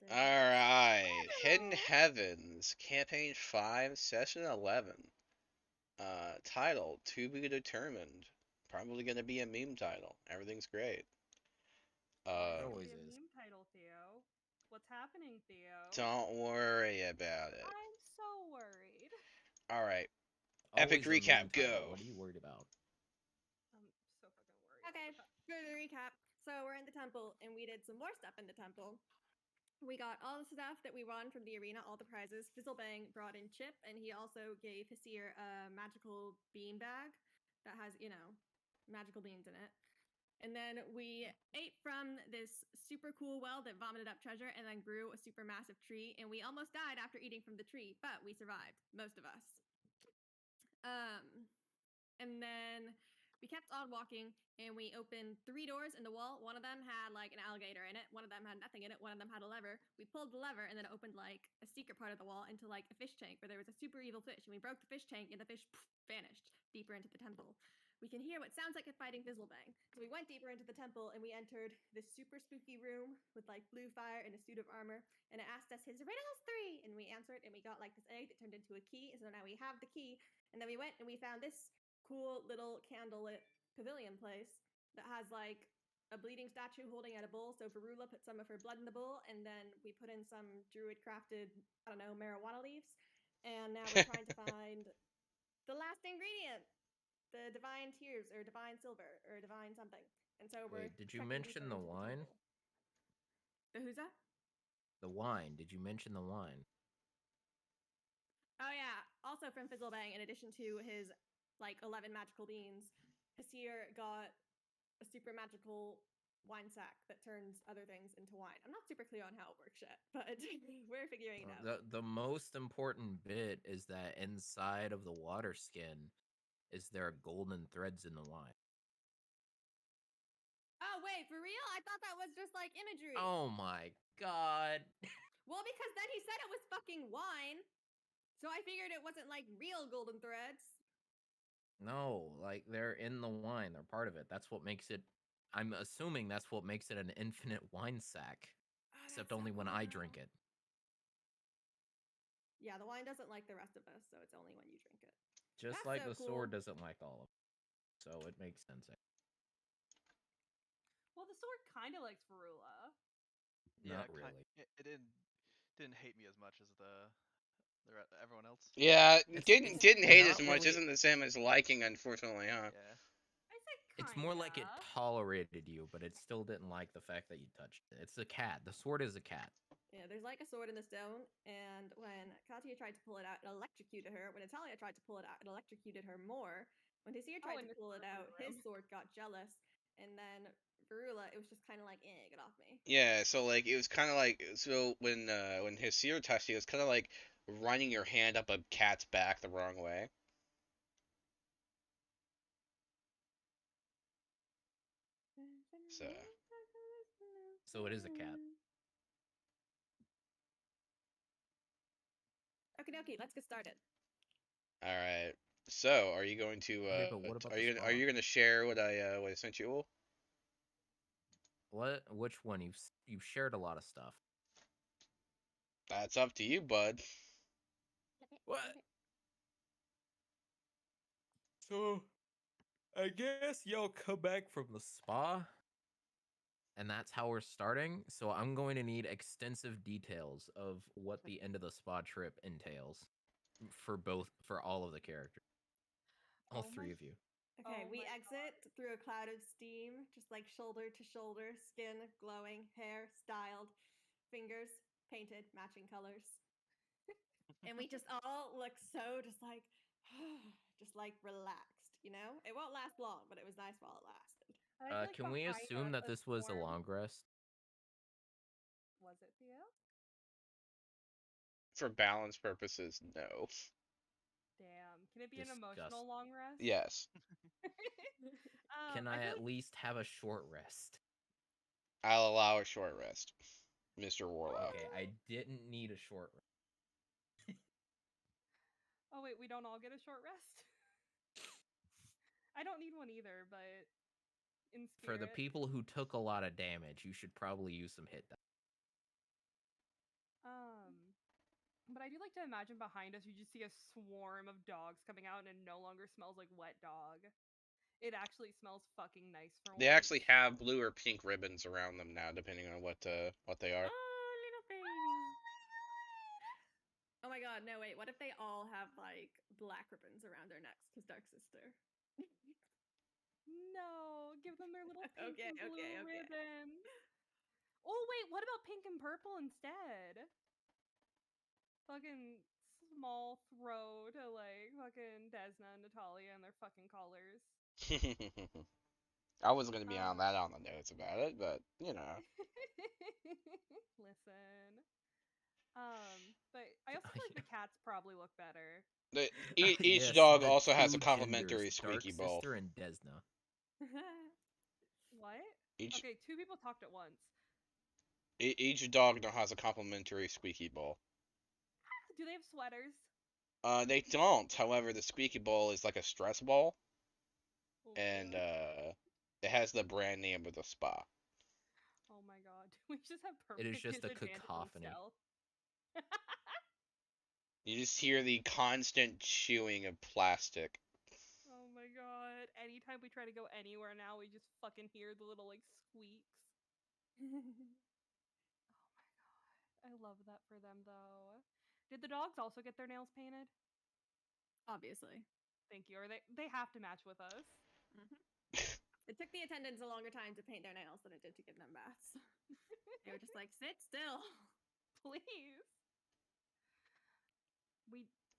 Golden. Alright, Hidden Hello. Heavens, Campaign 5, Session 11. Title, To Be Determined. Probably gonna be a meme title. Everything's great. Why is It it Um, gonna always be a is. meme title, Theo? What's happening, Theo? don't worry about it. I'm so worried. Alright, epic Always a meme recap, title. go. What are you worried about? I'm so fucking worried. Okay, for the recap. So we're in the temple, and we did some more stuff in the temple. We got all the stuff that we won from the arena, all the prizes. Fizzlebang brought in Chip, and he also gave Hesir a magical bean bag that has, magical beans in it. And then we ate from this super cool well that vomited up treasure and then grew a super massive tree. And we almost died after eating from the tree, but we survived, most of us. And then we kept on walking and we opened 3 doors in the wall. One of them had like an alligator in it. One of them had nothing in it. One of them had a lever. We pulled the lever and then it opened like a secret part of the wall into like a fish tank where there was a super evil fish. And we broke the fish tank and the fish vanished deeper into the temple. We can hear what sounds like a fighting Fizzlebang. So we went deeper into the temple and we entered this super spooky room with like blue fire and a suit of armor. And it asked us his riddles 3. And we answered and we got like this egg that turned into a key. So now we have the key. And then we went and we found this cool little candlelit pavilion place that has like a bleeding statue holding out a bowl. So Varula put some of her blood in the bowl, and then we put in some druid crafted, I don't know, marijuana leaves. And now we're trying to find the last ingredient, the divine tears or divine silver or divine something. And so we're Wait, did you trekking deeper mention the into the wine? temple. The who's that? The wine. Did you mention the wine? Oh yeah. Also from Fizzlebang, in addition to his like 11 magical beans, Hasir got a super magical wine sack that turns other things into wine. I'm not super clear on how it works yet, but we're figuring it out. The most important bit is that inside of the water skin is there golden threads in the wine. Oh wait, for real? I thought that was just like imagery. Oh my god. Well, because then he said it was fucking wine. So I figured it wasn't like real golden threads. No, like they're in the wine. They're part of it. That's what makes it. I'm assuming that's what makes it an infinite wine sack. Oh, Except that's so only when cool, I though. drink it. Yeah, the wine doesn't like the rest of us, so it's only when you drink it. Just That's like so the cool. sword doesn't like all of it. So it makes sense. Well, the sword kind of likes Varula. Not Yeah, really. it didn't hate me as much as everyone else. Yeah, didn't It's didn't hate as not much really. isn't the same as liking, unfortunately, huh? Yeah. I said It's kinda. more like it tolerated you, but it still didn't like the fact that you touched it. It's a cat. The sword is a cat. Yeah, there's like a sword in the stone, and when Katya tried to pull it out, it electrocuted her. When Natalia tried to pull it out, it electrocuted her more. When Hesir tried and to it's pull it in the out, his room. sword got jealous, and then Varula, it was just kind of like, get off me. Yeah, so like it was kind of like so when Hesir touched you, it was kind of like running your hand up a cat's back the wrong way. So So it is a cat. Okay, dokie, let's get started. all right. So are you going to Okay, but what about are the you spa? going to share what I sent you? What? Which one? You've shared a lot of stuff. That's up to you, bud. What? So I guess y'all come back from the spa, and that's how we're starting. So I'm going to need extensive details of what the end of the spa trip entails for all of the characters, all Oh three my of you. Okay, Oh we my exit through a cloud of steam, just like shoulder to shoulder, skin glowing, hair styled, fingers painted, matching colors. And we just all look so just like relaxed, you know? It won't last long, but it was nice while it lasted. I feel like Can we behind assume us that a this was a storm. long rest? Was it Theo? For balance purposes, no. Damn. Can it be an Disgust. emotional long rest? Yes, Can I I feel at like least have a short rest? I'll allow a short rest, Mr. Warlock. Okay, I didn't need a short rest. Oh wait, we don't all get a short rest? I don't need one either, but in For the spirit. people who took a lot of damage, you should probably use some hit die. But I do like to imagine behind us, you just see a swarm of dogs coming out, and it no longer smells like wet dog. It actually smells fucking nice for They once. actually have blue or pink ribbons around them now, depending on what they are. Oh, little baby. Oh my god, no, wait. What if they all have, like, black ribbons around their necks? Because Dark Sister. No, give them their little pink Okay, and blue okay, okay. ribbons. Oh wait, what about pink and purple instead? Fucking small throw to like fucking Desna and Natalia and their fucking collars. I wasn't gonna be on that on the notes about it, but you know. Listen. But I also feel like the cats probably look better. Each Yes, dog the also has a two complimentary genders, Dark squeaky bowl. Sister and Desna. What? Each Okay, two people talked at once. each dog now has a complimentary squeaky bowl. Do they have sweaters? They don't. However, the squeaky bowl is like a stress ball, and Oh, it has the brand name of the spa. oh my god. We just have It perfect is just a disadvantage on cacophony. stealth. You just hear the constant chewing of plastic. Oh my god. Anytime we try to go anywhere now, we just fucking hear the little like squeaks. Oh my god. I love that for them though. Did the dogs also get their nails painted? Obviously. Thank you. Or they have to match with us. It took the attendants a longer time to paint their nails than it did to give them baths. They were just like, sit still. Please.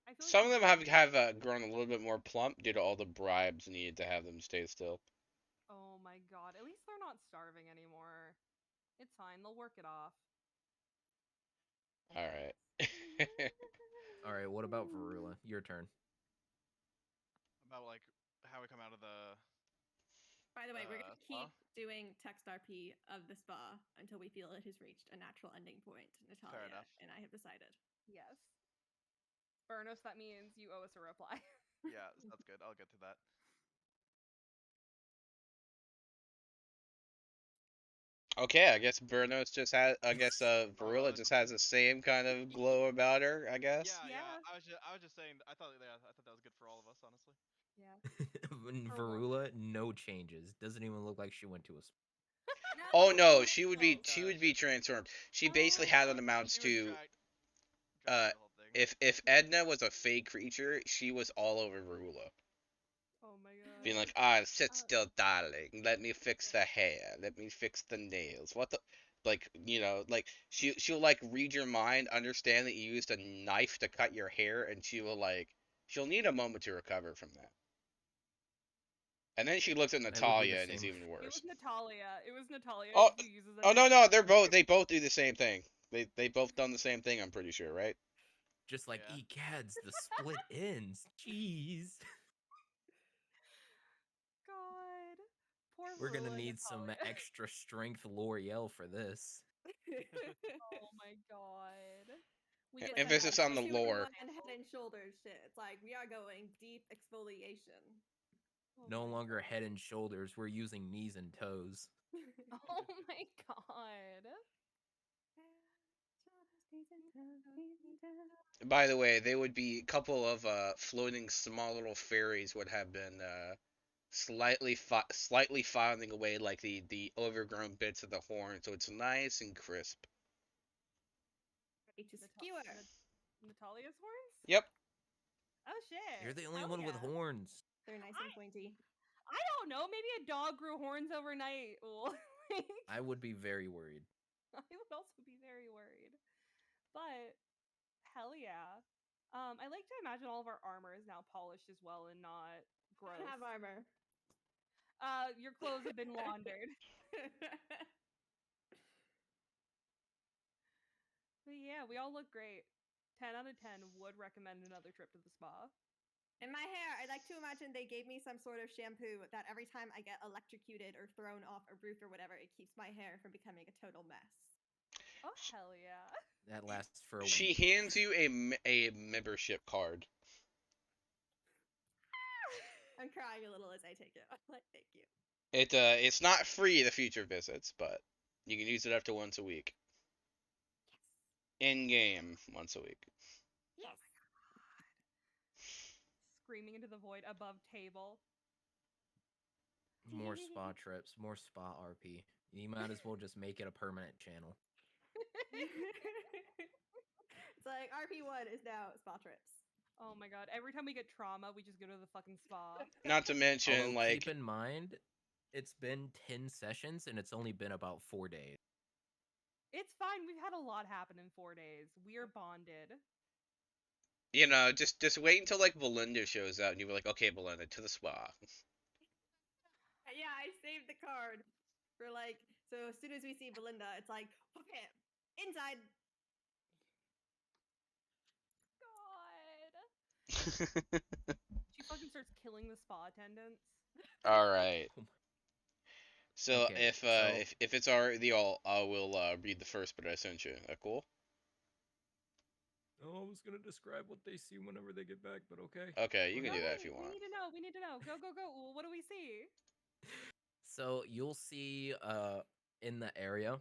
I feel like Some of them have grown a little bit more plump due to all the bribes needed to have them stay still. Oh my god. At least they're not starving anymore. It's fine. They'll work it off. All right. All right, what about Varula? Your turn. About like how we come out of the. By the way, we're gonna Spa? keep doing text RP of the spa until we feel it has reached a natural ending point, Natalia enough. and I have decided. Yes. Burnos, that means you owe us a reply. Yeah, that's good. I'll get to that. Okay, I guess Burnos just has. I guess Varula just has the same kind of glow about her. I guess. Yeah. Yeah. I was just saying. I thought that was good for all of us, honestly. Yeah. And For once. Varula, no changes. Doesn't even look like she went to a spa. Oh no, she would be No, transformed. She basically had what amounts She was to dragged through the whole thing. if Edna was a fake creature, she was all over Varula. Oh my god. Being like, sit still, darling. Let me fix the hair. Let me fix the nails. What the, like, like she'll like read your mind, understand that you used a knife to cut your hair, and she'll need a moment to recover from that. And then she looks at be the Natalia and is same. even It worse. was Natalia. It was Natalia Oh, who uses Oh no, they both do the same thing. They both done the same thing. I'm pretty sure, right? Just like Yeah. egads, the split ends. Jeez. God. Poor We're gonna Varula and need some Natalia. extra strength L'Oreal for this. Oh my god. We Yeah, get emphasis that on the Two in lore. one Head and shoulders shit. It's like we are going deep exfoliation. Oh No my longer God. head and shoulders, we're using knees and toes. Oh my god. By the way, they would be a couple of floating small little fairies would have been slightly filing away like the overgrown bits of the horn, so it's nice and crisp. Ready to Nata- skewer. Natalia's horns? Yep. Oh shit. You're the only Hell one with yeah. horns. They're nice and pointy. I don't know. Maybe a dog grew horns overnight. Like, I would be very worried. I would also be very worried. But hell yeah. I like to imagine all of our armor is now polished as well and not gross. I have armor. Your clothes have been laundered. But yeah, we all look great. 10 out of 10 would recommend another trip to the spa. In my hair, I like to imagine they gave me some sort of shampoo that every time I get electrocuted or thrown off a roof or whatever, it keeps my hair from becoming a total mess. Oh hell yeah. That lasts for a She week. hands you a membership card. I'm crying a little as I take it. I'm like, thank you. It's not free the future visits, but you can use it up to once a week. In game once a week. Yes. Screaming into the void above table. More spa trips, more spa RP. You might as well just make it a permanent channel. It's like RP1 is now spa trips. Oh my god! Every time we get trauma, we just go to the fucking spa. Not to mention, Although like, keep in mind, it's been 10 sessions and it's only been about 4 days. It's fine. We've had a lot happen in 4 days. We're bonded. you know, just wait until like Belinda shows up, and you were like, okay, Belinda, to the spa. Yeah, I saved the card for like. So as soon as we see Belinda, it's like, okay, inside. God. She fucking starts killing the spa attendants. All right. So Okay, if so- if it's already all, I will read the first bit I sent you. Cool. Oh, I was gonna describe what they see whenever they get back, but okay. Okay, you can No, do that wait, if you we want. need to know. We need to know. Go, go, go. Well, what do we see? So you'll see in the area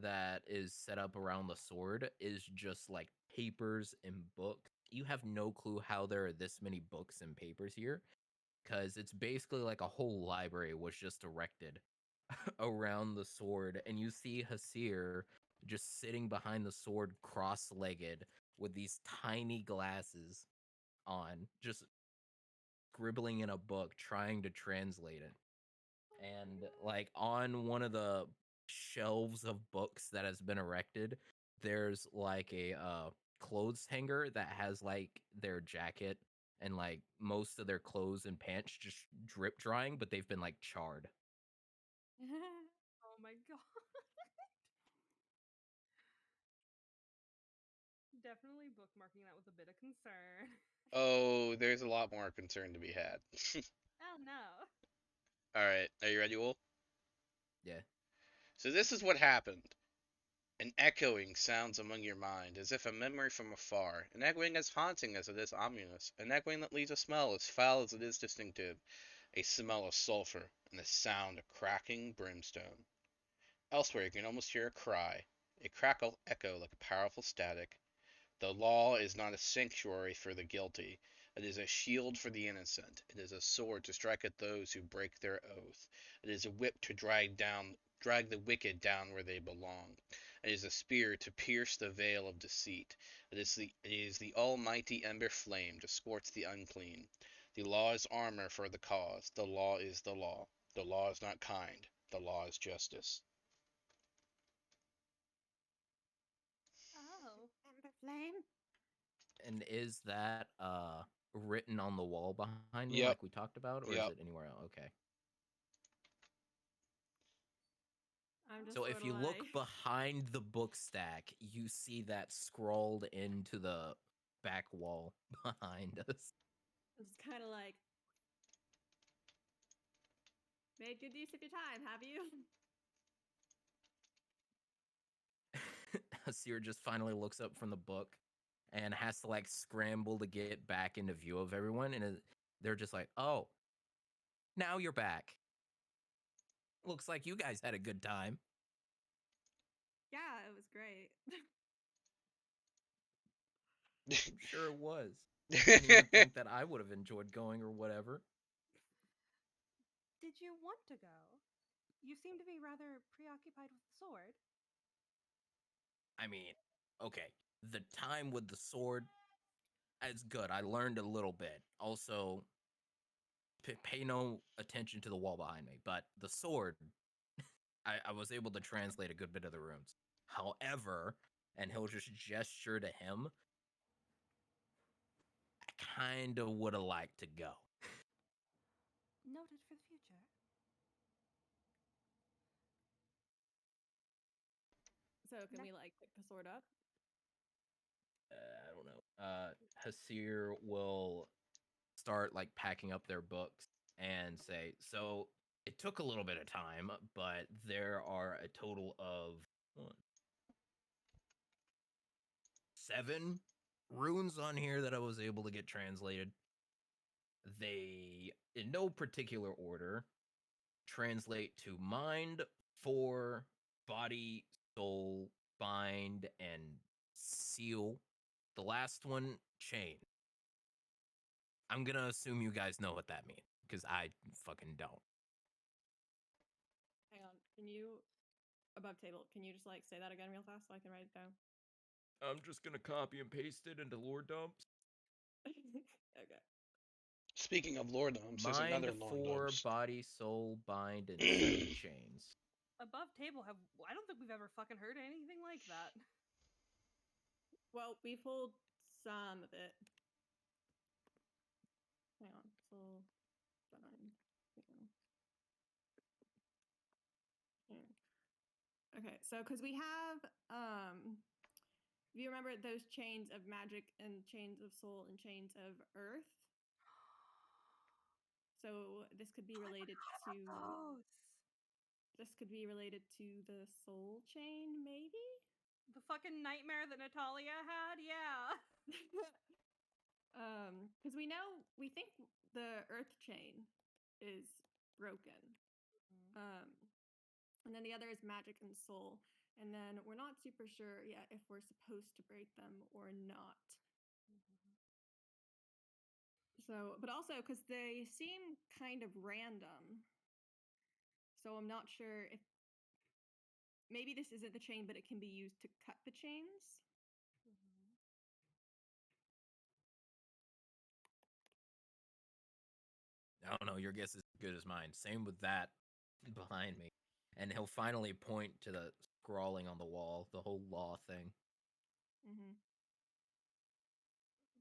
that is set up around the sword is just like papers and books. You have no clue how there are this many books and papers here, because it's basically like a whole library was just erected around the sword, and you see Hasir just sitting behind the sword cross-legged with these tiny glasses on, just scribbling in a book trying to translate it. And like on one of the shelves of books that has been erected, there's like a clothes hanger that has like their jacket and like most of their clothes and pants just drip drying, but they've been like charred. Oh my god. Definitely bookmarking that with a bit of concern. Oh, there's a lot more concern to be had. Oh no. All right, are you ready, Wolf? Yeah. So this is what happened. An echoing sounds among your mind, as if a memory from afar. An echoing as haunting as it is ominous. An echoing that leaves a smell as foul as it is distinctive. A smell of sulfur, and the sound of cracking brimstone. Elsewhere you can almost hear a cry. A crackle echo like a powerful static. The law is not a sanctuary for the guilty. It is a shield for the innocent. It is a sword to strike at those who break their oath. It is a whip to drag the wicked down where they belong. It is a spear to pierce the veil of deceit. It is the almighty ember flame to scorch the unclean. The law is armor for the cause. The law is the law. The law is not kind. The law is justice. Oh. Ember flame. And is that written on the wall behind me Yep. like we talked about, or Yep. is it anywhere else? Okay. I'm just So if sorta you look like- behind the book stack, you see that scrawled into the back wall behind us. I'm just kind of like, made good use of your time, have you? Asir just finally looks up from the book and has to like scramble to get back into view of everyone, and they're just like, "Oh, now you're back. Looks like you guys had a good time." Yeah, it was great. I'm sure it was. Didn't even think that I would have enjoyed going or whatever. Did you want to go? You seem to be rather preoccupied with the sword. I mean, okay, the time with the sword, it's good. I learned a little bit. Also, pay no attention to the wall behind me, but the sword, I was able to translate a good bit of the runes. However, and he'll just gesture to him, I kind of would have liked to go. Noted for the future. So can we like pick the sword up? I don't know. Hasir will start like packing up their books and say, "So it took a little bit of time, but there are a total of 7 runes on here that I was able to get translated. They, in no particular order, translate to mind, for, body, soul, bind, and seal. The last one, chain. I'm gonna assume you guys know what that means because I fucking don't. Hang on. Can you above table? Can you just like say that again real fast so I can write it down? I'm just gonna copy and paste it into lore dumps. Okay. Speaking of lore dumps, there's Mind another lore for dumps. body, soul, bind, and 7 chains. Above table, I don't think we've ever fucking heard anything like that. Well, we pulled some of it. Hang on. Soul, bind. Hang on. Here. Okay, so because we have if you remember those chains of magic and chains of soul and chains of earth. So this could be related to Those. this could be related to the soul chain, maybe? The fucking nightmare that Natalia had? Yeah. Because we think the earth chain is broken. And then the other is magic and soul. And then we're not super sure yet if we're supposed to break them or not. So, but also because they seem kind of random. So I'm not sure if maybe this isn't the chain, but it can be used to cut the chains. I don't know. Your guess is as good as mine. Same with that behind me. And he'll finally point to the scrawling on the wall, the whole law thing. Mm-hmm.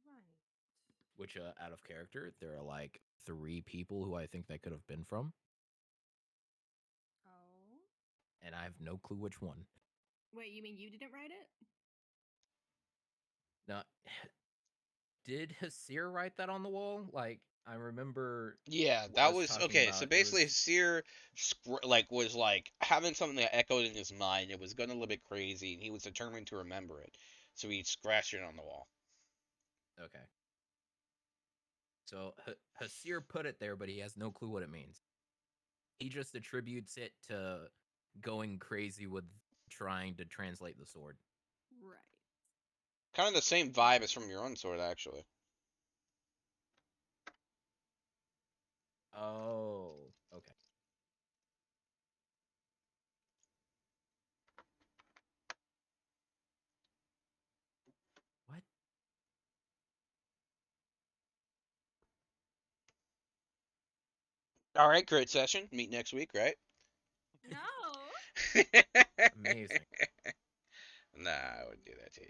Right. Which, out of character, there are like 3 people who I think that could have been from, Oh. and I have no clue which one. Wait, you mean you didn't write it? Now, did Hasir write that on the wall? Like, I remember. Yeah, us that was talking okay. So about it basically, was- Seer was like having something that echoed in his mind. It was going a little bit crazy, and he was determined to remember it. So he scratched it on the wall. Okay. So Hasir put it there, but he has no clue what it means. He just attributes it to going crazy with trying to translate the sword. Right. Kind of the same vibe as from your own sword, actually. Oh, okay. What? All right, great session. Meet next week, right? No. Amazing. Nah, I wouldn't do that to you.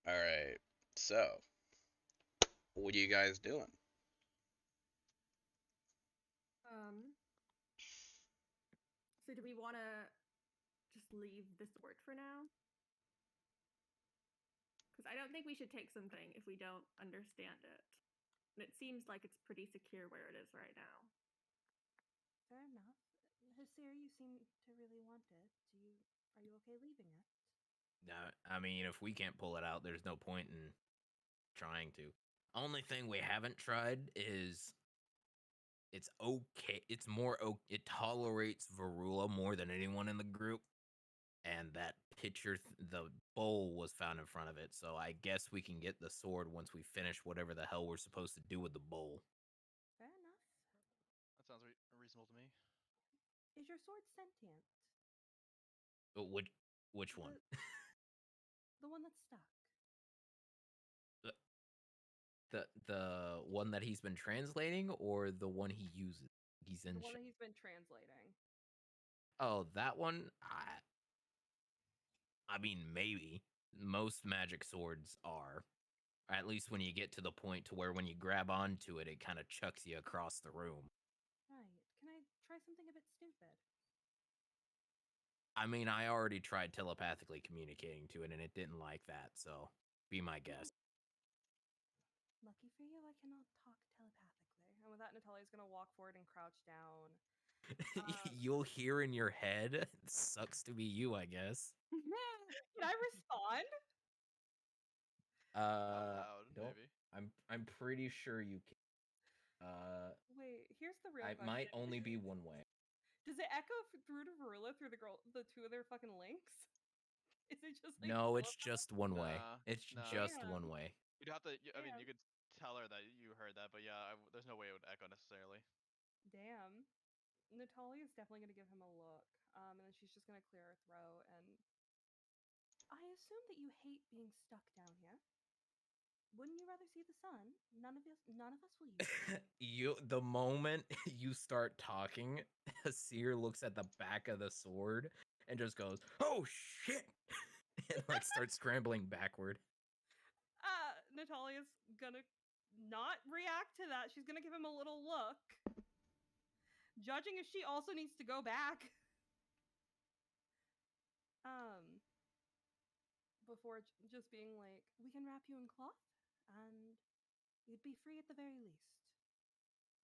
All right. So, what are you guys doing? So do we want to just leave the sword for now? Because I don't think we should take something if we don't understand it. And it seems like it's pretty secure where it is right now. Fair enough. Hasir, you seem to really want it. Are you okay leaving it? No, I mean, if we can't pull it out, there's no point in trying to. Only thing we haven't tried is it's okay. It's more it tolerates Varula more than anyone in the group. And that picture, the bowl was found in front of it. So I guess we can get the sword once we finish whatever the hell we're supposed to do with the bowl. Fair enough. That sounds reasonable to me. Is your sword sentient? Which one? The one that's stuck. The one that he's been translating, or the one he uses? He's in. The one that he's been translating. Oh, that one. I mean, maybe most magic swords are. At least when you get to the point to where when you grab onto it, it kind of chucks you across the room. Right. Can I try something a bit stupid? I mean, I already tried telepathically communicating to it, and it didn't like that. So, be my guest. Lucky for you, I cannot talk telepathically. And with that, Natalia's gonna walk forward and crouch down. You'll hear in your head. Sucks to be you, I guess. Can I respond? Out loud, Don't. maybe. I'm pretty sure you can. Wait, here's the real It question. might only be one way. Does it echo through to Varula through the two of their fucking links? Is it just like No, full it's of them? just one way. Nah, It's nah. just Damn. one way. You'd have to. I mean, Damn. you could tell her that you heard that, but yeah, there's no way it would echo necessarily. Damn. Natalia's definitely gonna give him a look. And then she's just gonna clear her throat and I assume that you hate being stuck down here. Wouldn't you rather see the sun? None of us will use it. The moment you start talking, Seer looks at the back of the sword and just goes, "Oh shit!" and like starts scrambling backward. Natalia's gonna not react to that. She's gonna give him a little look. Judging if she also needs to go back. Before just being like, we can wrap you in cloth, and you'd be free at the very least.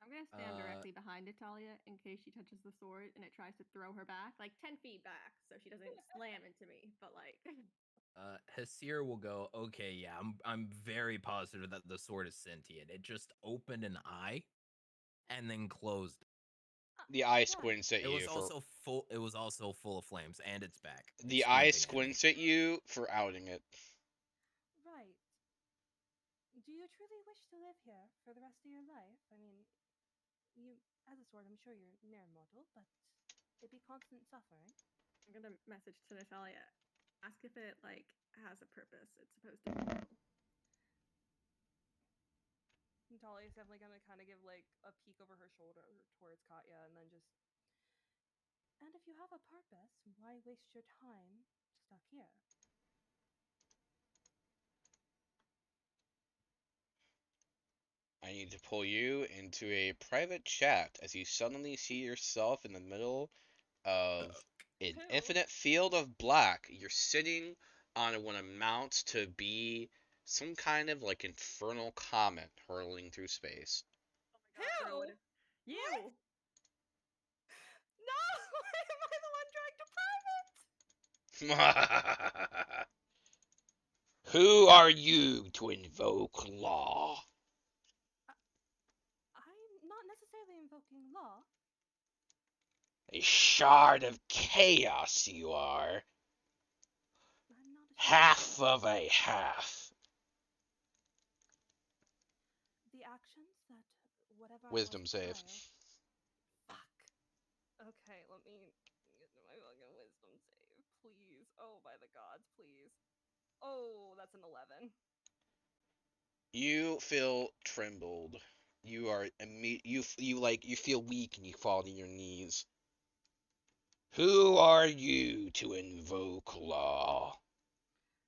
I'm gonna stand directly behind Natalia in case she touches the sword and it tries to throw her back, like 10 feet back, so she doesn't slam into me. But like, Hasir will go, "Okay, yeah, I'm very positive that the sword is sentient. It just opened an eye and then closed. The eye Right. squints at It you was for also full. It was also full of flames, and it's back. the It's eye squinting squints at you for outing it. Right. Do you truly wish to live here for the rest of your life? I mean, you, as a sword, I'm sure you're near mortal, but it'd be constant suffering. I'm gonna message to Natalia, ask if it like has a purpose it's supposed to fulfill. Natalia's definitely gonna kind of give like a peek over her shoulder towards Katya, and then just. And if you have a purpose, why waste your time stuck here? I need to pull you into a private chat as you suddenly see yourself in the middle of an Who? infinite field of black. You're sitting on what amounts to be some kind of like infernal comet hurling through space. Oh my god, bro, Who? what if you? What? No! Am I the one dragged to private? Who are you to invoke law? I'm not necessarily invoking law. A shard of chaos you are. I'm not a Half of a half. The actions that whatever Wisdom I was save. prior. Fuck. Okay, let me get my fucking wisdom save, please. Oh, by the gods, please. Oh, that's an 11. You feel trembled. You are you feel weak and you fall to your knees. Who are you to invoke law?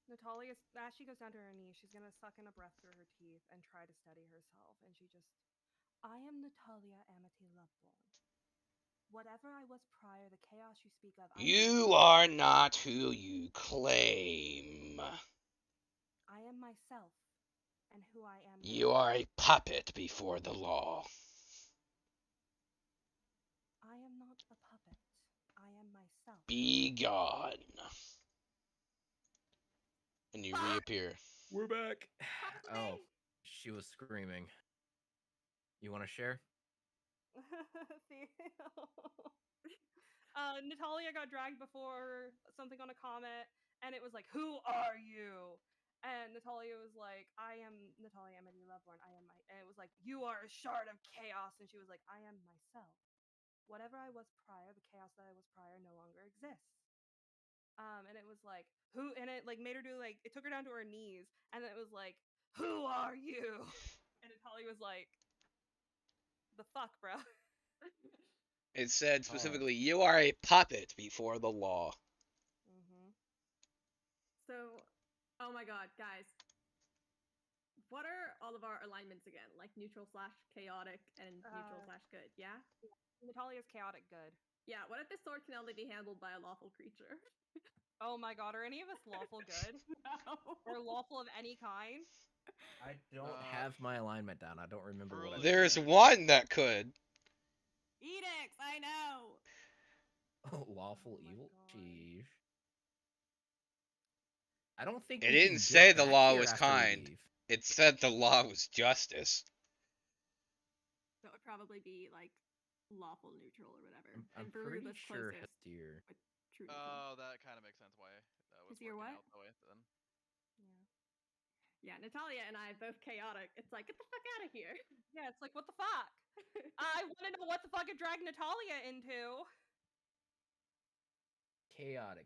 Natalia, as she goes down to her knees, she's gonna suck in a breath through her teeth and try to steady herself. And she just, I am Natalia Amity Loveborn. Whatever I was prior, the chaos you speak of. You are not who you claim. I am myself, and who I am. You are a puppet before the law. I am not a puppet. I am myself. Be gone. And you reappear. We're back. Help Oh, me! she was screaming. You want to share? Natalia got dragged before something on a comet, and it was like, "Who are you?" And Natalia was like, "I am Natalia Amity Loveborn. I am my." And it was like, "You are a shard of chaos," and she was like, "I am myself. Whatever I was prior, the chaos that I was prior, no longer exists." And it was like, "Who?" And it like made her do like it took her down to her knees, and it was like, "Who are you?" And Natalia was like, "The fuck, bro." It said specifically, you are a puppet before the law. Mm-hmm. So, oh my god, guys. What are all of our alignments again? Like neutral slash chaotic and neutral slash good, yeah? Natalia's chaotic good. Yeah, what if this sword can only be handled by a lawful creature? Oh my god, are any of us lawful good? No. Or lawful of any kind? I don't have my alignment down. I don't remember what I There's did. one that could. Edicts, I know. Lawful Oh my evil? God. Jeez. I don't think It we didn't can say get the back law here was after we kind. leave. It said the law was justice. That would probably be like lawful neutral or whatever. I'm and Baru pretty was sure closest Hestir. with true neutral. Oh, that kind of makes sense why that was. Easier working what? out that way then. Yeah. Yeah, Natalia and I both chaotic. It's like, get the fuck out of here. Yeah, it's like, what the fuck? I want to know what the fuck it dragged Natalia into. Chaotic.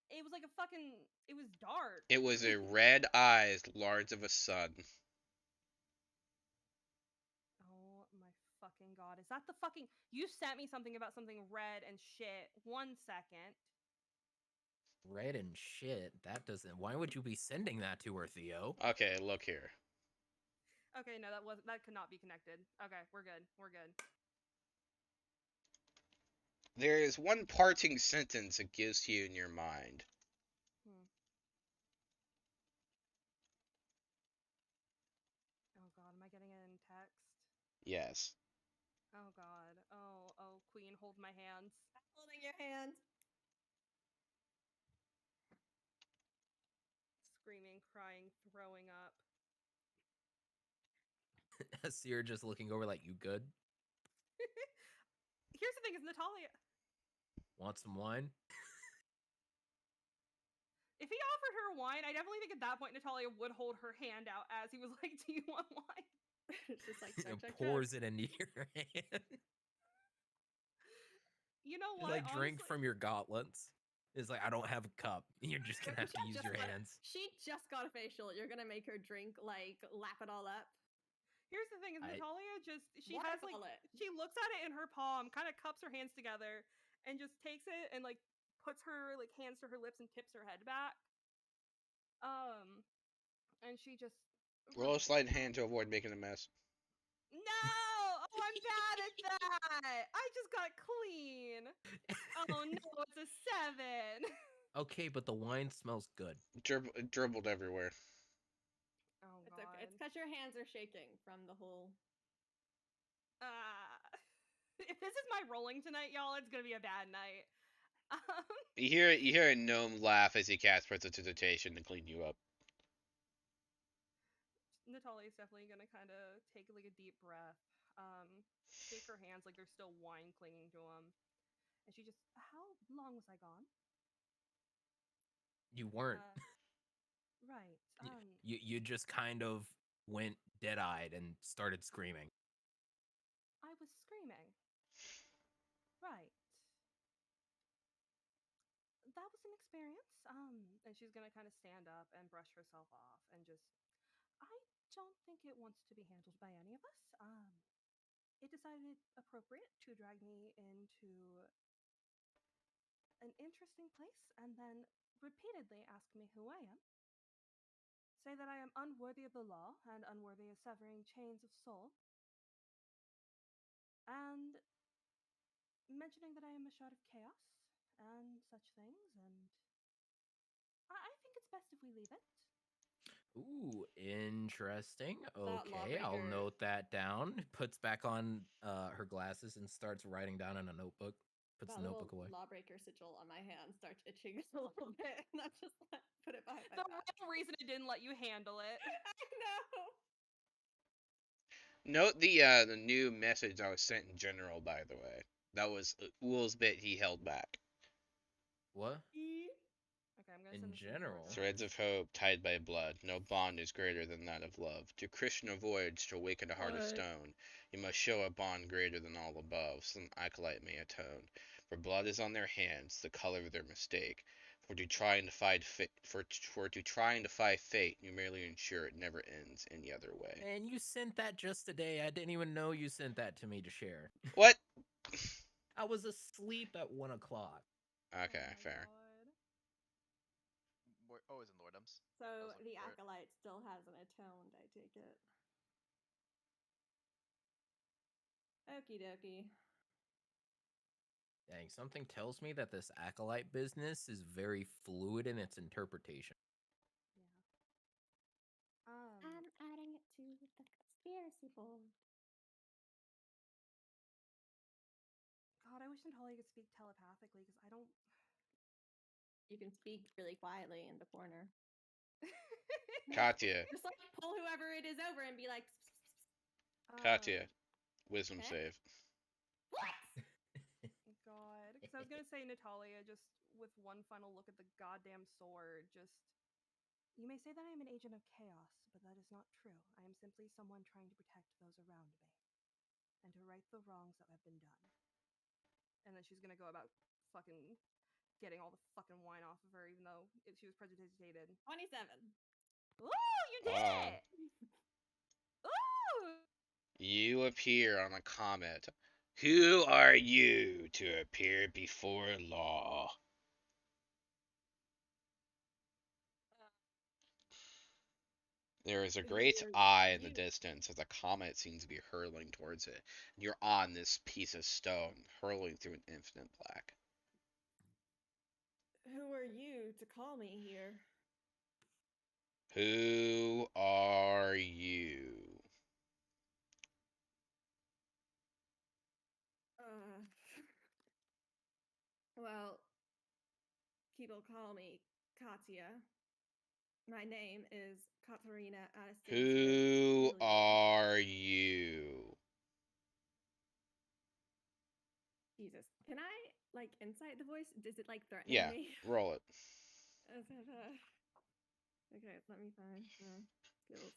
It was like a fucking. It was dark. It was a red eyes, large of a sun. Oh my fucking god. Is that the fucking. You sent me something about something red and shit. 1 second. Red and shit. That doesn't. Why would you be sending that to her, Theo? Okay, look here. Okay, no, that could not be connected. Okay, we're good. We're good. There is one parting sentence it gives to you in your mind. Oh god, am I getting it in text? Yes. Oh god. Oh, queen, hold my hands. Holding your hand. Screaming, crying, throwing up. Seer just looking over like, you good? Here's the thing: is Natalia. Want some wine? If he offered her wine, I definitely think at that point Natalia would hold her hand out as he was like, "Do you want wine?" It's just like, It check. pours it into your hand. You know Just what? like drink honestly, from your gauntlets. It's like, I don't have a cup. You're just gonna have to use your Just let- hands. She just got a facial. You're gonna make her drink, like, lap it all up. Here's the thing: is Natalia she has like Waterfall it. she looks at it in her palm, kind of cups her hands together, and just takes it and like puts her like hands to her lips and tips her head back. And she just Roll a right. sleight of hand to avoid making a mess. No! Oh, I'm bad at that. I just got clean. Oh no, it's a 7. Okay, but the wine smells good. Dribbled everywhere. Oh It's god. okay. It's because your hands are shaking from the whole. If this is my rolling tonight, y'all, it's gonna be a bad night. You hear a gnome laugh as he casts prestidigitation to clean you up. Natalia's definitely gonna kind of take like a deep breath, shake her hands like there's still wine clinging to them, and she just, how long was I gone? You weren't. Right. You just kind of went dead-eyed and started screaming. I was screaming. Right. That was an experience. And she's gonna kind of stand up and brush herself off and just, I don't think it wants to be handled by any of us. It decided appropriate to drag me into an interesting place and then repeatedly ask me who I am, say that I am unworthy of the law and unworthy of severing chains of soul, and mentioning that I am a shard of chaos and such things, and I think it's best if we leave it. Ooh, interesting. That Okay, I'll lawbreaker. note that down. Puts back on her glasses and starts writing down in a notebook. Puts That the little notebook away. lawbreaker sigil on my hand starts itching a little bit, and I'm just like, put it behind my The back. real reason it didn't let you handle it. I know. Note the new message I was sent in general, by the way. That was Wool's bit he held back. What? Okay, I'm gonna In send this general? To Threads of hope tied by blood. No bond is greater than that of love. To Christian voyage to awaken a heart of What? stone, you must show a bond greater than all above, so an acolyte may atone. For blood is on their hands, the color of their mistake. For to try and defy fate, you merely ensure it never ends any other way. Man, you sent that just today. I didn't even know you sent that to me to share. What? I was asleep at 1 o'clock. Okay, Oh my fair. God. We're always in Lordums. So was looking the for it. acolyte still hasn't atoned, I take it. Okie dokie. Dang, something tells me that this acolyte business is very fluid in its interpretation. Yeah. I'm adding it to the conspiracy board. God, I wish Natalia could speak telepathically because I don't. You can speak really quietly in the corner. Katya, Just like pull whoever it is over and be like, Katya, wisdom okay. save. What? God, because I was gonna say Natalia just with one final look at the goddamn sword, just. You may say that I am an agent of chaos, but that is not true. I am simply someone trying to protect those around me and to right the wrongs that have been done. And then she's gonna go about fucking getting all the fucking wine off of her, even though she was prejudiced. 27. Ooh, you did Wow. it! Ooh! You appear on a comet. Who are you to appear before law? There is a Who great are eye in the you? distance as a comet seems to be hurtling towards it. And you're on this piece of stone, hurling through an infinite black. Who are you to call me here? Who are you? Well, people call me Katya. My name is Katarina Anastasia. Who Ilya. are you? Jesus. Can I, like, incite the voice? Is it, like, threatening Yeah, me? roll it. Okay, let me find the skills.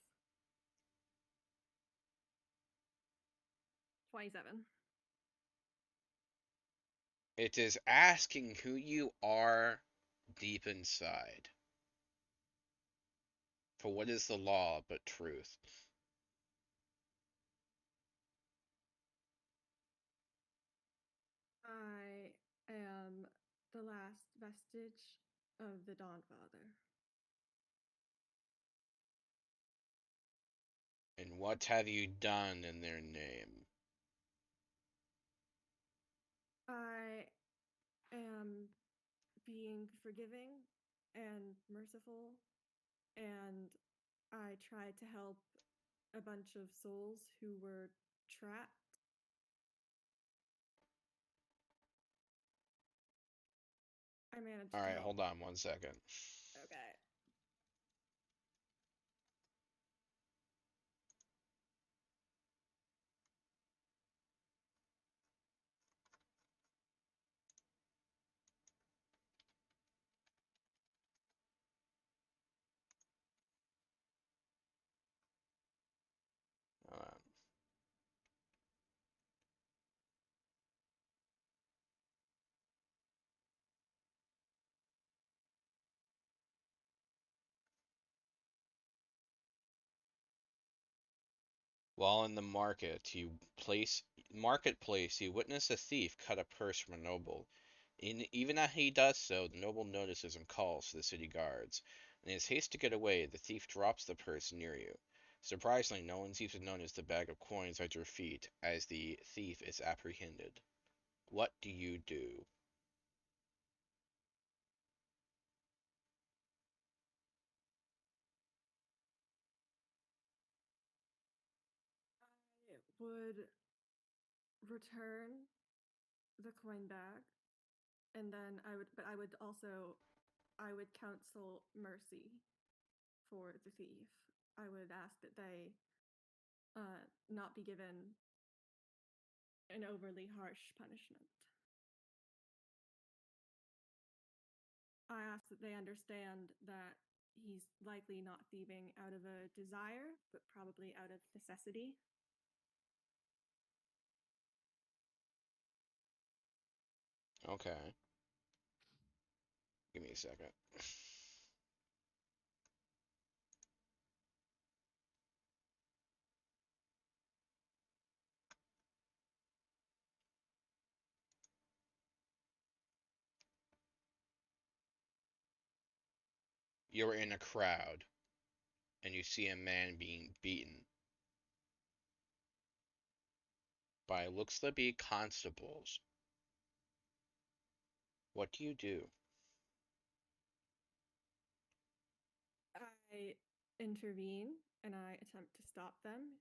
27. It is asking who you are deep inside. For what is the law but truth? I am the last vestige of the Dawnfather. And what have you done in their name? I am being forgiving and merciful, and I tried to help a bunch of souls who were trapped. I managed Alright, to help. hold on 1 second. Okay. Hold on. While in the marketplace, you witness a thief cut a purse from a noble. Even as he does so, the noble notices and calls for the city guards. In his haste to get away, the thief drops the purse near you. Surprisingly, no one seems to notice the bag of coins at your feet as the thief is apprehended. What do you do? I would return the coin bag, and then I would also, I would counsel mercy for the thief. I would ask that they not be given an overly harsh punishment. I ask that they understand that he's likely not thieving out of a desire, but probably out of necessity. Okay. Give me a second. You're in a crowd, and you see a man being beaten by looks to be constables. What do you do? I intervene and I attempt to stop them.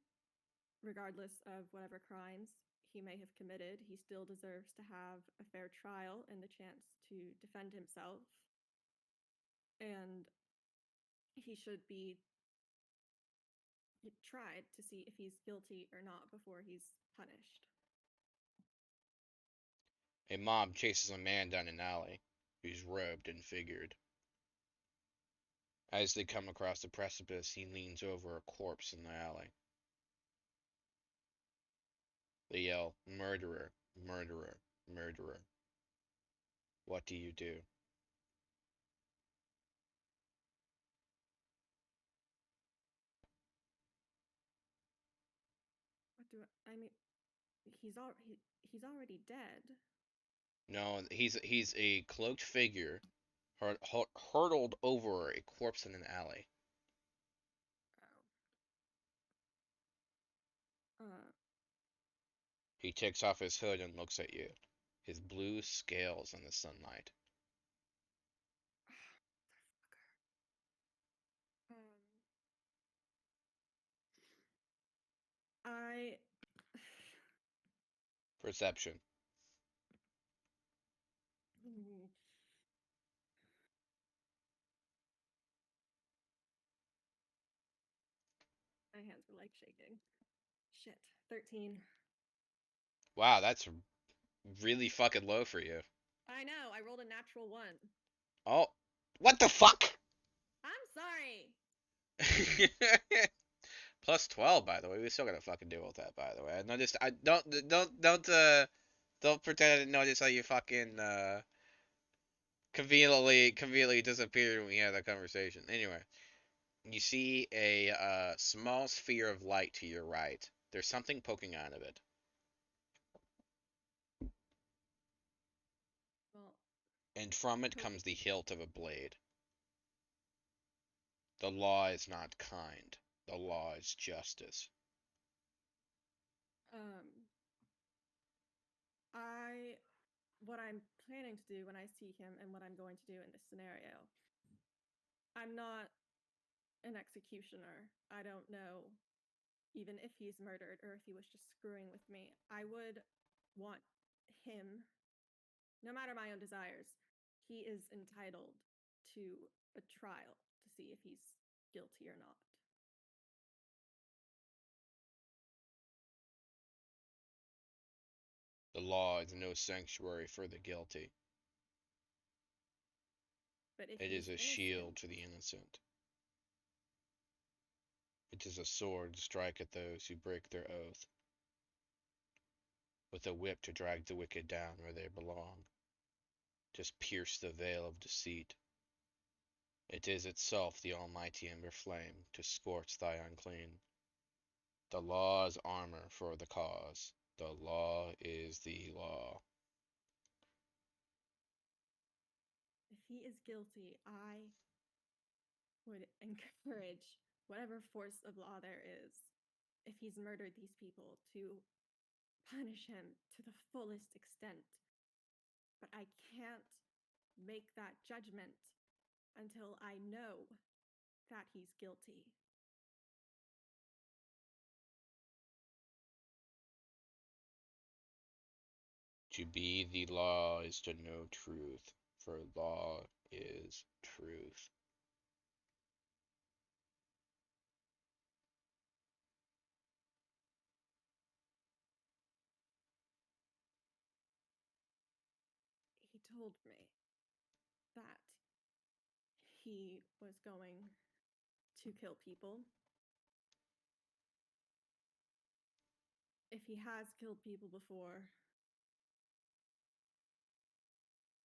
Regardless of whatever crimes he may have committed, he still deserves to have a fair trial and the chance to defend himself. And he should be tried to see if he's guilty or not before he's punished. A mob chases a man down an alley. He's robed and figured. As they come across the precipice, he leans over a corpse in the alley. They yell, "Murderer, murderer, murderer." What do you do? What do I mean? He's already dead. No, he's a cloaked figure hurtled over a corpse in an alley. Oh. He takes off his hood and looks at you. His blue scales in the sunlight. I Perception. My hands were like shaking. Shit. 13. Wow, that's really fucking low for you. I know. I rolled a natural 1. Oh, what the fuck? I'm sorry. Plus 12, by the way. We still gotta fucking deal with that, by the way. I noticed. I don't pretend I didn't notice how you fucking conveniently disappeared when we had that conversation. Anyway, you see a small sphere of light to your right. There's something poking out of it. Well, And from it comes the hilt of a blade. The law is not kind. The law is justice. What I'm planning to do when I see him and what I'm going to do in this scenario, I'm not an executioner. I don't know even if he's murdered or if he was just screwing with me. I would want him, no matter my own desires, he is entitled to a trial to see if he's guilty or not. The law is no sanctuary for the guilty. But if It he's is a innocent, shield to the innocent. It is a sword to strike at those who break their oath, with a whip to drag the wicked down where they belong, to pierce the veil of deceit. It is itself the almighty ember flame to scorch thy unclean. The law is armor for the cause. The law is the law. if he is guilty, I would encourage whatever force of law there is, if he's murdered these people, to punish him to the fullest extent. But I can't make that judgment until I know that he's guilty. To be the law is to know truth, for law is truth. He told me that he was going to kill people. If he has killed people before,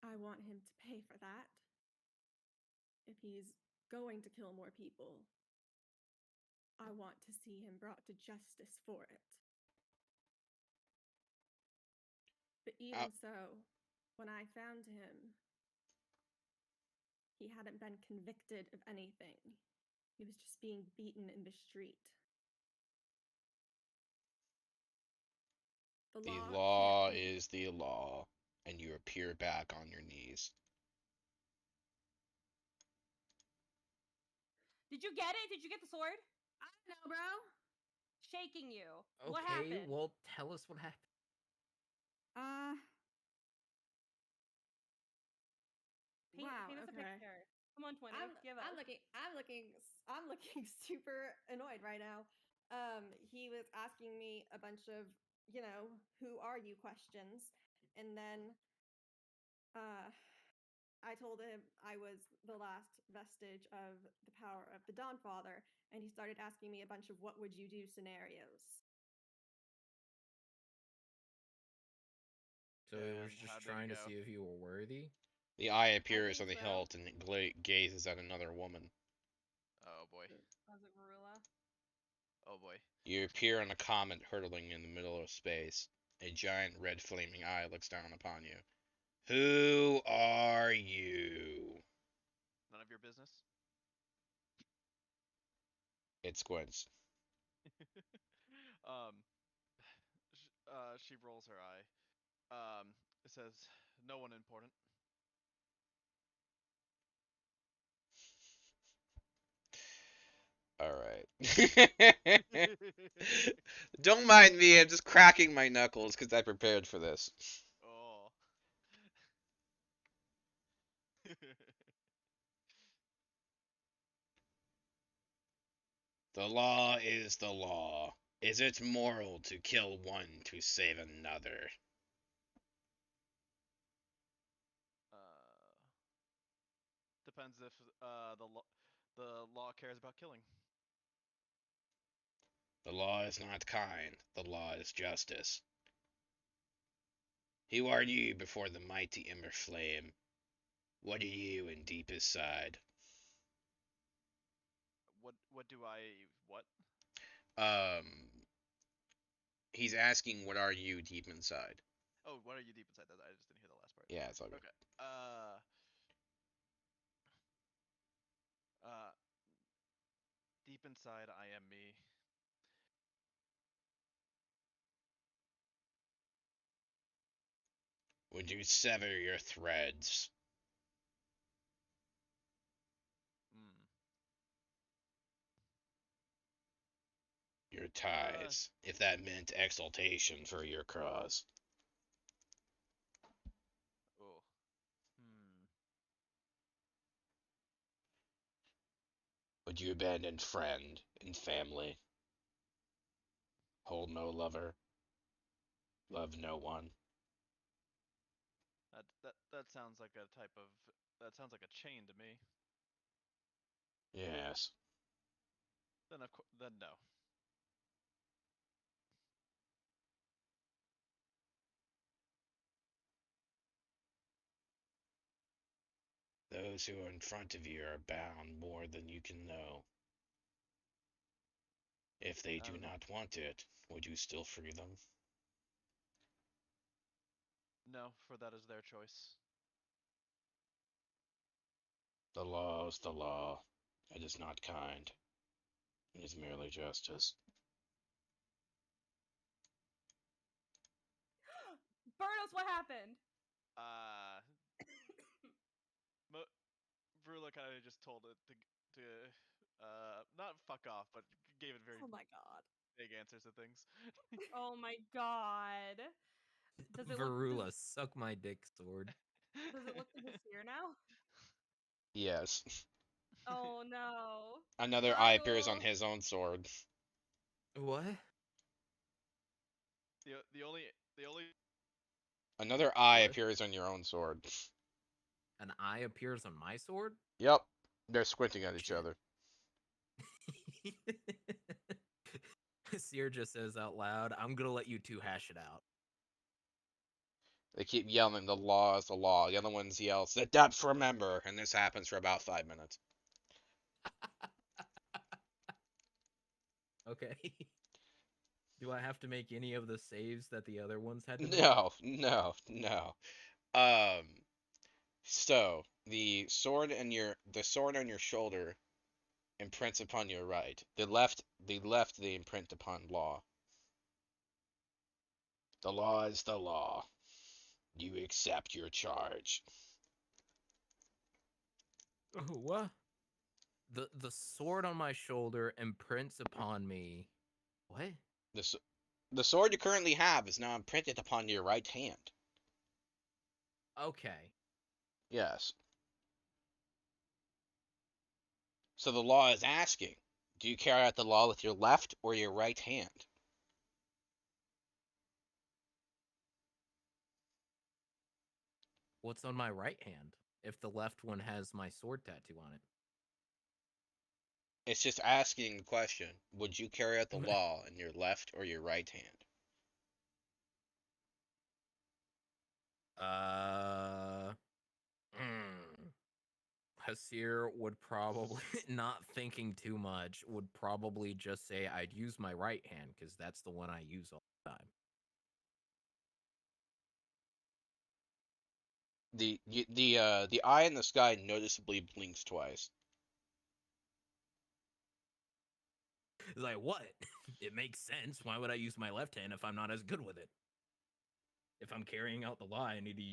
I want him to pay for that. If he's going to kill more people, I want to see him brought to justice for it. But even so, when I found him, he hadn't been convicted of anything. He was just being beaten in the street. The can't law be- is the law, and you appear back on your knees. Did you get it? Did you get the sword? I don't know, bro. Shaking you. Okay, What happened? well, tell us what happened. Paint, Wow. paint us a Okay. picture. Come on, 20. Give us. I'm looking super annoyed right now. He was asking me a bunch of, who are you questions, and then, I told him I was the last vestige of the power of the Dawnfather, and he started asking me a bunch of what would you do scenarios. So it was And just how'd they trying to go? see if you were worthy. The eye appears on think the so. hilt and gazes at another woman. Oh boy. Was it Varula? Oh boy. You appear on a comet hurtling in the middle of space. A giant red flaming eye looks down upon you. Who are you? None of your business. It squints. um, she rolls her eye. It says, "No one important." Alright. Don't mind me, I'm just cracking my knuckles because I prepared for this. Oh. The law is the law. Is it moral to kill one to save another? Depends if the law cares about killing. The law is not kind, the law is justice. Who are you before the mighty Ember Flame? What are you in deepest side? What do I what? Um, he's asking, what are you deep inside? Oh, what are you deep inside that? I just didn't hear the last part. Yeah, it's all good. Okay. Deep inside, I am me. Would you sever your threads? Hmm. Your ties, if that meant exaltation for your cause. Oh. Hmm. Would you abandon friend and family? Hold no lover? Love no one? That sounds like a type of that sounds like a chain to me. Yes. Then no. Those who are in front of you are bound more than you can know. If they do not want it, would you still free them? No, for that is their choice. The law is the law. It is not kind. It is merely justice. Burnos, what happened? Vrula kind of just told it to not fuck off, but gave it very Oh my god. vague answers to things. Oh my god. Does it Varula, suck my dick, sword. does it look to his ear now? Yes. Oh no. Another eye appears on his own sword. What? The only Another eye What? appears on your own sword. An eye appears on my sword? Yep. They're squinting at each other. Seer just says out loud, I'm gonna let you two hash it out. They keep yelling, the law is the law. The other ones yells, the depths remember. And this happens for about 5 minutes. Okay. Do I have to make any of the saves that the other ones had to make? No. So the sword on your shoulder imprints upon your right. The left they imprint upon law. The law is the law. You accept your charge. Oh, what? The sword on my shoulder imprints upon me. What? The sword you currently have is now imprinted upon your right hand. Okay. Yes. So the law is asking, do you carry out the law with your left or your right hand? What's on my right hand? if the left one has my sword tattoo on it? It's just asking the question: would you carry out the law in your left or your right hand? Hasir would probably, not thinking too much, would probably just say I'd use my right hand because that's the one I use all the time. The eye in the sky noticeably blinks twice. It's like, what? It makes sense. Why would I use my left hand if I'm not as good with it? If I'm carrying out the law, I need to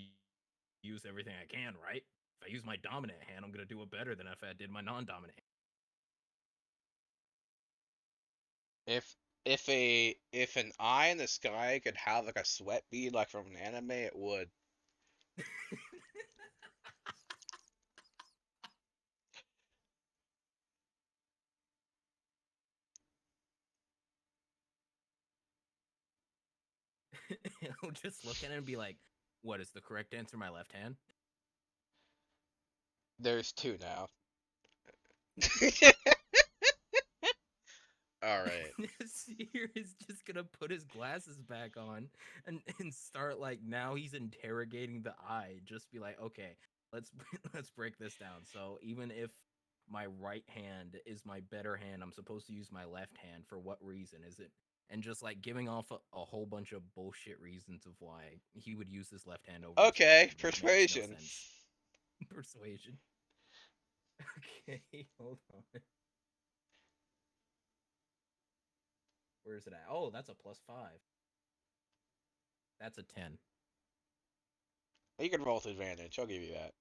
use everything I can, right? If I use my dominant hand, I'm gonna do it better than if I did my non-dominant hand. If an eye in the sky could have like a sweat bead like from an anime, it would. He'll just look at it and be like, what is the correct answer, my left hand? There's two now. All right. Seer is just gonna put his glasses back on and start like, now he's interrogating the eye. Just be like, okay, let's let's break this down. So even if my right hand is my better hand, I'm supposed to use my left hand. For what reason is it? And just like giving off a whole bunch of bullshit reasons of why he would use his left hand over his right Okay, hand, which makes no persuasion. sense. Persuasion. Okay, hold on. Where is it at? Oh, that's a +5. That's a 10. You can roll with advantage. I'll give you that.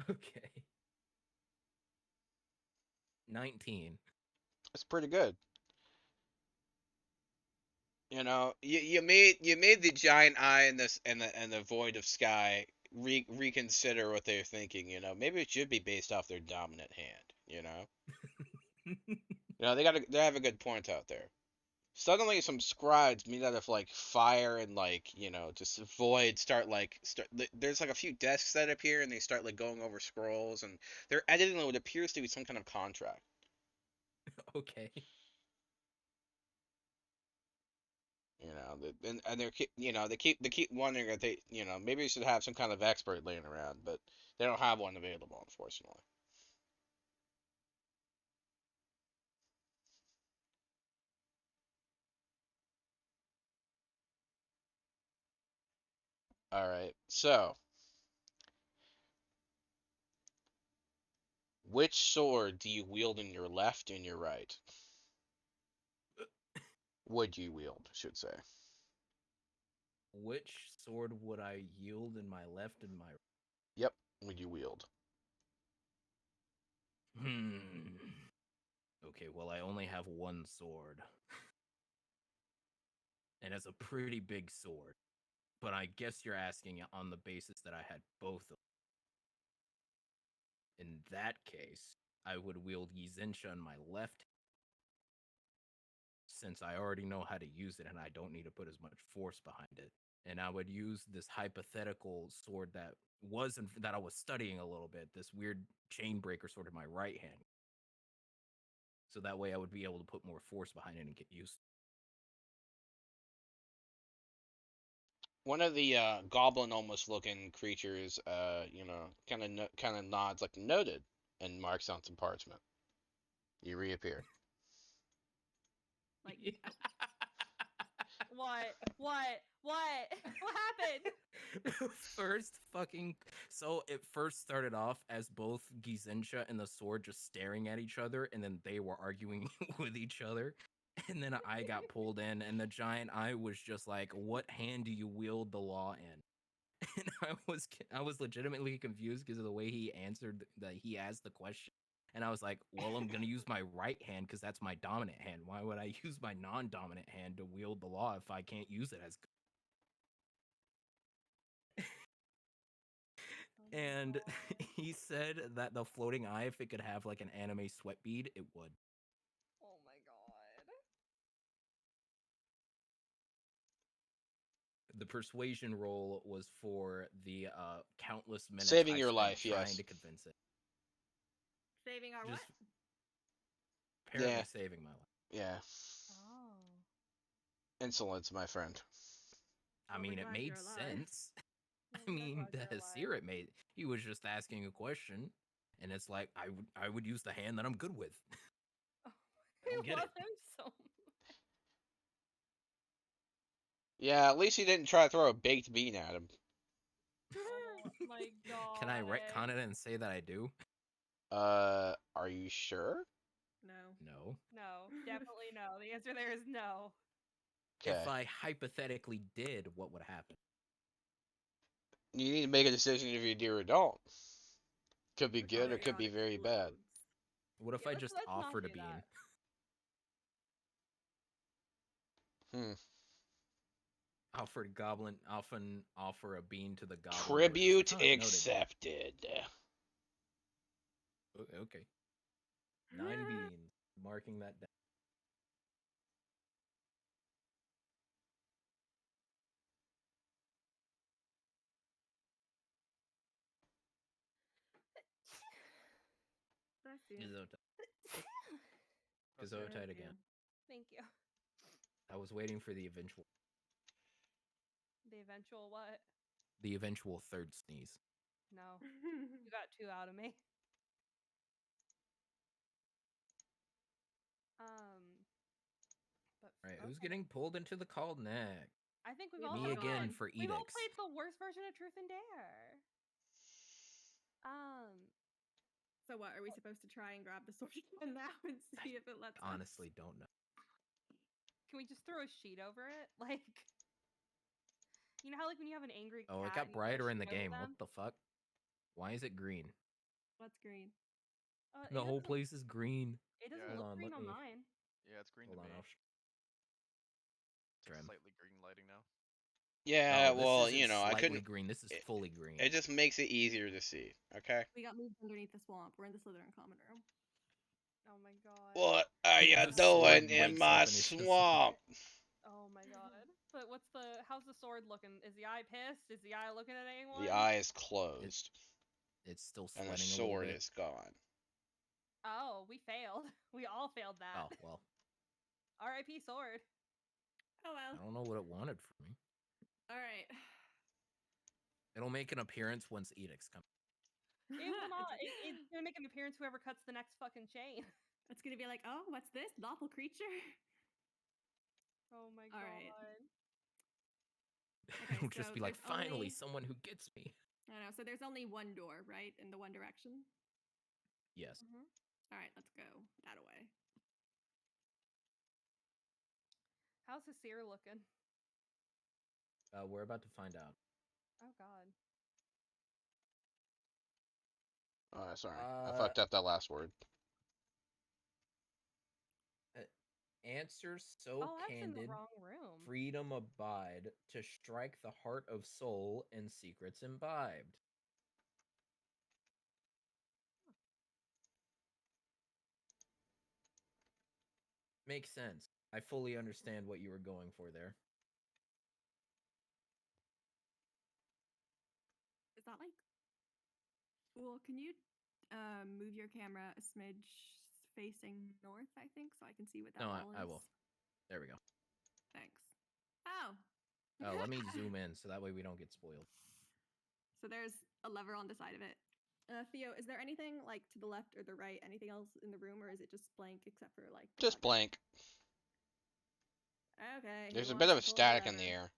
Okay. 19. That's pretty good. You know, you made the giant eye in this and the void of sky reconsider what they're thinking. You know, maybe it should be based off their dominant hand. You know, they have a good point out there. Suddenly, some scribes made out of like fire and like just void start. There's like a few desks that appear and they start like going over scrolls and they're editing what appears to be some kind of contract. Okay. And they're they keep wondering if they maybe they should have some kind of expert laying around, but they don't have one available, unfortunately. All right, so which sword do you wield in your left and your right? Would you wield, I should say. Which sword would I yield in my left and my right? Yep, would you wield? Okay, well, I only have one sword. And it's a pretty big sword. But I guess you're asking on the basis that I had both of them. In that case, I would wield Yizinsha on my left, since I already know how to use it and I don't need to put as much force behind it. And I would use this hypothetical sword that I was studying a little bit, this weird chain breaker sword in my right hand. So that way I would be able to put more force behind it and get used. One of the goblin almost looking creatures, kind of nods like noted and marks on some parchment. You reappear. Like, what happened? So it first started off as both Gizinsha and the sword just staring at each other, and then they were arguing with each other. And then I got pulled in, and the giant eye was just like, "What hand do you wield the law in?" And I was legitimately confused because of the way he answered that he asked the question. And I was like, well, I'm gonna use my right hand because that's my dominant hand. Why would I use my non-dominant hand to wield the law if I can't use it as good? And he said that the floating eye, if it could have like an anime sweat bead, it would. Oh my god. The persuasion roll was for the countless minutes Saving I your spent life, trying yes. to convince it. Saving our Just what? apparently Yeah. saving my life. Yeah. Oh. Insolence, my friend. I Well, we're mean, it glad made you're alive. sense. Well, I we're mean, glad the you're Hasir alive. it made. He was just asking a question, and it's like I would use the hand that I'm good with. I don't I get love it. him so much. Yeah, at least he didn't try to throw a baked bean at him. Oh my god. Can I retcon it and say that I do? Are you sure? No. No. No, definitely no. The answer there is no. Okay. If I hypothetically did, what would happen? You need to make a decision if you do or don't. Could be We're good or talking could about be very bad. explodes. What if Yeah, I let's- just let's not offered a do bean? that. Offered goblin often offer a bean to the goblin. who are just Tribute like, "Huh, noted." accepted. Okay. 9 beans. Marking that down. Bless you. Gesundheit Bless you. again. Thank you. I was waiting for the eventual What? the eventual third sneeze. No. You got 2 out of me. But Alright, who's okay. getting pulled into the cold neck? I think we've Me all Me again played- for We've all edicts. played the worst version of Truth and Dare. So what? Are we supposed to try and grab the sword again now and see if it lets us? Honestly, don't know. Can we just throw a sheet over it? Like, you know how like when you have an angry cat. Oh, it and got you throw a brighter in the sheet over game. What them? the fuck? Why is it green? What's green? It The whole doesn't- place is green. It doesn't Yeah, look Hold on, green let on me- mine. Yeah, it's green Hold to on, me. I'll It's trim. slightly green lighting now. Yeah, No, this well, isn't you know, I slightly couldn't. green. This is it- fully green. It just makes it easier to see. Okay. We got moved underneath the swamp. We're in the Slytherin common room. Oh my god. What are you The sword doing in wakes my up and it's just like- swamp? Oh my god. But how's the sword looking? Is the eye pissed? Is the eye looking at anyone? The eye is closed, It's still and sweating the a little sword bit. is gone. Oh, we failed. We all failed that. Oh well, R.I.P. sword. Oh I well. don't know what it wanted from me. All right. It'll make an appearance once edicts come. It will not. It's gonna make an appearance whoever cuts the next fucking chain. It's gonna be like, oh, what's this? Lawful creature? Oh my All god. right. Okay, It'll just so be like, there's only- finally, someone who gets me. I know. So there's only one door, right, in the one direction. Yes. All right, let's go that way. How's Hasir looking? We're about to find out. Oh god. Oh, sorry, I Uh, fucked up that last word. Answer so Oh, that's in the candid. wrong room. Freedom abide to strike the heart of soul and secrets imbibed. Makes sense. I fully understand what you were going for there. Is that like? Well, can you move your camera a smidge facing north? I think so I can see what that No, wall is. I will. There we go. Thanks. Oh. Oh, let me zoom in so that way we don't get spoiled. So there's a lever on the side of it. Theo, is there anything like to the left or the right? Anything else in the room, or is it just blank except for like? the Just button? blank. Okay. There's who a bit wants of to pull static in the lever?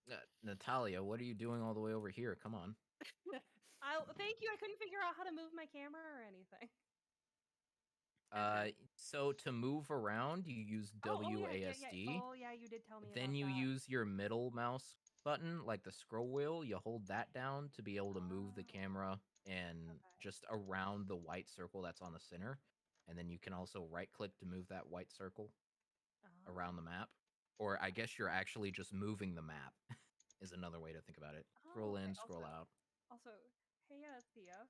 air. Natalia, what are you doing all the way over here? Come on. Thank you. I couldn't figure out how to move my camera or anything. So to move around, you use WASD. Oh yeah, you did tell me. Then about you that. use your middle mouse button, like the scroll wheel. You hold that down to be able to move the Oh. camera and Okay. just around the white circle that's on the center. And then you can also right click to move that white circle around the map. Or I guess you're actually just moving the map is another way to think about it. Scroll in, okay. scroll out. Also, hey, Theo.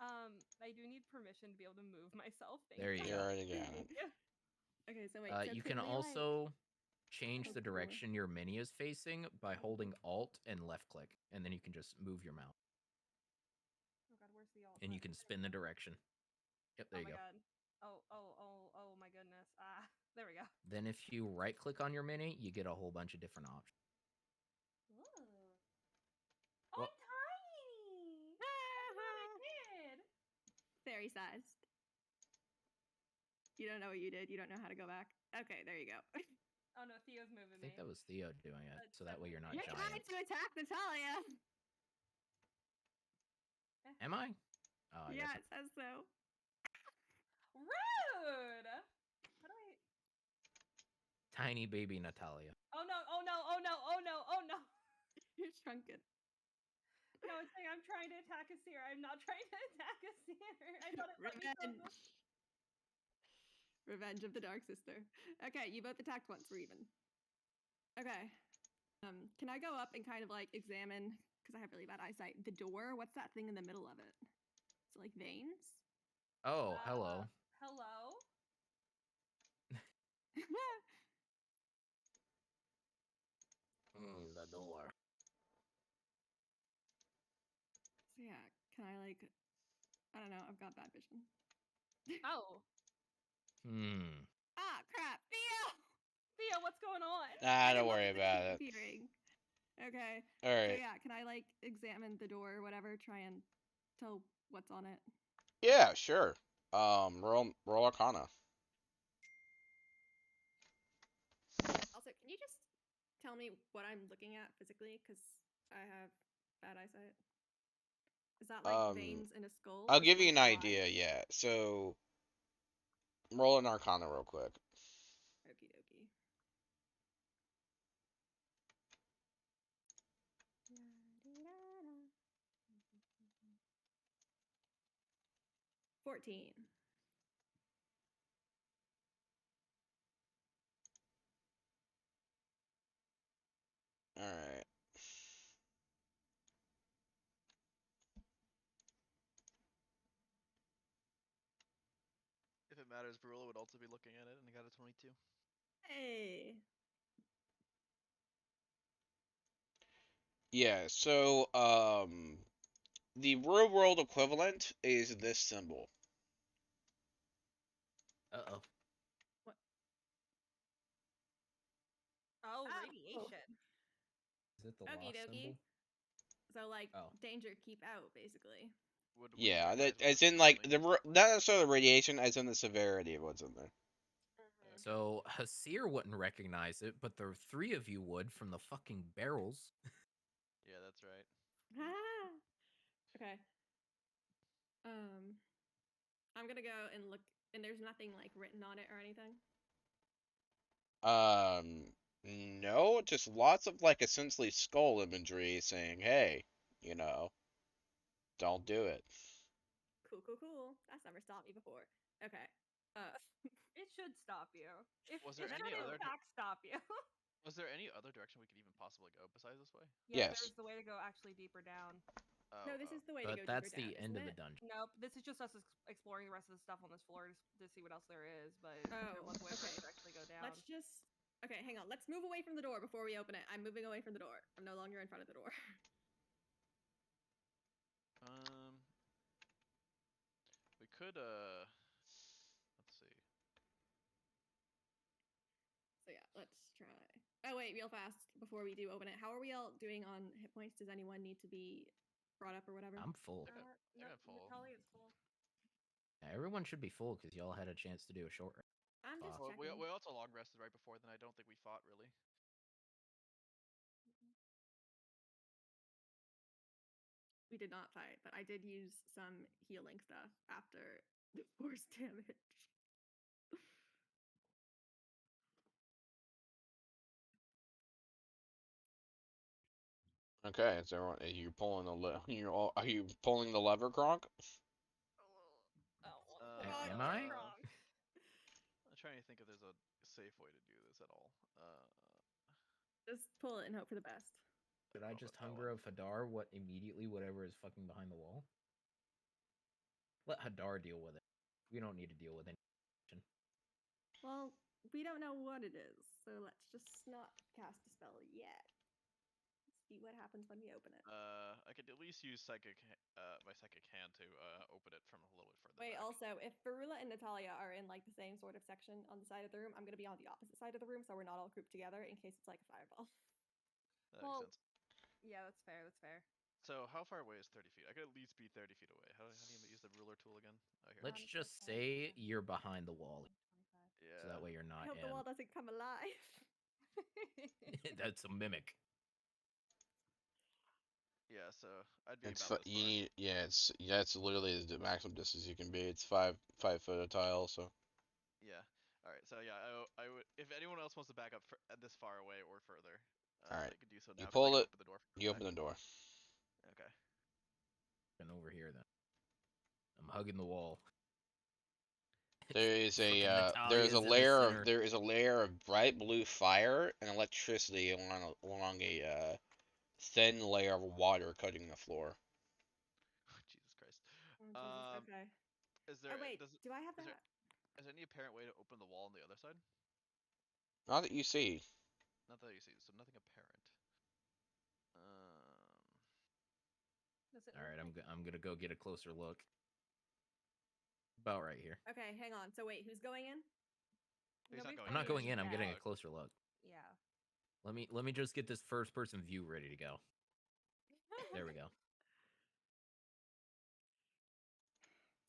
I do need permission to be able to move myself. Thank There you You go. already got it. Thank you. Okay, so wait. You can also change Oh, the cool. direction your mini is facing by holding Alt and left click, and then you can just move your mouse, Oh god, where's the alt? and you button? can spin the direction. Yep, there Oh you my go. god. Oh my goodness. Ah, there we go. Then if you right click on your mini, you get a whole bunch of different options. Oh, Well- I'm tiny! That's what I did! Fairy sized. You don't know what you did. You don't know how to go back. Okay, there you go. Oh no, Theo's moving I think me. that was Theo doing it, That's so that way you're not You're definitely- trying giant. to attack Natalia. Am I? Oh, I Yeah, guess. it says so. Rude! How do I... Tiny baby Natalia. Oh no, oh no, oh no, oh no, oh no! You're shrunken. No, it's saying I'm trying to attack a seer. I'm not trying to attack a seer. I thought it let me go. Revenge. Revenge of the Dark Sister. Okay, you both attacked once. We're even. Okay. Can I go up and kind of like examine, because I have really bad eyesight, the door? What's that thing in the middle of it? Is it like veins? Oh, hello. Hello? The door. So yeah, can I like, I don't know, I've got bad vision. Oh. Ah, crap! Theo! Theo, what's going on? Nah, don't didn't look worry at the about keep it. appearing. Okay. All So right. yeah, can I like examine the door or whatever, try and tell what's on it? Yeah, sure. Roll Arcana. Also, can you just tell me what I'm looking at physically? Because I have bad eyesight. Is that like veins in a skull? I'll or is give it, you an like, eye? idea. Yeah. So, roll an Arcana real quick. Okie dokie. La-dee-da-da. 14. All right. If it matters, Barula would also be looking at it, and he got a 22. Hey. Yeah. So, the real world equivalent is this symbol. Uh-oh. Oh, Oh. radiation. Is it the Okie lost dokie. symbol? So like Oh. danger, keep out, basically. Would you Yeah, recognize that what as it's in like doing? not necessarily the radiation, as in the severity of what's in there. So Hasir wouldn't recognize it, but the three of you would from the fucking barrels. Yeah, that's right. Ah. Okay. I'm gonna go and look, and there's nothing like written on it or anything. No, just lots of like essentially skull imagery saying, "Hey, you know, don't do it." Cool. That's never stopped me before. Okay. It should stop you. Was It there any should, in other fact, stop you. Was there any other direction we could even possibly go besides this way? Yeah, Yes. there's the way to go actually deeper down. Oh, No, this oh. is the way to But go that's deeper the down, end of isn't the it? dungeon. Nope, this is just us exploring the rest of the stuff on this floor to see what else there is, but Oh, there was a way for us okay. to actually go down. Let's just. Okay, hang on. Let's move away from the door before we open it. I'm moving away from the door. I'm no longer in front of the door. We could let's see. So yeah, let's try. Oh wait, real fast before we do open it. How are we all doing on hit points? Does anyone need to be brought up or whatever? I'm full. I got full. Natalia's full. Yeah, everyone should be full because y'all had a chance to do a short rest. I'm just Well, checking. we also long rested right before, then I don't think we fought really. We did not fight, but I did use some healing stuff after the force damage. Okay, is everyone? Are you pulling are you pulling the lever, Gronk? Am I? I'm trying to think if there's a safe way to do this at all. Just pull it and hope for the best. Should I Oh, just that hunger one. of Hadar whatever is fucking behind the wall? Let Hadar deal with it. We don't need to deal with any. Well, we don't know what it is, so let's just not cast a spell yet. See what happens when we open it. I could at least use my psychic hand to open it from a little bit further Wait, back. also, if Farula and Natalia are in like the same sort of section on the side of the room, I'm gonna be on the opposite side of the room, so we're not all grouped together in case it's like a fireball. That Well, makes sense. Yeah, that's fair. That's fair. So how far away is 30 feet? I could at least be 30 feet away. How do you use the ruler tool again? Oh, here. Let's it's like just 10, say 10, you're behind the wall, 25. Yeah. so that way you're I not hope the wall doesn't come alive. in. That's a mimic. Yeah, so I'd be It's about this you far. need that's literally the maximum distance you can be. It's 5 foot a tile, so Yeah. All right. So yeah, I would. If anyone else wants to back up this far away or further, all right. you could do so You now. 'Cause I pull can it. open the door. From You the open the back. door. Okay. And over here, then I'm hugging the wall. There is Fucking there's Natalia's a in the layer center. of there is a layer of bright blue fire and electricity along a thin layer of water coating the floor. Jesus Christ. Oh, Jesus, Um, okay. Is there Oh wait, does do I have is that? there any apparent way to open the wall on the other side? Not that you see. Not that you see. So nothing apparent. Does it All right, look like- I'm gonna go get a closer look. About right here. Okay, hang on. So wait, who's going in? He's not Nobody's going I'm not in, going he's in. I'm just getting a look. closer look. Yeah. Let me just get this first person view ready to go. There we go.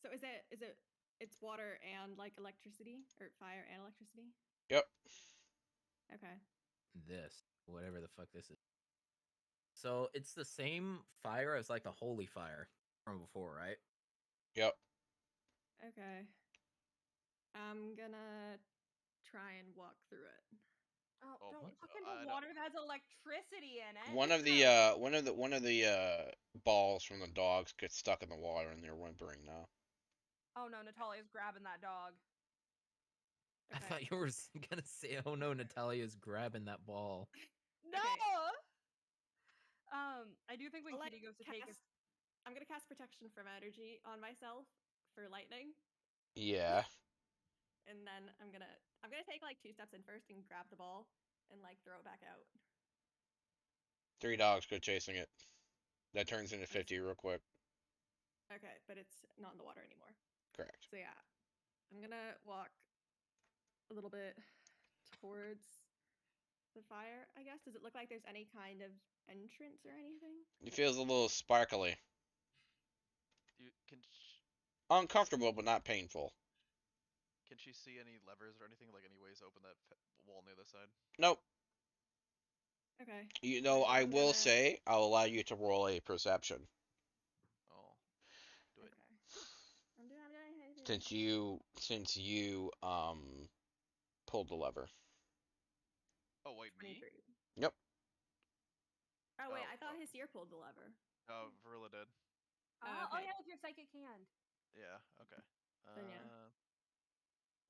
So is it it's water and like electricity or fire and electricity? Yep. Okay. This, whatever the fuck this is. So it's the same fire as like the holy fire from before, right? Yep. Okay. I'm gonna try and walk through it. Oh, Oh, don't what? look in I the don't- water that has electricity in it. One of the balls from the dogs gets stuck in the water and they're whimpering now. Oh no, Natalia's grabbing that dog. I Okay. thought you were gonna say, "Oh no, Natalia's grabbing that ball." No. Okay. I do think when I'll, like, Kitty goes to take his. I'm gonna cast protection from energy on myself for lightning, Yeah. and then I'm gonna take like 2 steps in first and grab the ball and like throw it back out. 3 dogs go chasing it. That turns into 50 real quick. Okay, but it's not in the water anymore. Correct. So yeah, I'm gonna walk a little bit towards the fire, I guess. Does it look like there's any kind of entrance or anything? It feels a little sparkly. You Uncomfortable, but not painful. can she see any levers or anything, like any ways to open that wall on the other side? Nope. Okay. You know, Then I I'm will gonna- say I'll allow you to roll a perception Oh, do it. Okay. I'm doing since you pulled the lever. Oh wait, me? 23. Yep. Oh wait, Oh, I thought oh. Hesir pulled the lever. Oh, Verilla did. Oh okay. yeah, with your psychic hand. Yeah. Okay. Then yeah.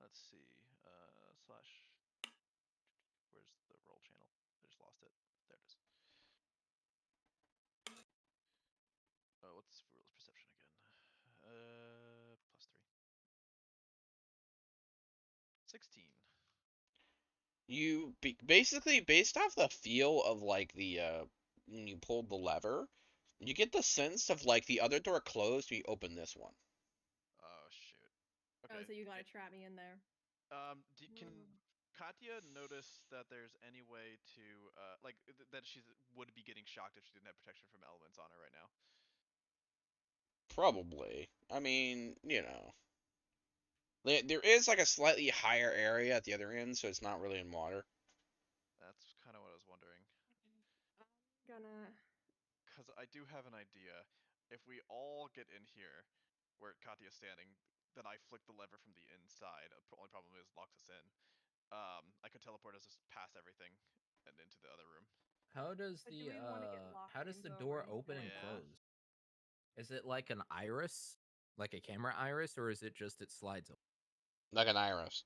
Let's see. Slash. Where's the roll channel? I just lost it. There it is. Oh, what's Verilla's perception again? +3. 16. You basically based off the feel of like the when you pulled the lever, you get the sense of like the other door closed, you open this one. Oh shoot. Oh, Okay. so you gotta trap me in there. Can Katya notice that there's any way to like that she would be getting shocked if she didn't have protection from elements on her right now? Probably. I mean, you know. There is like a slightly higher area at the other end, so it's not really in water. That's kind of what I was wondering. I'm gonna. Because I do have an idea. If we all get in here, where Katya's standing, then I flick the lever from the inside. Only problem is locks us in. I could teleport us just past everything and into the other room. How does But do the we wanna get locked how does the into a door room open and Yeah. close? Is it like an iris, like a camera iris, or is it just it slides open? Like an iris.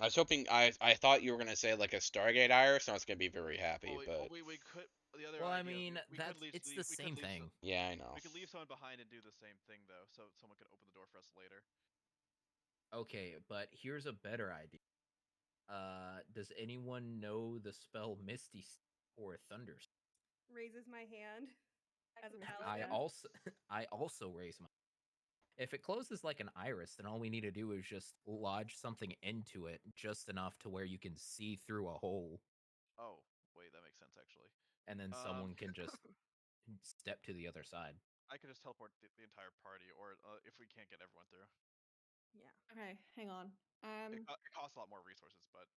I was hoping I thought you were gonna say like a Stargate iris, and I was gonna be very happy, Well, but we could the other Well, I idea is mean, we could it's the we could same leave thing. Yeah, I know. we could leave someone behind and do the same thing though, so someone could open the door for us later. Okay, but here's a better idea. Does anyone know the spell Misty or Thunder? Raises my hand as a I paladin. also I also raise my. If it closes like an iris, then all we need to do is just lodge something into it just enough to where you can see through a hole, Oh, wait, that makes sense actually. and then someone can just step to the other side. I could just teleport the entire party, or if we can't get everyone through. Yeah. Okay, hang on. It costs a lot more resources, but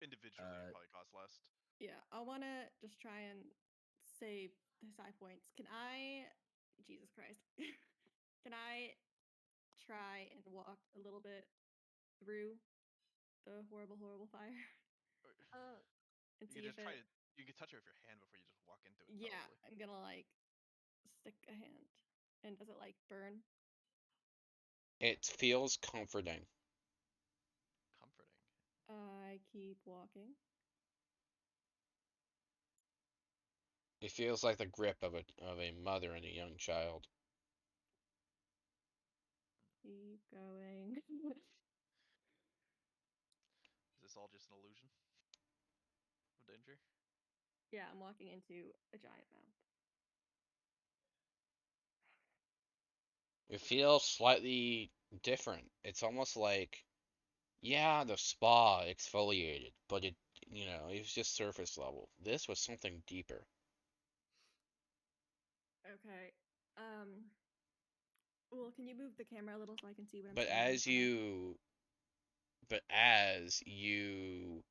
individually it probably costs less. Yeah, I want to just try and save the side points. Can I, Jesus Christ, can I try and walk a little bit through the horrible, horrible fire Uh, and You see can if just try it? to. You can touch it with your hand before you just walk into it. Yeah, Probably. I'm gonna like stick a hand. And does it like burn? It feels comforting. Comforting. I keep walking. It feels like the grip of a mother and a young child. Keep going. Is this all just an illusion of danger? Yeah, I'm walking into a giant mouth. It feels slightly different. It's almost like, yeah, the spa exfoliated, but it was just surface level. This was something deeper. Okay. Well, can you move the camera a little so I can see what I'm But standing in as front of? you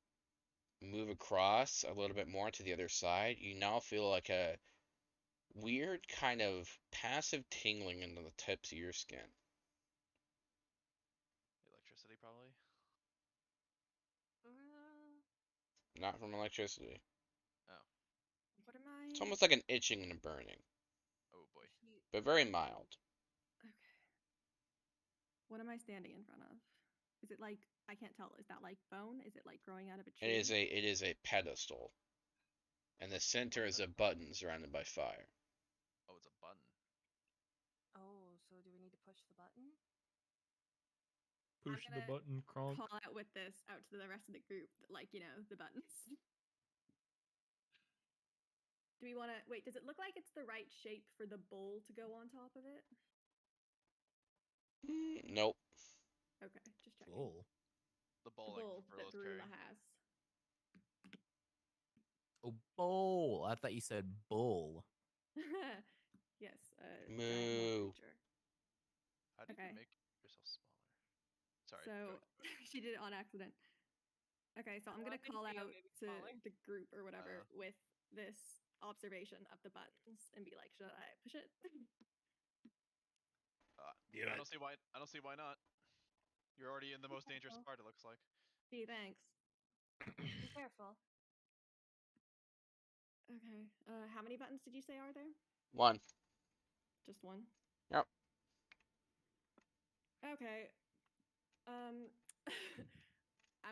move across a little bit more to the other side, you now feel like a weird kind of passive tingling into the tips of your skin. Electricity, probably. Not from electricity. Oh. What am I? It's almost like an itching and a burning, Oh boy. but very mild. Okay. What am I standing in front of? Is it like I can't tell? Is that like bone? Is it like growing out of a It tree? is a pedestal, and the center is a button surrounded by fire. Oh, it's a button. Oh, so do we need to push the button? Push the button, Kronk. Call out with this out to the rest of the group, like the buttons. Do we want to wait? Does it look like it's the right shape for the bowl to go on top of it? Nope. Okay, just checking. Bull. The The bowl bowl like that Verla's Verula carrying. has. Oh, bowl. I thought you said bull. Yes, giant Moo. mole creature. How do Okay. you make yourself smaller? Sorry. So go ahead. she did it on accident. Okay, so I'm Well, gonna I think call Theo out may be to smiling. the group or whatever with this observation of the buttons and be like, should I push it? I don't see why. I don't see why not. You're already in the most dangerous part. It looks like. Gee, thanks. Be careful. Okay. How many buttons did you say are there? One. Just one. Yep. Okay. I'm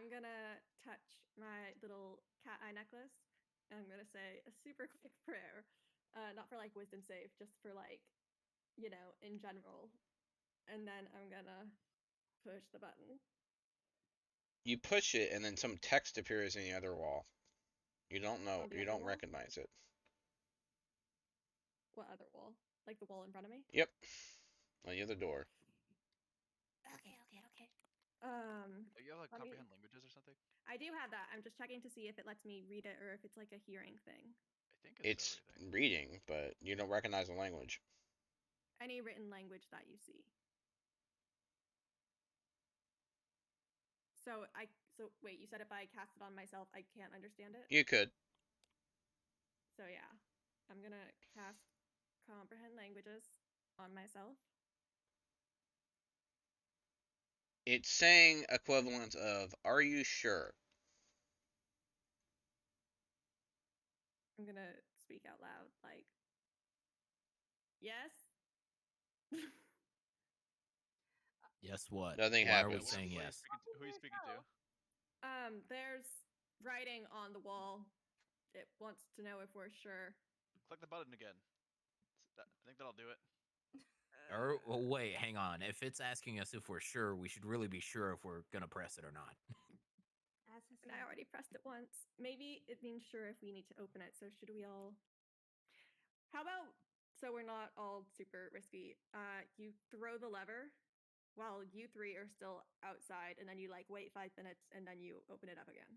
gonna touch my little cat eye necklace and I'm gonna say a super quick prayer. Not for like wisdom save, just for like, in general. And then I'm gonna push the button. You push it, and then some text appears in the other wall. You don't know. On the You other don't wall? recognize it. What other wall? Like the wall in front of me? Yep. On the other door. Okay. You have like let me- comprehend languages or something? I do have that. I'm just checking to see if it lets me read it or if it's like a hearing thing. I think It's everything. reading, but you don't recognize the language. Any written language that you see. So wait, you said if I cast it on myself, I can't understand it? You could. So yeah, I'm gonna cast comprehend languages on myself. It's saying equivalent of, "Are you sure?" I'm gonna speak out loud, like, yes. Yes, what? Nothing Why are we happens. saying Who are you yes? speaking to? Who are you speaking to? There's writing on the wall. It wants to know if we're sure. click the button again. I think that'll do it. Or well, wait, hang on. If it's asking us if we're sure, we should really be sure if we're gonna press it or not. As his And I already pressed it once. Maybe it means sure if we need to open it. So should we all? How about so we're not all super risky? You throw the lever while you three are still outside, and then you like wait 5 minutes, and then you open it up again.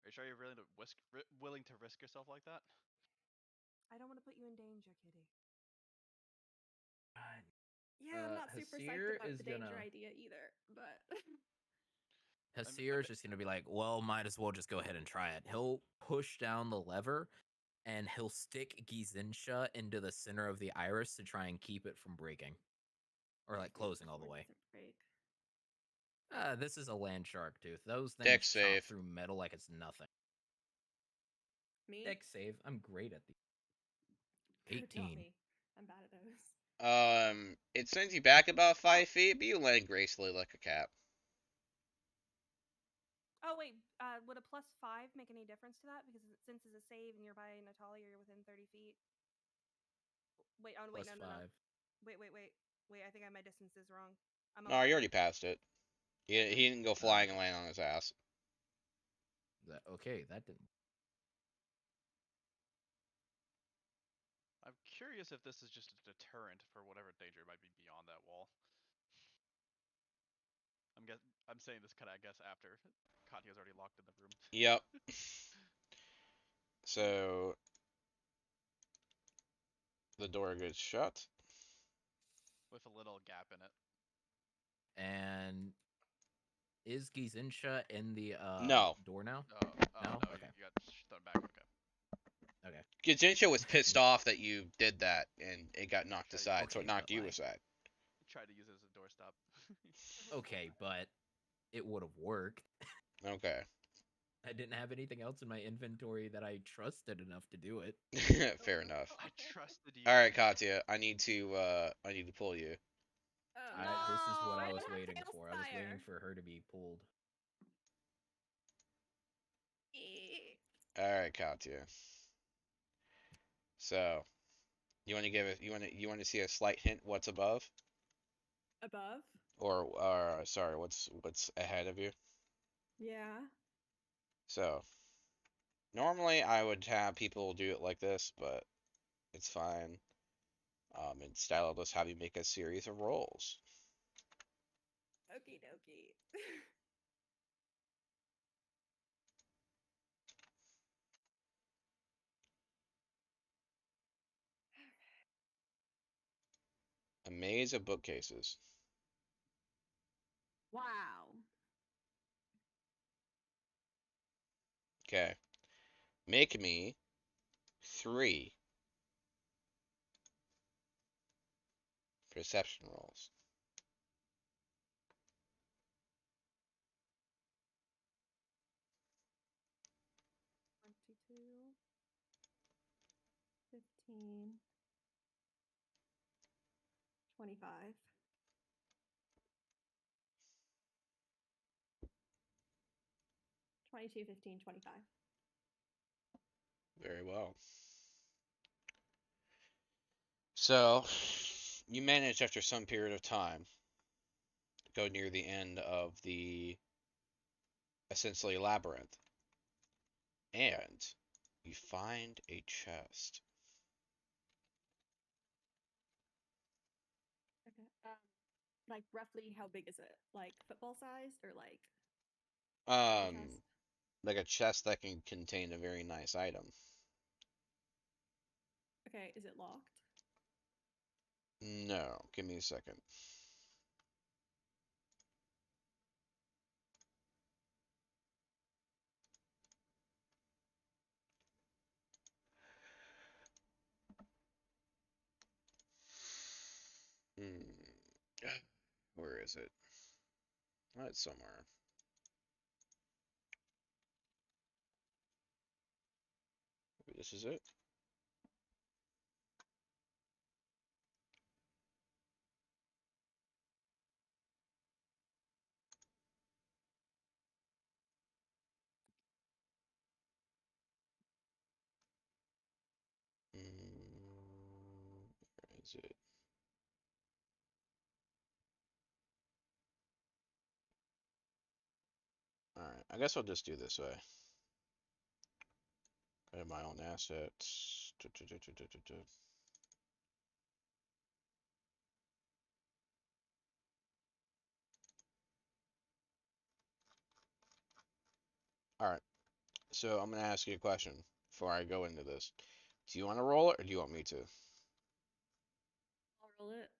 Are you sure you're willing to risk yourself like that? I don't want to put you in danger, Kitty. Yeah, I'm not super psyched Hasir about is the danger gonna- idea either, but Hasir is just gonna be like, well, might as well just go ahead and try it. He'll push down the lever and he'll stick Gizinsha into the center of the iris to try and keep it from breaking. Or like closing all the Or way. doesn't break. This is a land shark tooth. Those things Dex chop save. through metal like it's nothing. Me? Dex save. I'm great at these. Who taught 18. me? I'm bad at those. It sends you back about 5 feet, but you land gracefully like a cat. Oh wait, would a +5 make any difference to that? Because since it's a save and you're by Natalia, you're within 30 feet. Wait, oh wait, Plus no. 5. Wait, I think I my distance is wrong. I'm No, you already passed it. He didn't go flying and land on his ass. Okay, that didn't. I'm curious if this is just a deterrent for whatever danger might be beyond that wall. I'm saying this kind of, I guess, after Katya's already locked in the room. Yep. So the door gets shut. With a little gap in it. And is Gizinsha in the No. door now? Oh, No? no, Okay. you got thrown back. Okay. Gajinsha was pissed off that you did that, and it got knocked Okay, aside, so it okay, knocked but, you like- aside. Tried to use it as a doorstop. Okay, but it would have worked. Okay. I didn't have anything else in my inventory that I trusted enough to do it. Fair enough. I trusted you. All right, Katya, I need to pull you. Oh, This is what no, I didn't was have waiting Tail for. I was waiting Spire. for her to be pulled. All right, Katya. So, you want to give it? You want to see a slight hint what's above, Above? or sorry, what's ahead of you? Yeah. So, normally I would have people do it like this, but it's fine. Instead, I'll just have you make a series of rolls. Okie dokie. A maze of bookcases. Wow. Okay. Make me 3 perception rolls. Twenty-two. 15. 25. 22, 15, 25. Very well. So, you manage after some period of time to go near the end of the essentially labyrinth. And you find a chest. Okay. Like roughly how big is it? Like football sized or like Um, chest? like a chest that can contain a very nice item. Okay, is it locked? No, give me a second. Hmm. Where is it? Oh, it's somewhere. Maybe this is it. is it? Alright, I guess I'll just do this way. I have my own assets. Alright, so I'm gonna ask you a question before I go into this. Do you want to roll it or do you want me to? I'll roll it.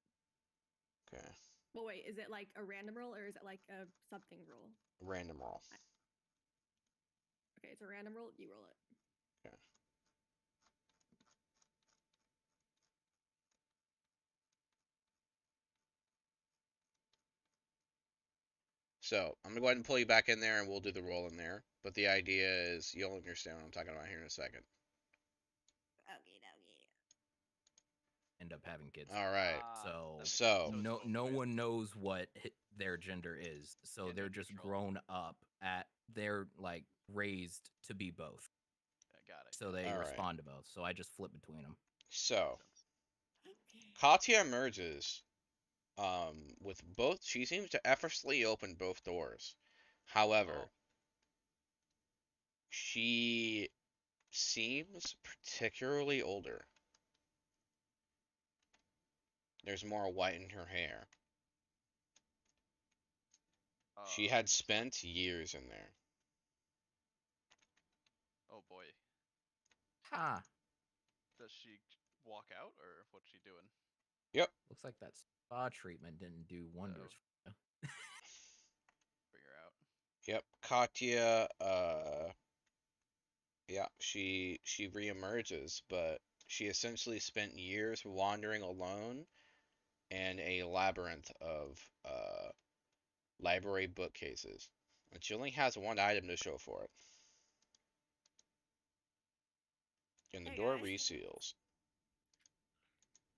Okay, Well, wait, is it like a random roll or is it like a something roll? random roll. Okay, it's a random roll. You roll it. Okay. So I'm gonna go ahead and pull you back in there and we'll do the roll in there. But the idea is you'll understand what I'm talking about here in a second. Okay, okay. End up having kids. All right. So, that makes So- sense. no it's no both ways. one knows what their gender is. So Yeah, they're they're just neutral. grown up at they're like raised to be both. Yeah, got it. So they All right. respond to both. So I just flip between them. So Makes sense. Okay. Katya emerges with both. She seems to effortlessly open both doors. However, Oh. she seems particularly older. There's more white in her hair. She had spent years in there. Oh boy. Ha! Does she walk out or what's she doing? Looks like that spa treatment didn't do wonders. For you. Bring her out. Yep, Katya. Yeah, she reemerges, but she essentially spent years wandering alone in a labyrinth of library bookcases, and she only has one item to show for it. And the Hey, door guys. reseals.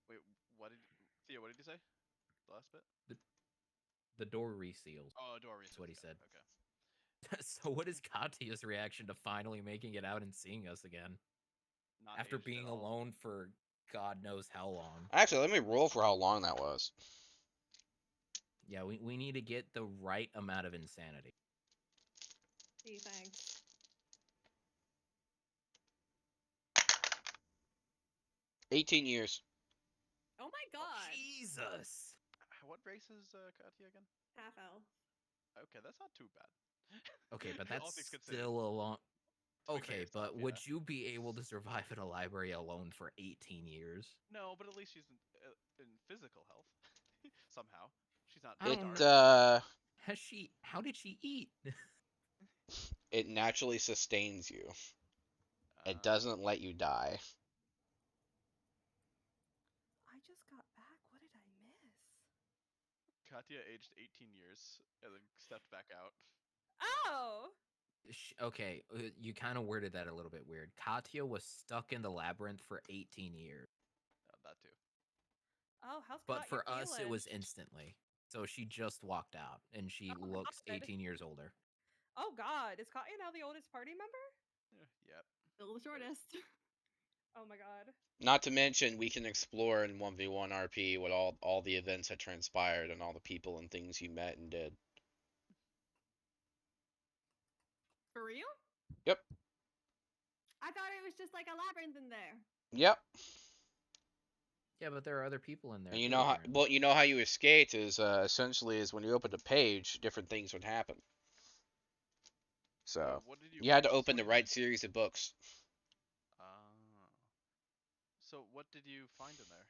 Wait, what did Theo? What did you say? The last bit? The door reseals. Oh, door reseals. That's what he got it, said. Okay. So what is Katya's reaction to finally making it out and seeing us again? Not After aged at being all. alone for God knows how long. Actually, let me roll for how long that was. Yeah, we need to get the right amount of insanity. Gee, thanks. 18 years. Oh my god. Jesus! What race is Katya again? Half elf. Okay, that's not too bad. Okay, but All that's things considered. still a long... To be Okay, fair, but tough, would yeah. you be able to survive in a library alone for 18 years? No, but at least she's in physical health somehow. She's not I don't It know. How did she eat? it naturally sustains you. It uh, doesn't let you die. I just got back. What did I miss? Katya aged 18 years and then stepped back out. Oh! Okay, you kind of worded that a little bit weird. Katya was stuck in the labyrinth for 18 years. That too. Oh, how's But Katya for us, it was feeling? instantly. So she just walked out, and she Oh, looks God. 18 years older. Oh God, is Katya now the oldest party member? Yep. Still the shortest. Oh my God. Not to mention, we can explore in 1v1 RP what all the events that transpired and all the people and things you met and did. For real? Yep. I thought it was just like a labyrinth in there. Yep. Yeah, but there are other people in there. And you too, know how apparently. well you know how you escaped is essentially is when you opened a page, different things would happen. So What did you had to what open the did right you- series of books. So what did you find in there?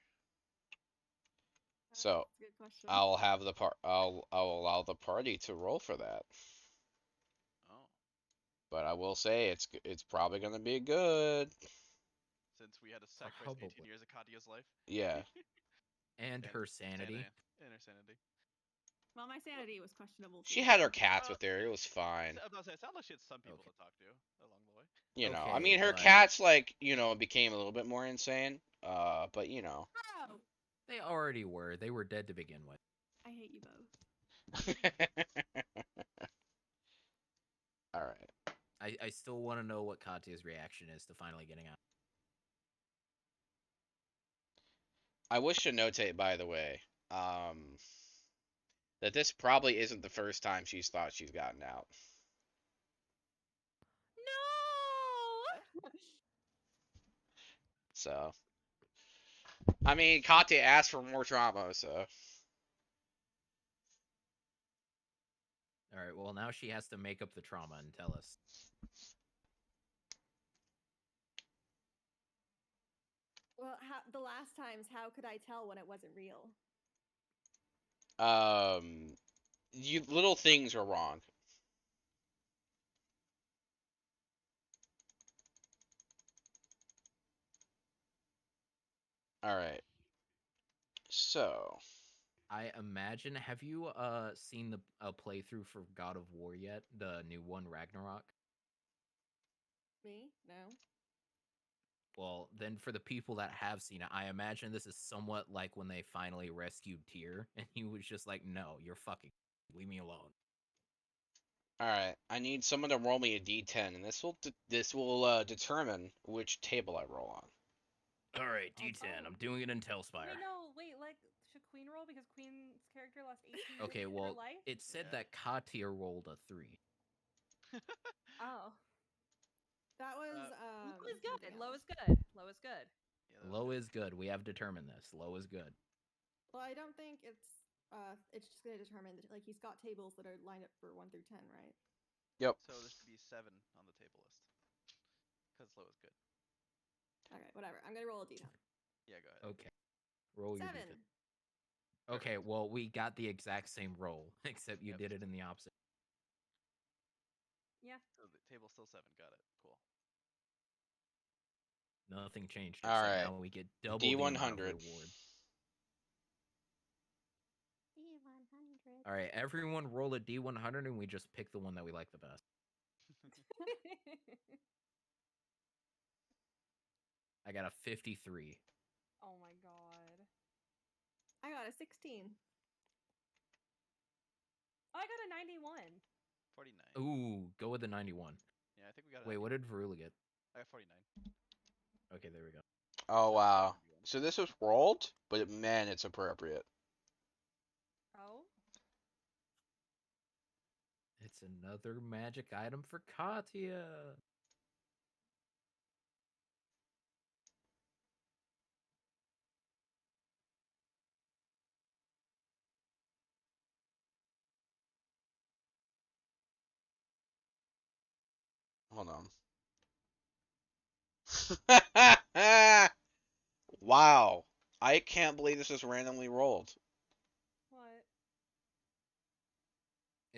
So That's a good question. I'll have the I'll allow the party to roll for that. Oh, But I will say it's probably gonna be good. since we had to sacrifice Probably. 18 years of Katya's life. Yeah. And her sanity. And her sanity. Well, my sanity was questionable. She too, had her so- cats with her. It was fine. I was about to say, it sounded like she had some people Okay. to talk to along the way. You know, I Okay, mean, her but- cats like became a little bit more insane. But you know. Oh, They already were. They were dead to begin with. I hate you both. All right. I still want to know what Katya's reaction is to finally getting out. I wish to notate, by the way, that this probably isn't the first time she's thought she's gotten out. No. So, I mean, Katya asked for more trauma, so. All right. Well, now she has to make up the trauma and tell us. Well, the last times, how could I tell when it wasn't real? You little things are wrong. All right. So, I imagine. Have you seen the playthrough for God of War yet? The new one, Ragnarok. Me? No. Well, then for the people that have seen it, I imagine this is somewhat like when they finally rescued Tyr, and he was just like, "No, you're fucking, leave me alone." all right. I need someone to roll me a d10, and this will determine which table I roll on. All right, Oh, D10. oh. I'm doing it in Tailspire. Wait, no, wait. Like, should Queen roll because Queen's character lost 18 years Okay, of her well, life? it said Yeah. that Katya rolled a 3. Oh, That was low is good. something Low else. is good. Low is good. Yeah, that was Low good. is good. We have determined this. Low is good. Well, I don't think it's just gonna determine that, like, he's got tables that are lined up for 1 through 10, right? Yep. So there should be 7 on the table list. Because low is good. Okay, whatever. I'm gonna roll a d10. Yeah, go ahead. Okay. Roll your 7. D10. Okay, well, we got the exact same roll, except you Yep. did it in the opposite. Yeah. So the table's still 7. Got it. Cool. Nothing changed. All Except right. now we get double the amount of D100. reward. All right, everyone roll a D100, and we just pick the one that we like the best. I got a 53. Oh my god. I got a 16. Oh, I got a 91. 49. Ooh, go with the 91. Yeah, I think we got it. Wait, what did Varula get? I got 49. Okay, there we go. Oh wow. 91. So this was rolled, but man, it's appropriate. Oh? It's another magic item for Katya. Hold on. Wow. I can't believe this was randomly rolled. What?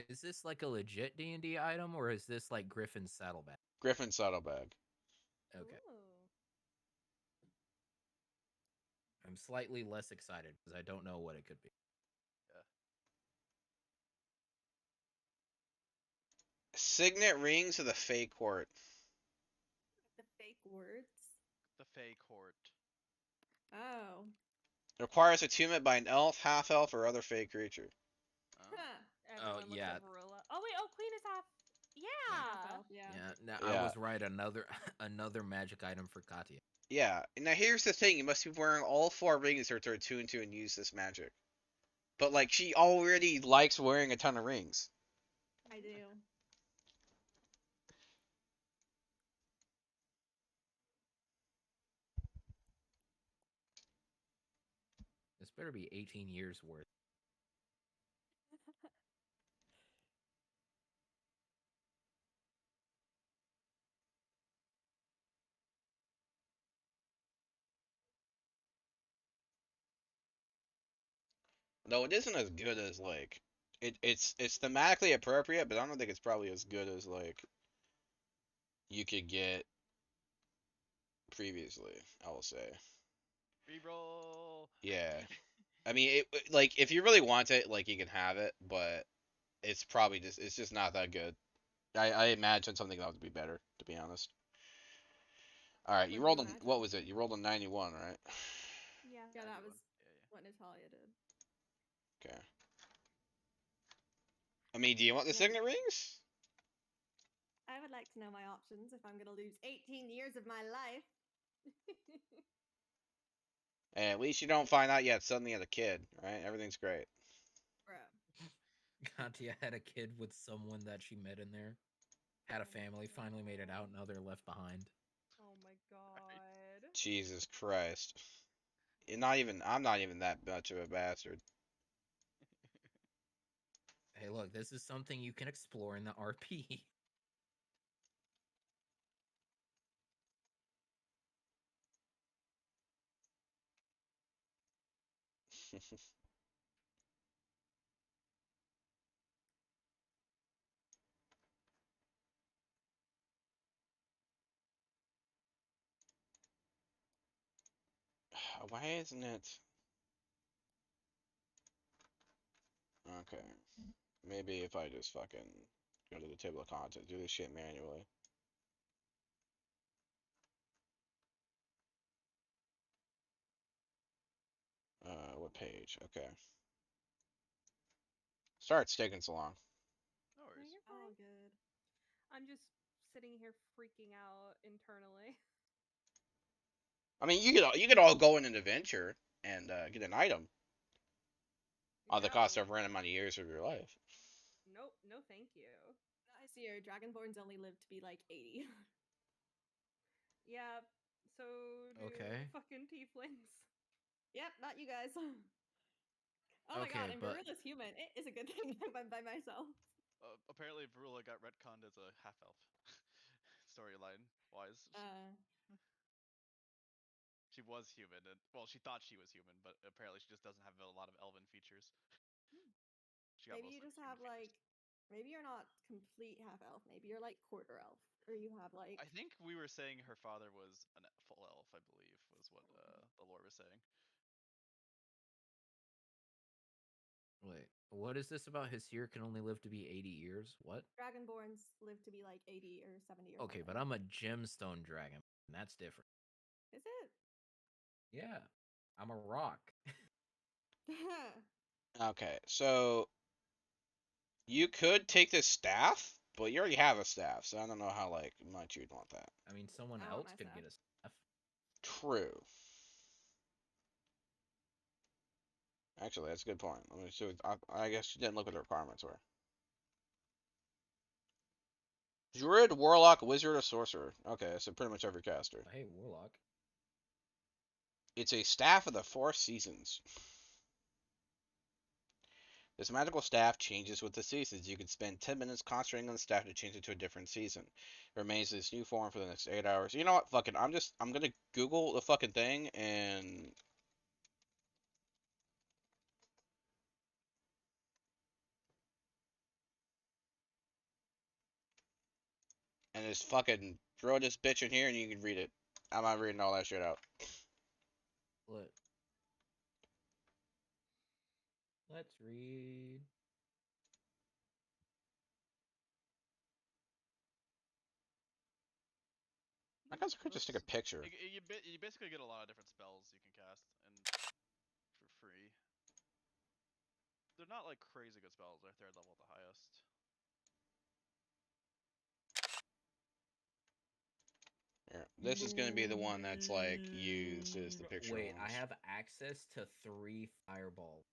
Is this like a legit D&D item, or is this like Griffin's saddlebag? Griffin Saddlebag. Okay. Ooh. I'm slightly less excited because I don't know what it could be. Signet rings of the Fey Court. The fake words. The Fey Court. Oh. Requires attunement by an elf, half elf, or other Fey creature. Oh. Huh. Everyone looks yeah. at Varula. Oh wait, oh Queen is half. Yeah. Elf, yeah. Yeah, Yeah. I was right. Another magic item for Katya. Yeah. Now here's the thing: you must be wearing all 4 rings that are attuned to and use this magic. But like, she already likes wearing a ton of rings. I do. This better be 18 years worth. Though it isn't as good as like, it's thematically appropriate, but I don't think it's probably as good as like you could get previously. I will say. Reroll. Yeah. I mean, like if you really want it, like you can have it, but it's probably it's just not that good. I imagine something that would be better, to be honest. All right, you What do rolled you a imagine? what was it? You rolled a 91, right? Yeah. Yeah, that 91. was Yeah, yeah. what Natalia did. Okay. I mean, do you want the No. signet rings? I would like to know my options if I'm gonna lose 18 years of my life. And at least you don't find out yet suddenly as a kid, right? Everything's great. Bruh. Katya had a kid with someone that she met in there. Had a Oh my family, finally made it out. God. Now they're left behind. Oh my god. Jesus Christ. I'm not even that much of a bastard. Hey, look, this is something you can explore in the RP. Why isn't it? Okay. Maybe if I just fucking go to the table of contents, do this shit manually. What page? Okay. Sorry it's taking so long. No No, worries. you're Oh, fine. good. I'm just sitting here freaking out internally. I mean, you could all go in an adventure and get an item on the cost No. of a random amount of years of your life. Nope. No, thank you. I see your Dragonborns only live to be like 80. Yeah. So do Okay. fucking tieflings. Yep, not you guys. Oh my god, Okay, and but Verulla's human. It is a good thing I went by myself. Apparently, Varula got retconned as a half elf. Storyline wise, she was human, and well, she thought she was human, but apparently she just doesn't have a lot of elven features. She got Maybe you most of just the human have features. like, maybe you're not complete half elf. Maybe you're like quarter elf, or you have like. I think we were saying her father was a full elf. I believe was what the lore was saying. wait, what is this about his here can only live to be 80 years? What? Dragonborns live to be like 80 or 70 or Okay, but something. I'm a gemstone dragon. And that's different. Is it? Yeah. I'm a rock. Okay, so you could take this staff, but you already have a staff, so I don't know how like much you'd want that. I mean, someone I want else my could staff. get a staff. True. Actually, that's a good point. Let me see. I guess you didn't look what the requirements were. Druid, Warlock, Wizard, or Sorcerer. Okay, so pretty much every caster. Hey, warlock. It's a staff of the four seasons. This magical staff changes with the seasons. You can spend 10 minutes concentrating on the staff to change it to a different season. It remains in its new form for the next 8 hours. You know what? Fuck it. I'm gonna Google the fucking thing and just fucking throw this bitch in here and you can read it. I'm not reading all that shit out. Let's read. I guess I could just take a picture. You basically get a lot of different spells you can cast and for free. They're not like crazy good spells. They're third level at the highest. Here, this is gonna be the one that's like used as the picture Wait, I ones. have access to 3 fireballs.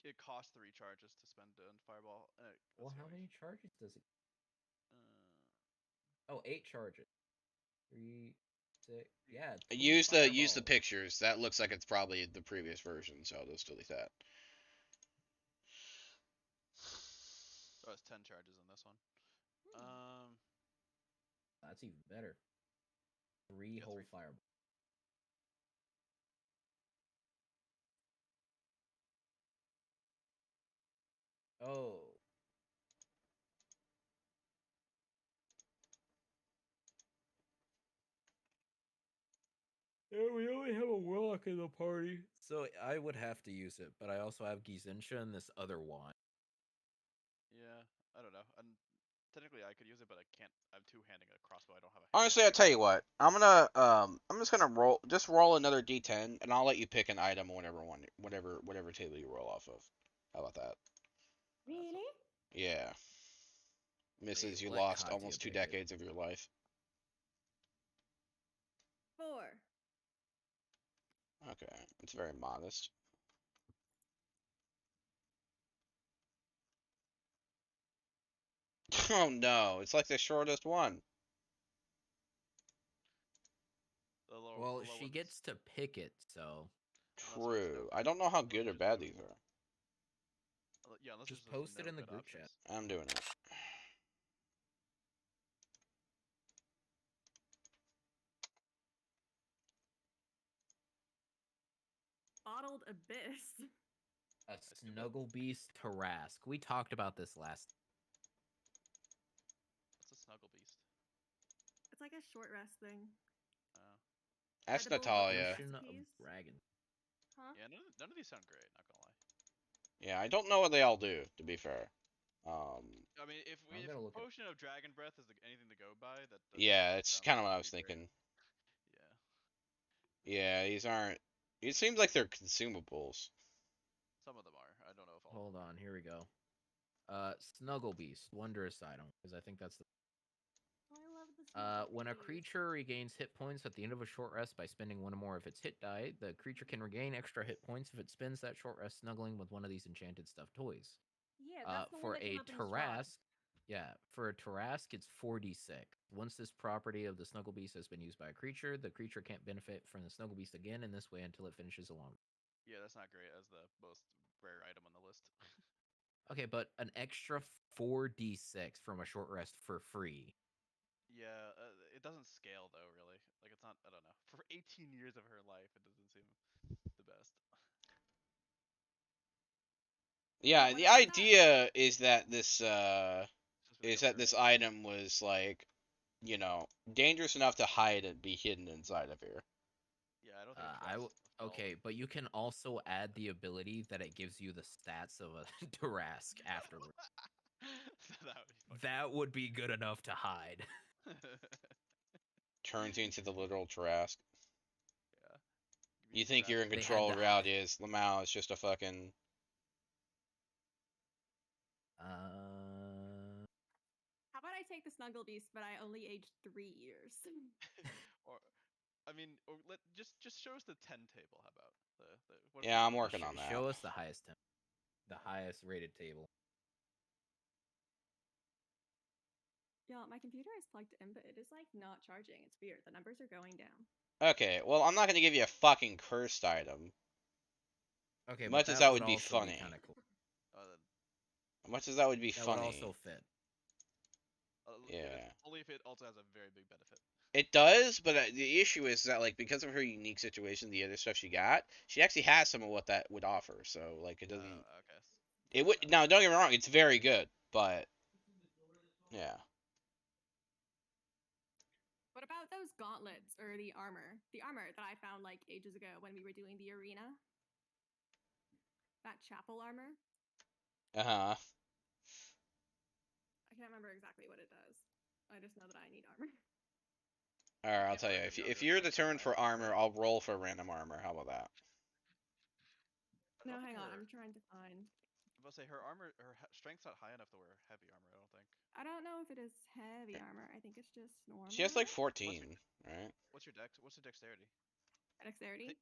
It costs 3 charges to spend on fireball. Well, how sorry. many charges does it? Uh, Oh, 8 charges. 3, 6. Yeah, 2 Use the fireballs. pictures. That looks like it's probably the previous version, so I'll just delete that. so it's 10 charges in this one. That's even better. 3 Yeah, whole 3 fireballs. Oh. Yeah, we only have a warlock in the party. So I would have to use it, but I also have Gizinsha and this other wand. Yeah, I don't know. And technically I could use it, but I can't. I'm two-handing a crossbow. I don't have a. Honestly, I tell you what, I'm just gonna roll another d10, and I'll let you pick an item whatever table you roll off of. How about that? Really? Yeah, Mrs. You let lost Katya almost 2 pick it. decades of your life. 4. Okay, it's very modest. Oh no, it's like the shortest one. The low, Well, the low she ones- gets to pick it, so Unless there's True. no I don't know how good good or options. bad these are. Yeah, unless just there's post it no in the good group options. chat. I'm doing it. Bottled Abyss. A do bad. Snuggle Beast Tarask. We talked about this last. What's a snuggle beast? It's like a short rest thing. Oh. Ask Edible Natalia. Ocean of recipes? Dragon. Huh? Yeah, none of these sound great. Not gonna lie. Yeah, I don't know what they all do, to be fair. I mean, if I'm gonna look it up. Potion of Dragon Breath is anything to go by, that yeah, it's sound kind of what I was too great. thinking. Yeah, Yeah, these aren't. It seems like they're consumables. some of them are. I don't know if all. Hold on, here we go. Snuggle Beast, Wondrous Item, because I think that's the. Oh, I love this. When a creature regains hit points at the end of a short rest by spending one or more of its hit die, the creature can regain extra hit points if it spends that short rest snuggling with one of these enchanted stuffed toys. Yeah, that's the one For that came a up in the tribe. Tarask, yeah, for a Tarask, it's 4d6. Once this property of the Snuggle Beast has been used by a creature, the creature can't benefit from the Snuggle Beast again in this way until it finishes a long. Yeah, that's not great as the most rare item on the list. Okay, but an extra 4d6 from a short rest for free. Yeah, it doesn't scale though, really. Like it's not. I don't know. For 18 years of her life, it doesn't seem the best. Yeah, What the about that? idea is that this It's just really overrated. item was like, you know, dangerous enough to hide and be hidden inside of here. Yeah, I don't think it costs at all. Okay, but you can also add the ability that it gives you the stats of a Tarask afterward. That would be fucking That would be good enough to hide. Turns you into the literal Trask. Yeah. Give me You some think you're in Dragon They control had of to reality is Lamau is just a fucking. How about I take the Snuggle Beast, but I only aged 3 years? or, I mean, or just show us the 10 table. How about the what if Yeah, we I'm do working that? on that. Show us the highest the highest rated table. Yeah, my computer is plugged in, but it is like not charging. It's weird. The numbers are going down. Okay, well, I'm not gonna give you a fucking cursed item. Okay, Much but as that that would would be also funny. kind of cool. Much as that would be That would funny. also fit. Yeah. Only if it also has a very big benefit. It does, but the issue is that like because of her unique situation, the other stuff she got, she actually has some of what that would offer. So like it doesn't. Okay. It would now. Don't get me wrong. It's very good, but yeah. What about those gauntlets or the armor? The armor that I found like ages ago when we were doing the arena. That chapel armor. Uh huh. I can't remember exactly what it does. I just know that I need armor. All right, I'll can't tell you. find If any if other you're stuff determined that I for armor, read. I'll roll for random armor. How about that? I No, don't hang think on. her- I'm trying to find. I was about to say her armor, strength's not high enough to wear heavy armor. I don't think. I don't know if it is heavy armor. I think it's just normal. She has like armor. 14, right? What's your dex? What's the dexterity? Dexterity.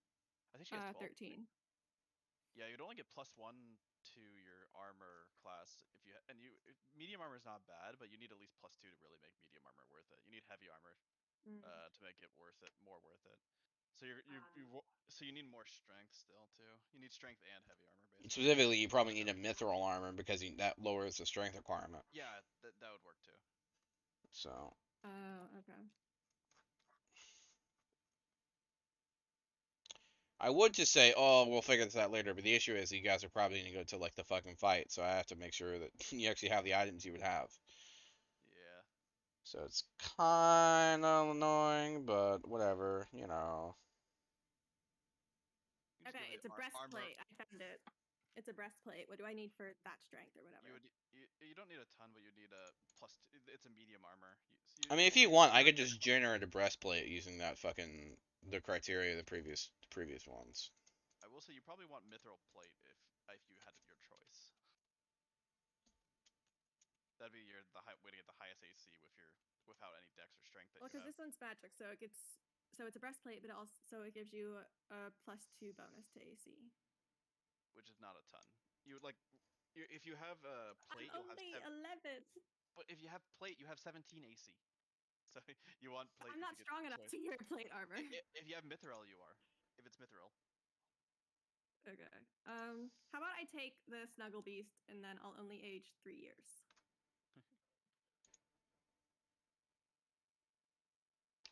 I think she has 12. 13. Yeah, you'd only get +1 to your armor class if you medium armor is not bad, but you need at least +2 to really make medium armor worth it. You need heavy armor Mm. to make it more worth it. So so you need more strength still too. You need strength and heavy armor basically. Specifically, you probably need a mithril armor because that lowers the strength requirement. Yeah, that would work too. So. Oh, okay. I would just say, oh, we'll figure this out later, but the issue is you guys are probably gonna go to like the fucking fight, so I have to make sure that you actually have the items you would have. Yeah. So it's kind of annoying, but whatever, you know. You just Okay, give it's a armor. breastplate. I found it. It's a breastplate. What do I need for that strength or whatever? You don't need a ton, but you need a it's a medium armor. I mean, if you want, I could just generate a breastplate using that fucking the criteria of the previous ones. I will say you probably want mithril plate if you had your choice. That'd be way to get the highest AC without any dex or strength that Well, you because have. this one's magic, so it gets so it's a breastplate, but it gives you a +2 bonus to AC. which is not a ton. You would like, if you have a plate, I'm you'll have only 11. But if you have plate, you have 17 AC. So you want plate. I'm if not you get strong enough choice. to wear plate armor. If you have mithril, you are. If it's mithril. Okay. How about I take the Snuggle Beast and then I'll only age 3 years.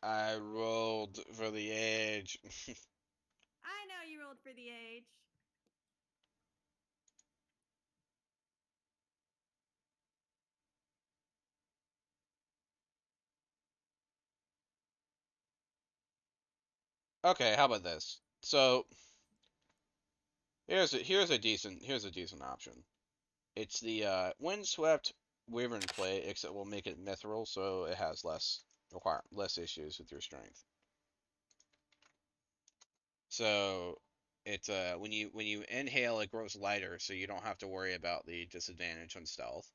I rolled for the age. I know you rolled for the age. Okay, how about this? So here's a decent option. It's the windswept wyvern plate, except we'll make it mithril, so it has less issues with your strength. So it's when you inhale, it grows lighter, so you don't have to worry about the disadvantage on stealth.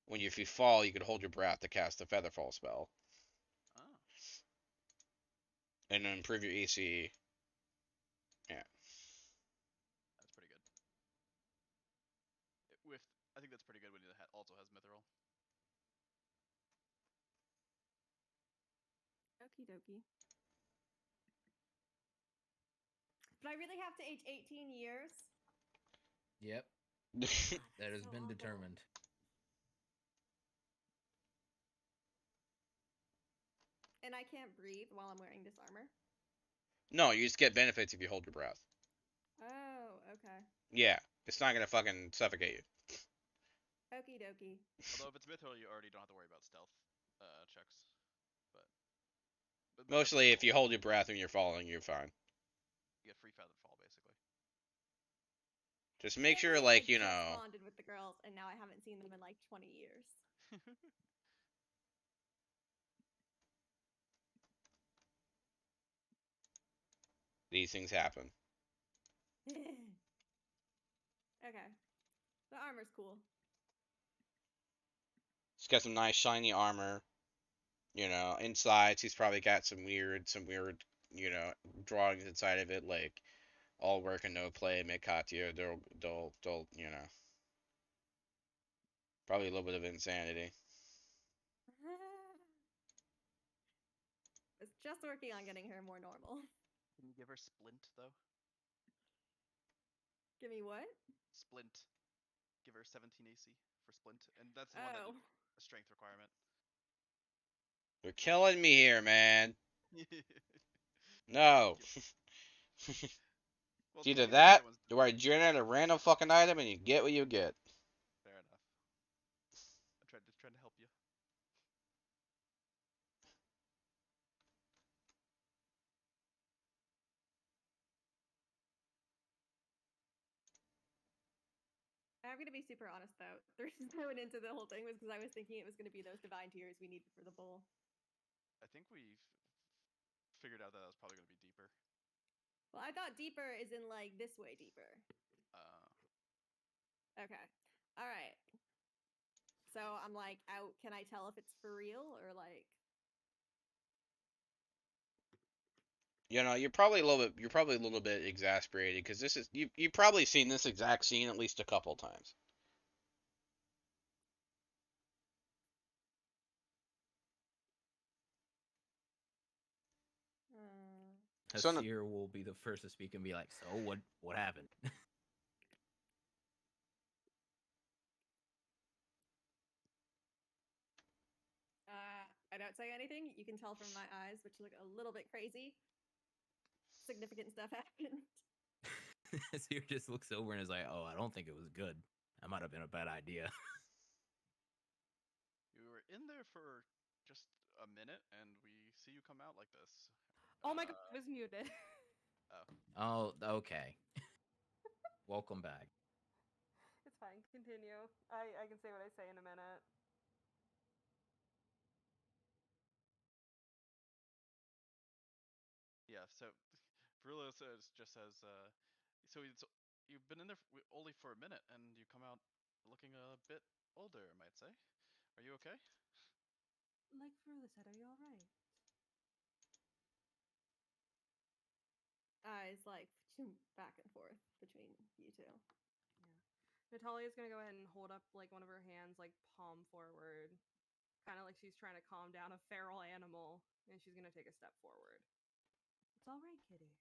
If you fall, you could hold your breath to cast the Featherfall spell Oh. and improve your AC. Yeah. That's pretty good. I think that's pretty good when it also has mithril. Okie dokie. But I really have to age 18 years. Yep, God, that has so been awful. determined. And I can't breathe while I'm wearing this armor. No, you just get benefits if you hold your breath. Oh, okay. Yeah, it's not gonna fucking suffocate you. Okie dokie. Although if it's mithril, you already don't have to worry about stealth checks. But Mostly, if mithril, you hold your breath when you're falling, you're fine. you get free feather fall basically. Just make Can't sure, believe like, I you just know, bonded with the girls, and now I haven't seen them in like 20 years. these things happen. Okay. The armor's cool. He's got some nice shiny armor. You know, inside he's probably got some weird, drawings inside of it, like all work and no play, make Katya they'll, probably a little bit of insanity. It's just working on getting her more normal. Can you give her splint though? Give me what? Splint. Give her 17 AC for splint, and that's the one that Oh. a strength requirement. You're killing me here, man. Well, No. It's either maybe the that other one's or I generate a random fucking item and you get what you get. fair enough. I'm trying to help you. I'm gonna be super honest though. The reason I went into the whole thing was because I was thinking it was gonna be those divine tears we needed for the bowl. I think we've figured out that was probably going to be deeper. Well, I thought deeper is in like this way deeper. Okay. All right. So I'm like, out. Can I tell if it's for real or like? You know, you're probably a little bit exasperated because this is you've probably seen this exact scene at least a couple times. So Hasir will be the first to speak and be like, "So what happened?" I don't say anything. You can tell from my eyes, which look a little bit crazy. Significant stuff happened. Hasir just looks over and is like, "Oh, I don't think it was good. That might have been a bad idea." You were in there for just a minute, and we see you come out like this. Oh my god, I was muted. Oh, okay. Welcome back. It's fine. Continue. I can say what I say in a minute. Yeah. So, Perillo just says, so you've been in there only for a minute, and you come out looking a bit older, I might say. Are you okay? Like Ferula said, are you alright? eyes like back and forth between you two. Natalia's gonna go ahead and hold up like one of her hands, like palm forward, kind of like she's trying to calm down a feral animal, and she's gonna take a step forward. It's all right, kitty.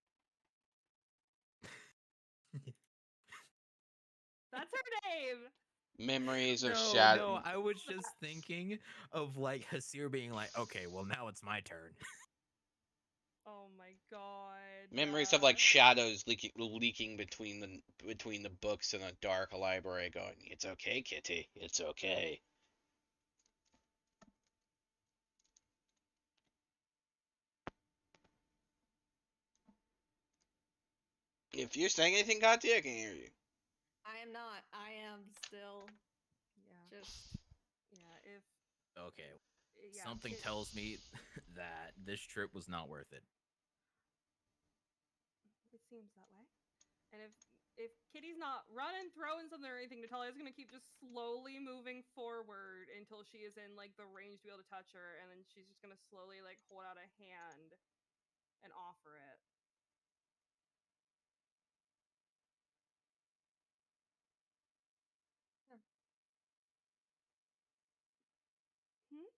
That's her name. Memories of No, shadow. I was just thinking of like Hasir being like, okay, well now it's my turn. Oh my god. Memories of like shadows leaking between the books in a dark library, going, "It's okay, Kitty. It's okay." If you're saying anything, Katya, I can hear you. I am not. I am still Yeah. just. Yeah. If Okay, yeah, something tells me that this trip was not worth it. it seems that way. And if Kitty's not running, throwing something or anything, Natalia's gonna keep just slowly moving forward until she is in like the range to be able to touch her, and then she's just gonna slowly like hold out a hand and offer it. Hmm?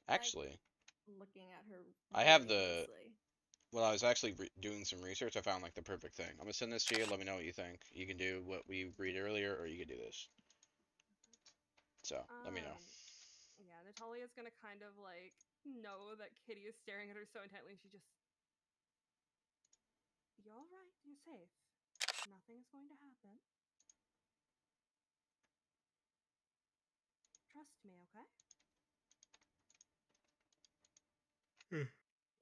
Actually, Looking at her. I have really the. closely. Well, I was actually doing some research. I found like the perfect thing. I'm gonna send this to you. Let me know what you think. You can do what we agreed earlier, or you can do this. So let me know. Yeah, Natalia's gonna kind of like know that Kitty is staring at her so intently, and she just. You're all right. You're safe. Nothing is going to happen. Trust me, okay?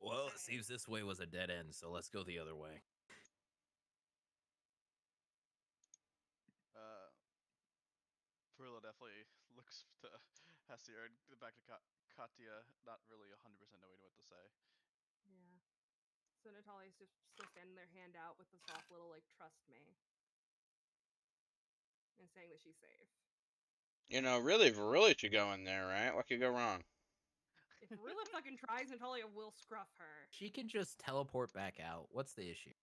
Well, it seems this way was a dead end, so let's go the other way. Twirla definitely looks to Hasir and back to Katya, not really 100% knowing what to say. Yeah. So Natalia's just still standing there, hand out, with the soft little like "trust me," and saying that she's safe. You know, really, Virilla should go in there, right? What could go wrong? If Rilla fucking tries, Natalia will scruff her. She can just teleport back out. What's the issue?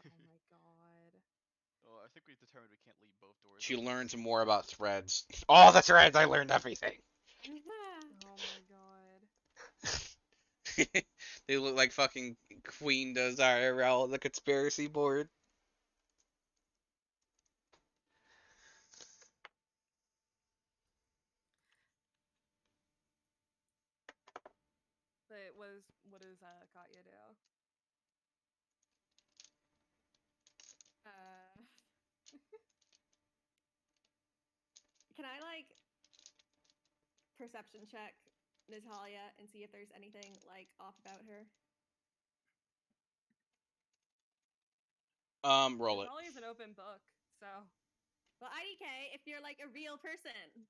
Oh my god. Well, I think we've determined we can't leave both doors. She open. learns more about threads. All the threads! I learned everything. Oh my god. They look like fucking Queen does IRL on the conspiracy board. But what does Katya do? Can I like perception check Natalia and see if there's anything like off about her? Roll it. Natalia's an open book, so. Well, IDK, if you're like a real person.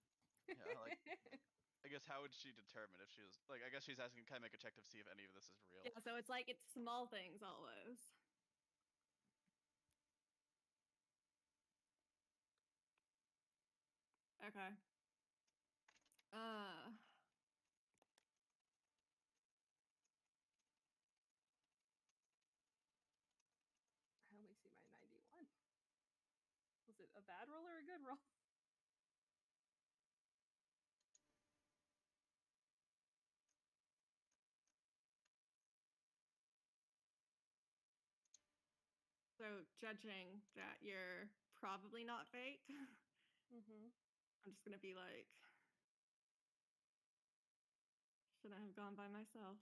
Yeah, like, I guess how would she determine if she was like? I guess she's asking, can I make a check to see if any of this is real? Yeah, so it's like it's small things always. Okay. I only see my 91. Was it a bad roll or a good roll? So judging that you're probably not fake, I'm just gonna be like, shouldn't have gone by myself.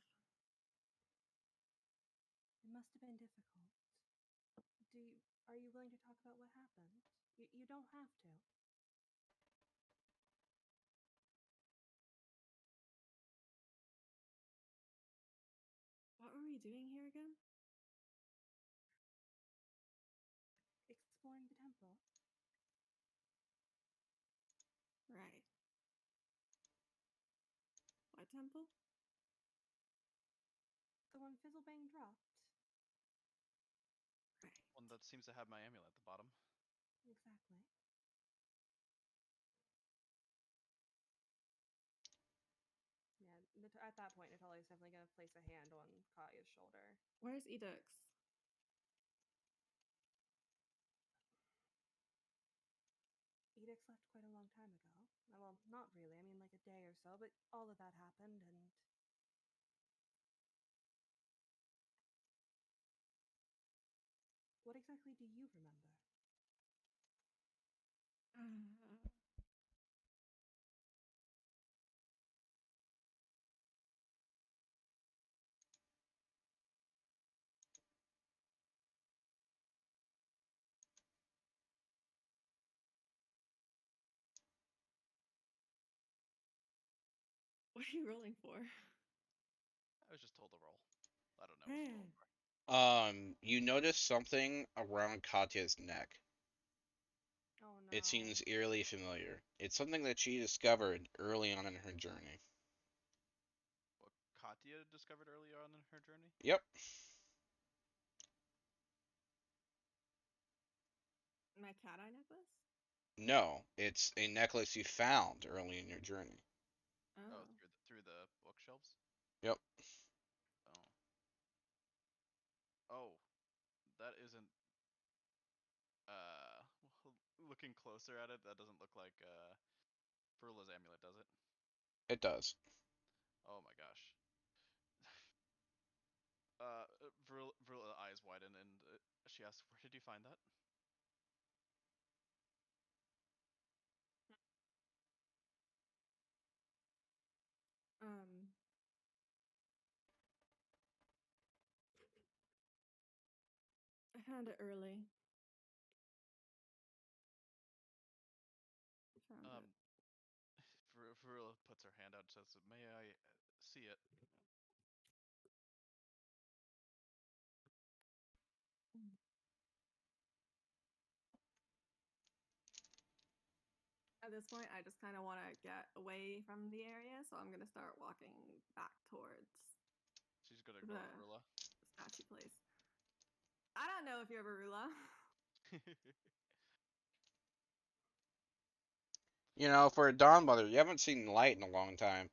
It must have been difficult. Are you willing to talk about what happened? You don't have to. What were we doing here again? Exploring the temple. Right. What temple? The one Fizzlebang dropped. Right. One that seems to have my amulet at the bottom. Exactly. Yeah, at that point, Natalia is definitely gonna place a hand on Katya's shoulder. Where's Edux? Edix left quite a long time ago. Well, not really. I mean, like a day or so, but all of that happened, and what exactly do you remember? What are you rolling for? I was just told to roll. I don't know. What to roll for. You notice something around Katya's neck. Oh no. It seems eerily familiar. It's something that she discovered early on in her journey. What Katya discovered earlier on in her journey? Yep. My cat eye necklace? No, it's a necklace you found early in your journey. Oh, Oh. through the bookshelves. Yep. Oh. Oh, that isn't. Uh, looking closer at it, that doesn't look like Verula's amulet, does it? It does. Oh my gosh. Verula eyes widen and she asks, "Where did you find that?" Um. I found it early. Found it. Verula puts her hand out and says, "May I see it?" At this point, I just kind of want to get away from the area, so I'm gonna start walking back towards She's gonna ignore the Verula. statue place. I don't know if you're Verula. You know, for a Dawn Mother, you haven't seen light in a long time.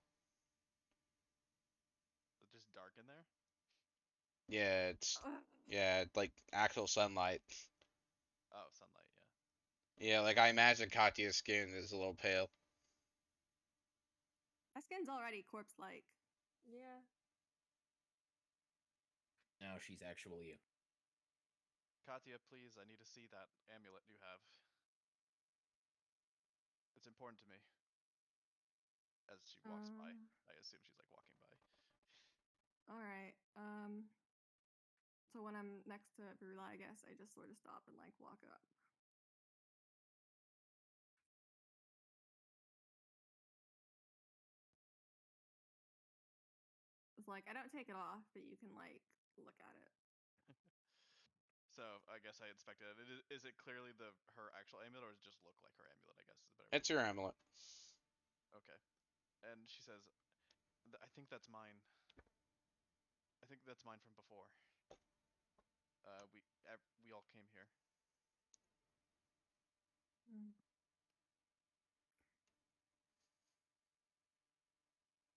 It's just dark in there. Yeah, like actual sunlight. Oh, sunlight. Yeah. Yeah, like I imagine Katya's skin is a little pale. My skin's already corpse-like. Yeah. Now she's actually you. Katya, please, I need to see that amulet you have. It's important to me. As she walks by, I assume she's like walking by. All right. So when I'm next to Verula, I guess I just sort of stop and like walk up. It's like I don't take it off, but you can like look at it. So I guess I inspected it. Is it clearly her actual amulet, or does it just look like her amulet? I guess is a better. It's your amulet. Okay. And she says, "I think that's mine. I think that's mine from before. We all came here."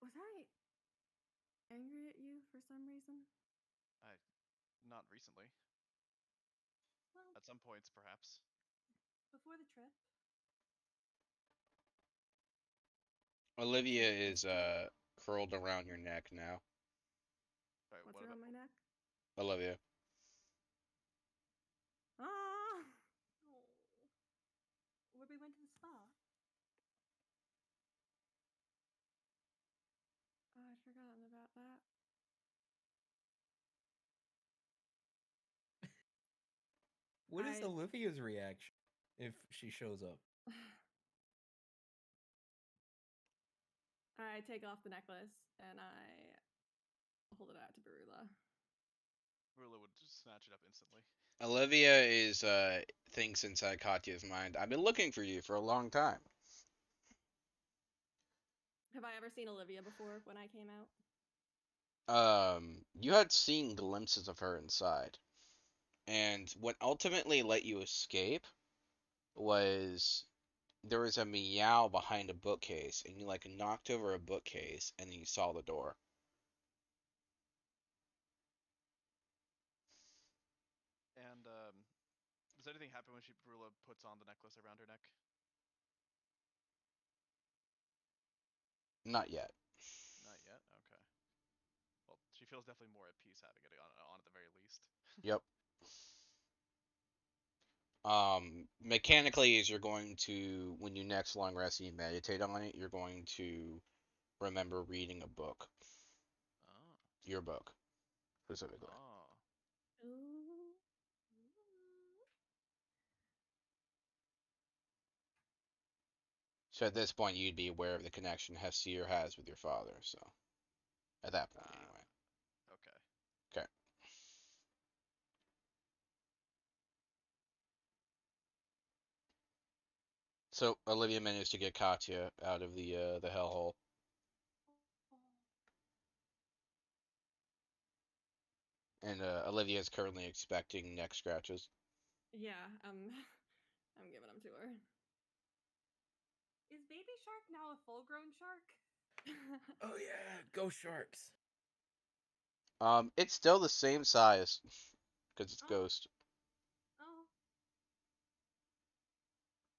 Was I angry at you for some reason? Not recently. Well, At some points, perhaps. before the trip. Olivia is curled around your neck now. Right, What's what around about my neck? Olivia. Ah! Oh. Where we went to the spa. Oh, I'd forgotten about that. What is I- Olivia's reaction if she shows up? I take off the necklace and I hold it out to Verula. Verula would just snatch it up instantly. Olivia is thinks inside Katya's mind. I've been looking for you for a long time. Have I ever seen Olivia before when I came out? You had seen glimpses of her inside. And what ultimately let you escape was there was a meow behind a bookcase, and you like knocked over a bookcase, and then you saw the door. And does anything happen when Brula puts on the necklace around her neck? Not yet. Not yet. Okay. Well, she feels definitely more at peace having it on at the very least. Yep. Mechanically, as you're going to, when you next long rest and you meditate on it, you're going to remember reading a book, Oh. your book, specifically. Oh. Ooh. So at this point, you'd be aware of the connection Hesir has with your father. So at that point, anyway. Okay. Okay. So Olivia managed to get Katya out of the hellhole. And Olivia is currently expecting neck scratches. Yeah, I'm giving them to her. Is baby shark now a full-grown shark? Oh yeah, go Sharks. It's still the same size because it's Oh. Ghost. Oh.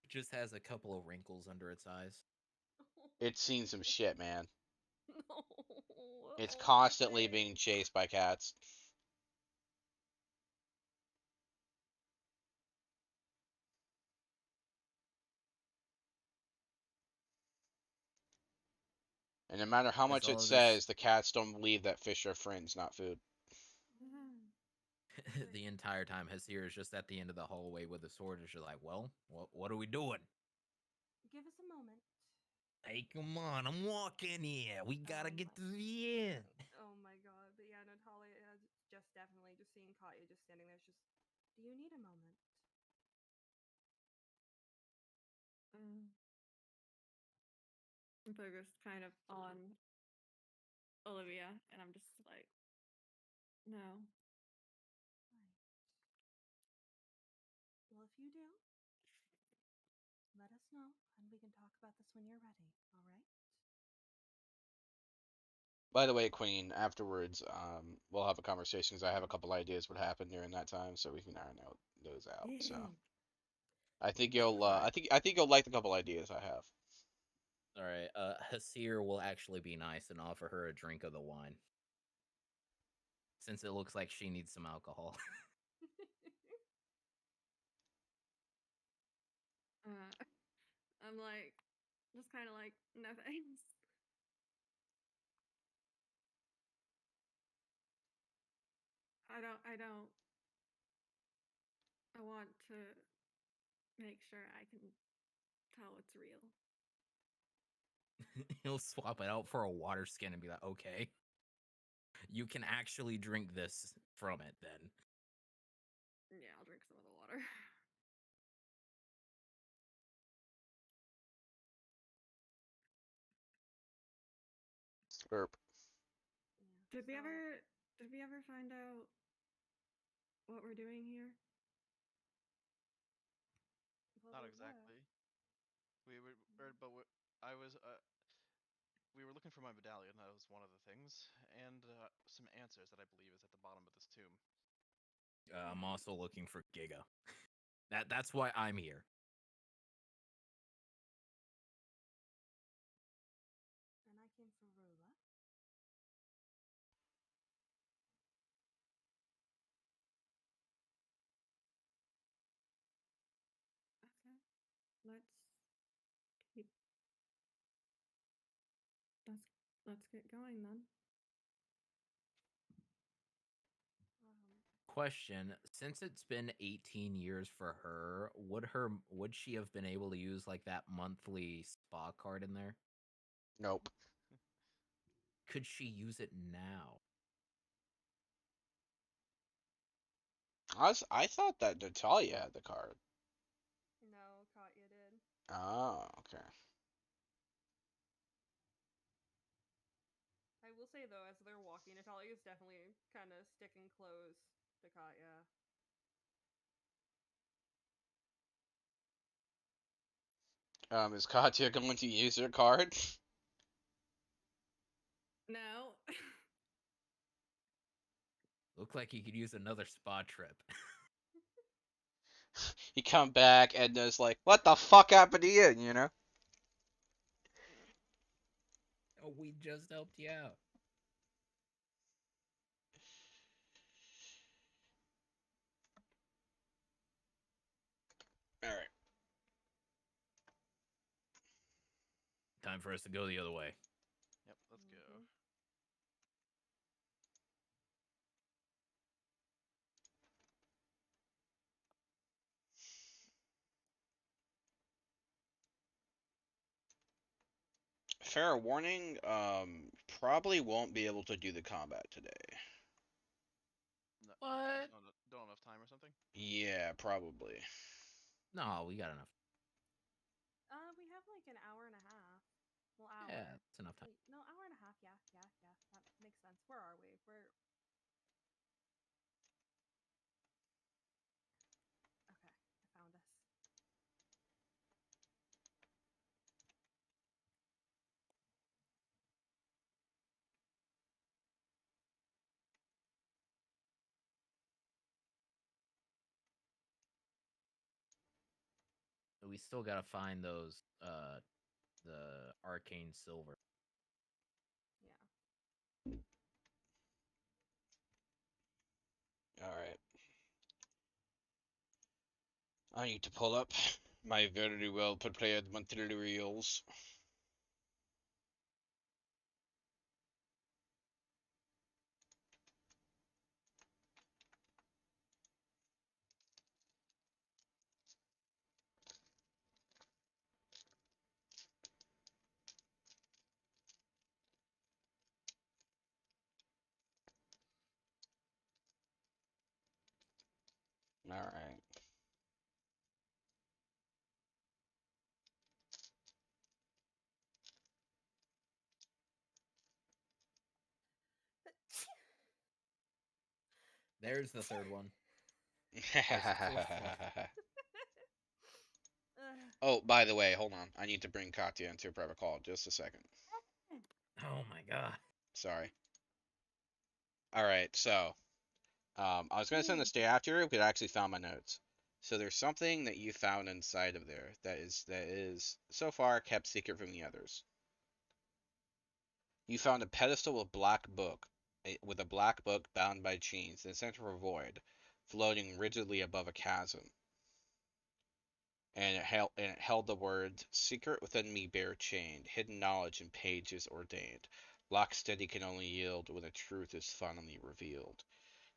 It just has a couple of wrinkles under its eyes. It's seen some shit, man. No. It's Oh, constantly baby. being chased by cats. And no matter how As much all it of this, says, the cats don't believe that fish are friends, not food. the entire time Hesir is just at the end of the hallway with a sword, and she's like, "Well, what are we doing? Give us a moment. Hey, come on, I'm walking here. We gotta Oh get my- to the end." Oh my god. But yeah, Natalia just definitely just seeing Katya just standing there. It's just, do you need a moment? I'm focused kind of on Olivia, and I'm just like, no. Right. Well, if you do, let us know, and we can talk about this when you're ready. All right? By the way, Queen, afterwards, we'll have a conversation because I have a couple ideas what happened during that time, so we can iron those out. So I think you'll, Alright. I think you'll like the couple ideas I have. All right, Hesir will actually be nice and offer her a drink of the wine, since it looks like she needs some alcohol. I'm like, just kind of like, no thanks. I don't. I want to make sure I can tell it's real. He'll swap it out for a water skin and be like, "Okay, you can actually drink this from it then." Yeah, I'll drink some of the water. Slurp. Did we So- ever find out what we're doing here? Well, Not we were. exactly. We were, but I was. We were looking for my medallion. That was one of the things, and some answers that I believe is at the bottom of this tomb. I'm also looking for Giga. That's why I'm here. And I came for Rula. Okay. Let's keep. Let's get going then. Question: since it's been 18 years for her, would she have been able to use like that monthly spa card in there? Nope. Could she use it now? I thought that Natalia had the card. No, Katya did. Oh, okay. I will say though, as they're walking, Natalia is definitely kind of sticking close to Katya. Is Katya going to use her card? No. Look like he could use another spa trip. You come back and there's like, what the fuck happened to you? You know? Oh, we just helped you out. All right. Time for us to go the other way. Yep, let's go. Mhm. Fair warning. Probably won't be able to do the combat today. No, What? don't have enough time or something. Yeah, probably. No, we got enough. We have like an hour and a half. Well, hour. Yeah, it's enough time. Wait, no, hour and a half. Yeah. That makes sense. Where are we? Okay, I found us. We still gotta find those the arcane silver. Yeah. All right. I need to pull up my very well prepared materials. All right. There's the third one. There's the fourth one. Oh, by the way, hold on. I need to bring Katya into a private call. Just a second. Oh my god. Sorry. All right. So, I was gonna send this day after, but I actually found my notes. So there's something that you found inside of there that is so far kept secret from the others. You found a pedestal with a black book bound by chains in the center of a void, floating rigidly above a chasm. And it held the words, "Secret within me bear chained, hidden knowledge in pages ordained. Lock steady can only yield when the truth is finally revealed."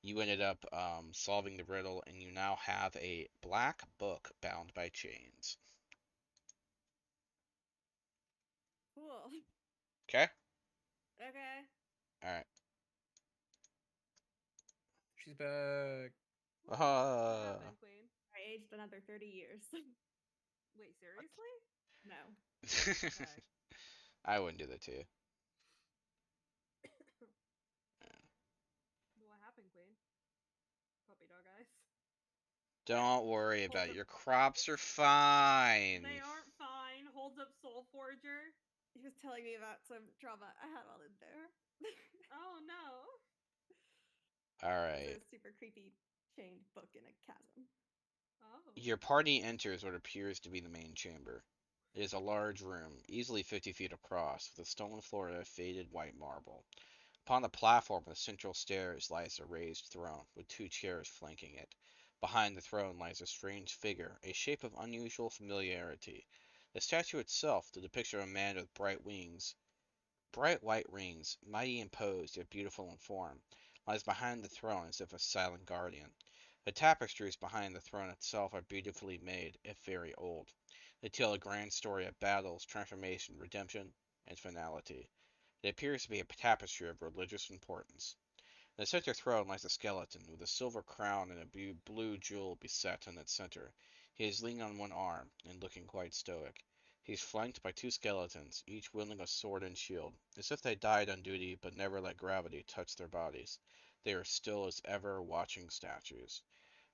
You ended up solving the riddle, and you now have a black book bound by chains. Cool. Okay? Okay. All right. She's back. What Uh, happened, Queen? I aged another 30 years. Wait, seriously? No. Okay. I wouldn't do that to you. What happened, Queen? Puppy dog eyes. Don't worry about it. up. Your crops are fine. They aren't fine. Holds up Soul Forger. He was telling me about some trauma I had while in there. Oh no. All It's right. a super creepy chained book in a chasm. Oh. Your party enters what appears to be the main chamber. It is a large room, easily 50 feet across, with a stone floor of faded white marble. Upon the platform of the central stairs lies a raised throne, with two chairs flanking it. Behind the throne lies a strange figure, a shape of unusual familiarity. The statue itself, the depiction of a man with bright white rings, mighty in pose yet beautiful in form, lies behind the throne as if a silent guardian. The tapestries behind the throne itself are beautifully made, if very old. They tell a grand story of battles, transformation, redemption, and finality. It appears to be a tapestry of religious importance. In the center throne lies a skeleton, with a silver crown and a blue jewel beset in its center. He is leaning on one arm, and looking quite stoic. He is flanked by two skeletons, each wielding a sword and shield, as if they died on duty but never let gravity touch their bodies. They are still as ever watching statues.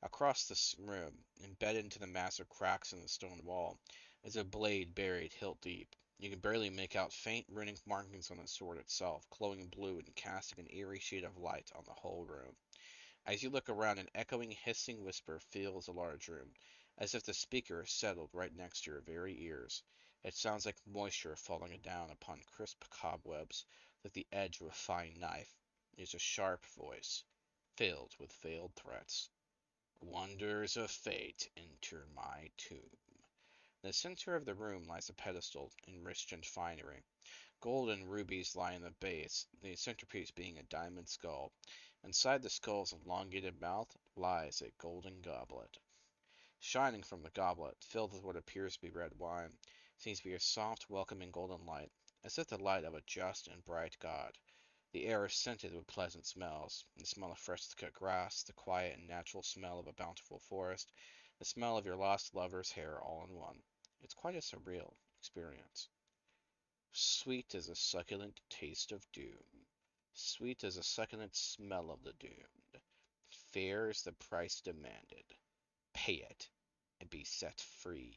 Across the room, embedded into the massive cracks in the stone wall, is a blade buried hilt deep. You can barely make out faint runic markings on the sword itself, glowing blue and casting an eerie shade of light on the whole room. As you look around, an echoing, hissing whisper fills the large room, as if the speaker is settled right next to your very ears. It sounds like moisture falling down upon crisp cobwebs, like the edge of a fine knife. It is a sharp voice, filled with veiled threats. Wonders of fate enter my tomb. In the center of the room lies a pedestal enriched in finery. Gold and rubies lie in the base, the centerpiece being a diamond skull. Inside the skull's elongated mouth lies a golden goblet. Shining from the goblet, filled with what appears to be red wine, seems to be a soft, welcoming golden light, as if the light of a just and bright God. The air is scented with pleasant smells, the smell of freshly cut grass, the quiet and natural smell of a bountiful forest, the smell of your lost lover's hair all in one. It's quite a surreal experience. Sweet as a succulent taste of doom. Sweet as a succulent smell of the doomed. Fair is the price demanded. Pay it and be set free.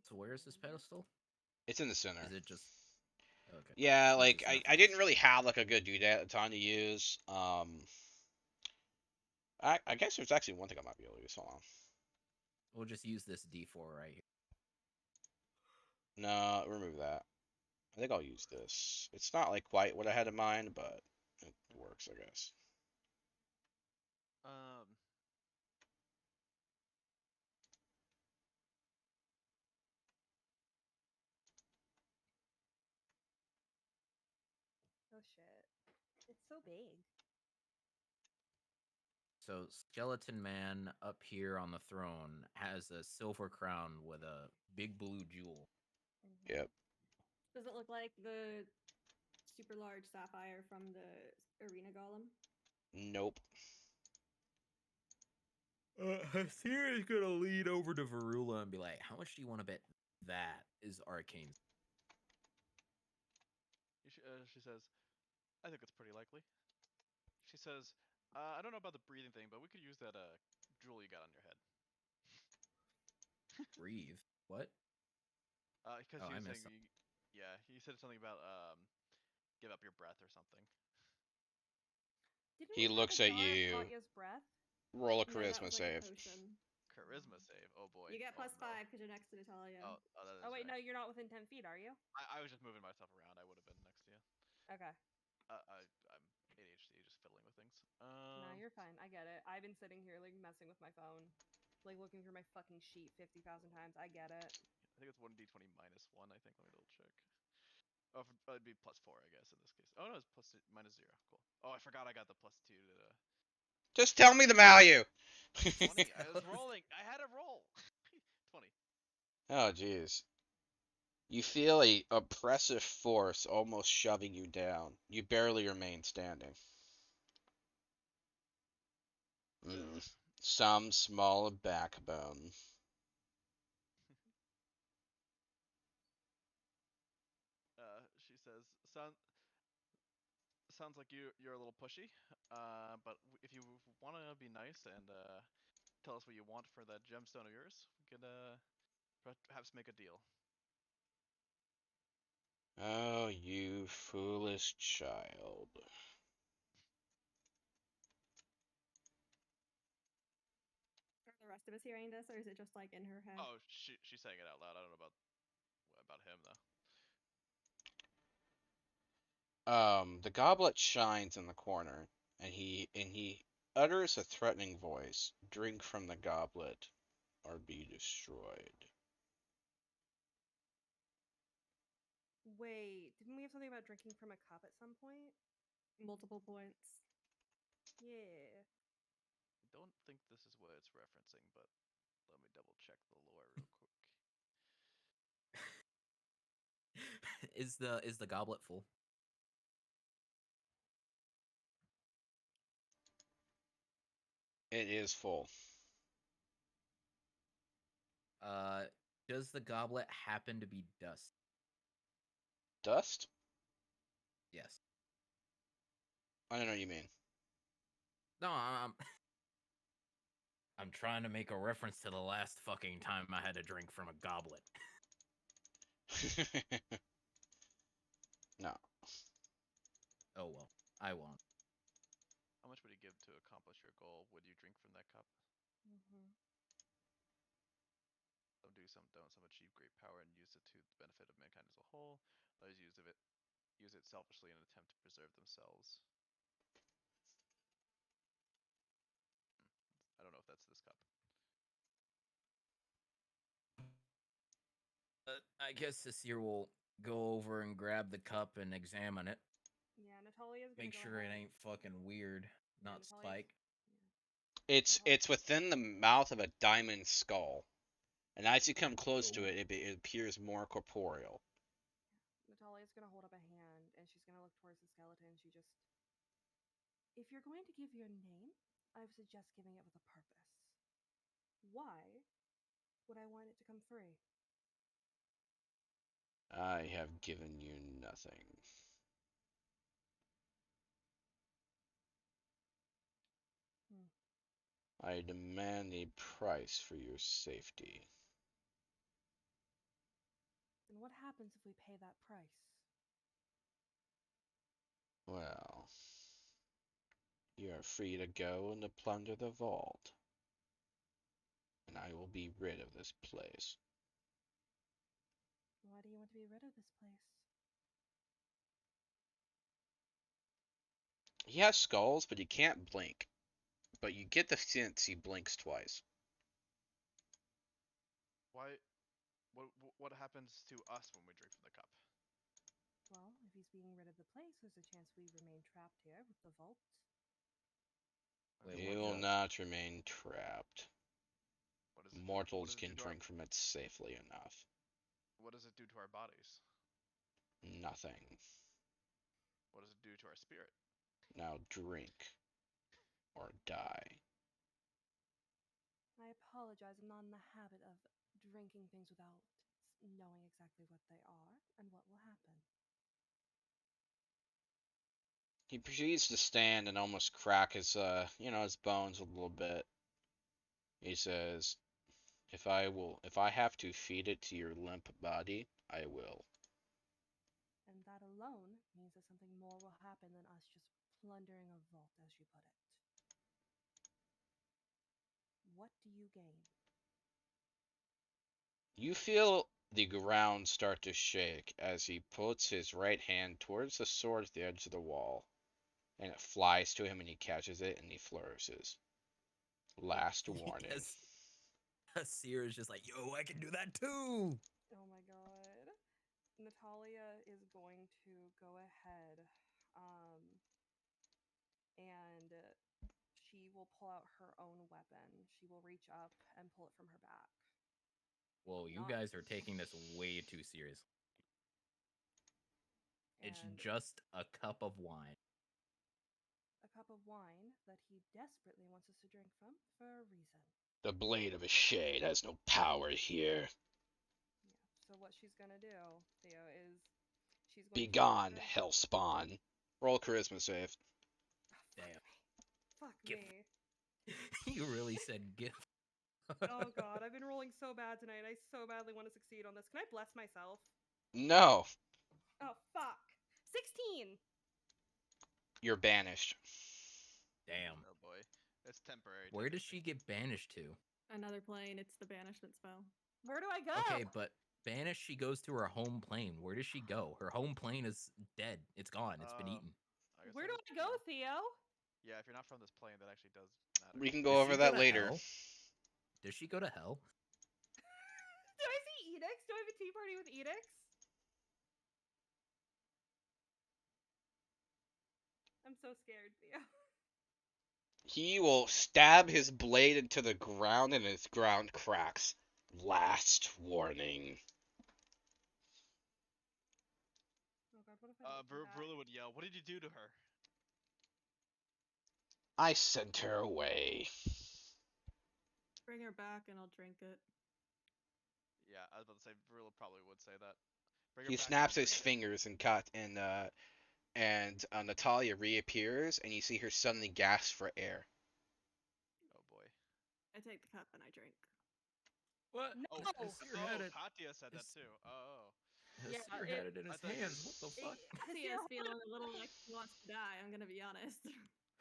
So where is this pedestal? It's in the center. Is it just okay? Yeah, There's like just I nothing didn't else. really have like a good doodad at the time to use. I guess there's actually one thing I might be able to use. Hold on. We'll just use this D4 right here. No, remove that. I think I'll use this. It's not like quite what I had in mind, but it works, I guess. Oh shit. It's so big. So Skeleton Man up here on the throne has a silver crown with a big blue jewel. Yep. Does it look like the super large sapphire from the arena golem? Nope. Hasir is gonna lead over to Varula and be like, "How much do you want to bet that is arcane?" She says, I think it's pretty likely. She says, I don't know about the breathing thing, but we could use that jewel you got on your head. Breathe. What? Because Oh, he I was missed saying, yeah, he said something about give up your breath or something. Didn't He we have looks a at jar of you. Katya's breath? Roll a No, that charisma was like save. a potion. Charisma save. Oh boy. You get Oh, plus no. 5 because you're next to Natalia. Oh, that is Oh wait, no, right. you're not within 10 feet, are you? I was just moving myself around. I would have been next to you. Okay. I'm ADHD, just fiddling with things. No, you're fine. I get it. I've been sitting here like messing with my phone, like looking through my fucking sheet 50,000 times. I get it. I think it's 1d20 minus 1, I think. Let me double check. Oh, it'd be plus 4, I guess, in this case. Oh, no, it's minus 0. Cool. Oh, I forgot I got the plus 2 to the... Just tell me the value. 20. I was rolling. I had a roll. 20. Oh, jeez. You feel a oppressive force almost shoving you down. You barely remain standing. Some small backbone. She says, sounds like you're a little pushy, but if you want to be nice and tell us what you want for that gemstone of yours, we could perhaps make a deal. Oh, you foolish child. Are the rest of us hearing this, or is it just like in her head? Oh, she's saying it out loud. I don't know about him though. The goblet shines in the corner, and he utters a threatening voice. Drink from the goblet, or be destroyed. Wait, didn't we have something about drinking from a cup at some point? Multiple points. Yeah. I don't think this is what it's referencing, but let me double check the lore real quick. Is the goblet full? It is full. Does the goblet happen to be dust? Dust? Yes. I don't know what you mean. No, I'm trying to make a reference to the last fucking time I had to drink from a goblet. No. Oh well, I won't. How much would you give to accomplish your goal? Would you drink from that cup? Mm-hmm. Some achieve great power and use it to the benefit of mankind as a whole. Others use it selfishly in an attempt to preserve themselves. I don't know if that's this cup. I guess this year we'll go over and grab the cup and examine it. Yeah, Natalia's gonna Make go sure it ahead. ain't fucking weird. Not Natalia's- Spike. It's within the mouth of a diamond skull, and as you come close to Oh. it, it appears more corporeal. Natalia's gonna hold up a hand and she's gonna look towards the skeleton. She just, if you're going to give your name, I would suggest giving it with a purpose. Why would I want it to come free? I have given you nothing. I demand a price for your safety. And what happens if we pay that price? Well, you are free to go and to plunder the vault, and I will be rid of this place. Why do you want to be rid of this place? He has skulls, but he can't blink. But you get the sense he blinks twice. Why? What happens to us when we drink from the cup? Well, if he's being rid of the place, there's a chance we remain trapped here with the vault. Wait, You what's will up? not remain trapped. What does it Mortals do can to drink from it safely enough. What does it do to our bodies? Nothing. What does it do to our spirit? Now drink. Or die. I apologize. I'm not in the habit of drinking things without knowing exactly what they are and what will happen. He proceeds to stand and almost crack his, his bones a little bit. He says, if I have to feed it to your limp body, I will. And that alone means that something more will happen than us just plundering a vault, as you put it. What do you gain? You feel the ground start to shake as he puts his right hand towards the sword at the edge of the wall, and it flies to him and he catches it and he flourishes. Last warning. Yes. Seer is just like, yo, I can do that too. Oh my god. Natalia is going to go ahead and she will pull out her own weapon. She will reach up and pull it from her back. Whoa, you Not- guys are taking this way too seriously. It's and just a cup of wine. a cup of wine that he desperately wants us to drink from for a reason. The blade of a shade has no power here. Yeah. So what she's gonna do, Theo, is she's going Be to gone, order- hellspawn. Roll charisma save. Oh, fuck Damn. me. Fuck Give- me. You really said gift. Oh god, I've been rolling so bad tonight. I so badly want to succeed on this. Can I bless myself? No, Oh fuck. 16. you're banished. Damn. Oh boy, it's temporary. Where does technically. she get banished to? Another plane. It's the banishment spell. Where do I go? Okay, but banished, she goes to her home plane. Where does she go? Her home plane is dead. It's gone. It's been eaten. I guess Where that do is I go, true. Theo? Yeah, if you're not from this plane, that actually does matter. We can Does go she over go that to later. hell? Does she go to hell? Do I see Edix? Do I have a tea party with Edix? I'm so scared, Theo. He will stab his blade into the ground and his ground cracks. Last warning. Oh god, what if I don't come back? Verula would yell, "What did you do to her?" I sent her away. Bring her back and I'll drink it. Yeah, I was about to say Verula probably would say that. Bring her He back snaps and his drink it. fingers and and Natalia reappears, and you see her suddenly gasp for air. Oh boy. I take the cup and I drink. What? No! Hasir had it. Katya said that His- too. Oh. Yeah, Hasir had it in his I thought- hands. What the fuck? He is feeling a little like he wants to die, I'm gonna be honest.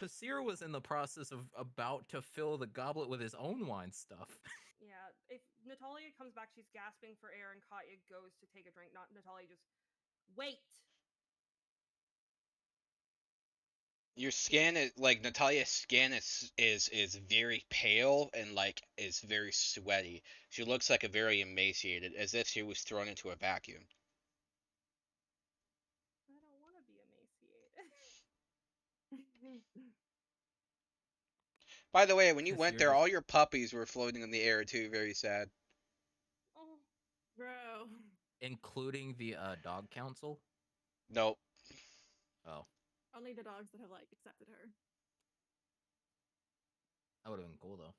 Hasir was in the process of about to fill the goblet with his own wine stuff. Yeah, if Natalia comes back, she's gasping for air, and Katya goes to take a drink. Not Natalia, just wait. Your skin is like Natalia's skin is very pale and like is very sweaty. She looks like a very emaciated, as if she was thrown into a vacuum. I don't want to be emaciated. By the way, when you Yes, went you're there, just- all your puppies were floating in the air too. Very sad. Oh, Bro. Including the dog council. Nope. Oh, Only the dogs that have like accepted her. that would have been cool though.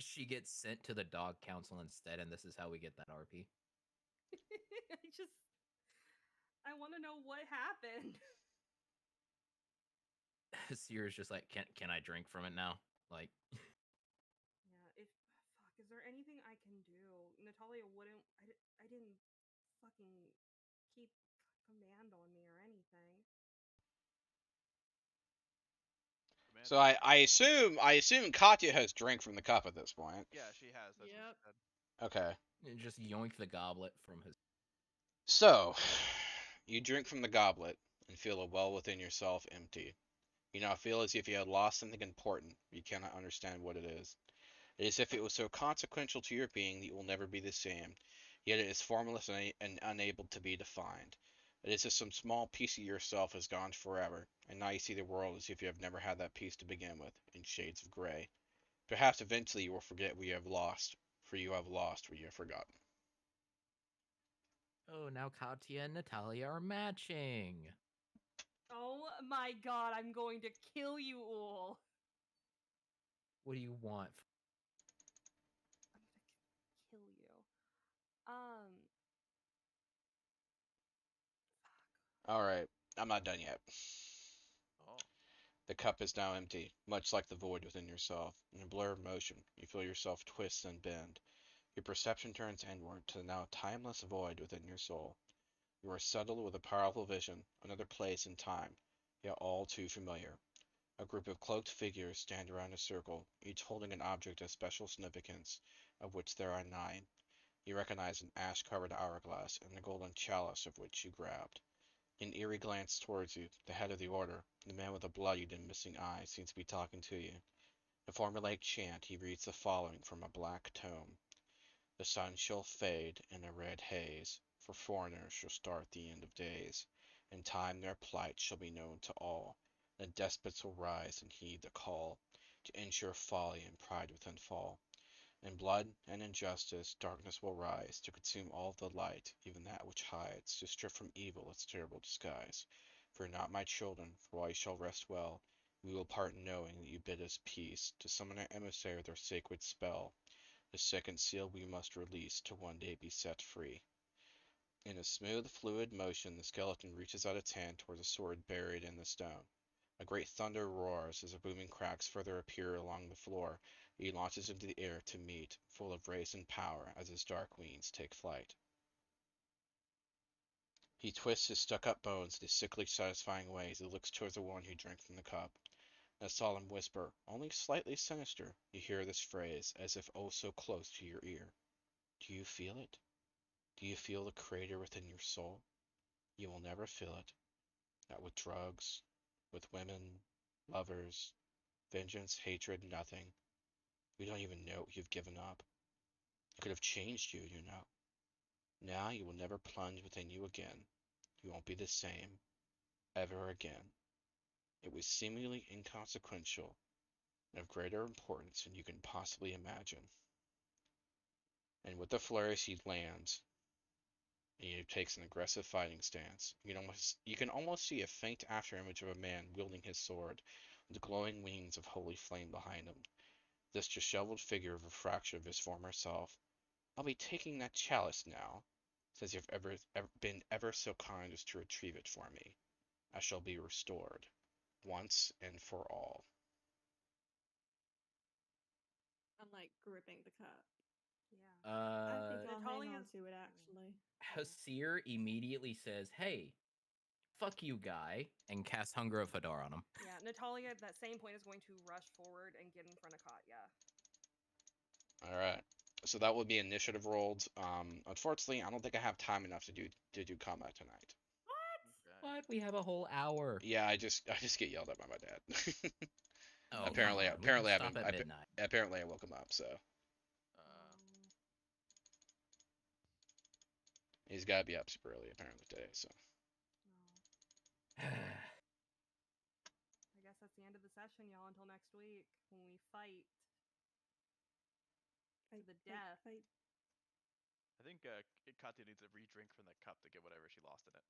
She gets sent to the dog council instead, and this is how we get that RP. I want to know what happened. Hasir is just like, can I drink from it now? Like, Yeah, is there anything I can do? Natalia wouldn't. I didn't fucking keep command on me or anything. Man, So I assume Katya has drank from the cup at this point. yeah, she has. That's Yep. what she said. Okay. and just yoink the goblet from his. So, you drink from the goblet and feel a well within yourself empty. You now feel as if you had lost something important. You cannot understand what it is. It is as if it was so consequential to your being that you will never be the same. Yet it is formless and unable to be defined. It is as if some small piece of yourself has gone forever, and now you see the world as if you have never had that piece to begin with, in shades of gray. Perhaps eventually you will forget what you have lost, for you have lost what you have forgotten. Oh, now Katya and Natalia are matching. Oh my god, I'm going to kill you all. What do you want? I'm gonna kill you. Alright, I'm not done yet. Oh. The cup is now empty, much like the void within yourself. In a blur of motion, you feel yourself twist and bend. Your perception turns inward to the now timeless void within your soul. You are settled with a powerful vision, another place and time, yet all too familiar. A group of cloaked figures stand around a circle, each holding an object of special significance, of which there are 9. You recognize an ash-covered hourglass and the golden chalice of which you grabbed. An eerie glance towards you, the head of the order, the man with a bloodied and missing eye, seems to be talking to you. In a formulaic chant, he reads the following from a black tome. The sun shall fade in a red haze, for foreigners shall start the end of days. In time their plight shall be known to all, and despots will rise and heed the call, to ensure folly and pride within fall. In blood and injustice darkness will rise, to consume all the light, even that which hides, to strip from evil its terrible disguise. Fear not, my children, for all ye shall rest well. We will part knowing that you bid us peace, to summon our emissary with their sacred spell. The second seal we must release, to one day be set free. In a smooth, fluid motion, the skeleton reaches out its hand toward a sword buried in the stone. A great thunder roars as the booming cracks further appear along the floor. He launches into the air to meet, full of race and power, as his dark wings take flight. He twists his stuck-up bones in a sickly, satisfying way as he looks towards the one who drank from the cup. In a solemn whisper, only slightly sinister, you hear this phrase, as if oh so close to your ear. Do you feel it? Do you feel the creator within your soul? You will never feel it. Not with drugs, with women, lovers, vengeance, hatred, nothing. We don't even know what you've given up. It could have changed you, you know. Now you will never plunge within you again. You won't be the same, ever again. It was seemingly inconsequential and of greater importance than you can possibly imagine. And with the flourish he lands, and he takes an aggressive fighting stance. You can almost see a faint afterimage of a man wielding his sword, with glowing wings of holy flame behind him. This disheveled figure of a fraction of his former self. I'll be taking that chalice now, says you've ever been ever so kind as to retrieve it for me. I shall be restored once and for all. I'm like gripping the cup. Yeah. I think I'll hang on Natalia's- to it actually. Hasir immediately says, "Hey, fuck you, guy," and casts Hunger of Hadar on him. Yeah, Natalia at that same point is going to rush forward and get in front of Katya. All right. So that would be initiative rolled. Unfortunately, I don't think I have time enough to do combat tonight. Okay. What? We have a whole hour. Yeah, I just get yelled at by my dad. Oh, apparently, come on. We can apparently, stop at midnight. apparently I woke him up. So he's got to be up super early apparently today. So No. I guess that's the end of the session, y'all, until next week when we fight to the death. Fight. I think Katya needs a re-drink from that cup to get whatever she lost in it.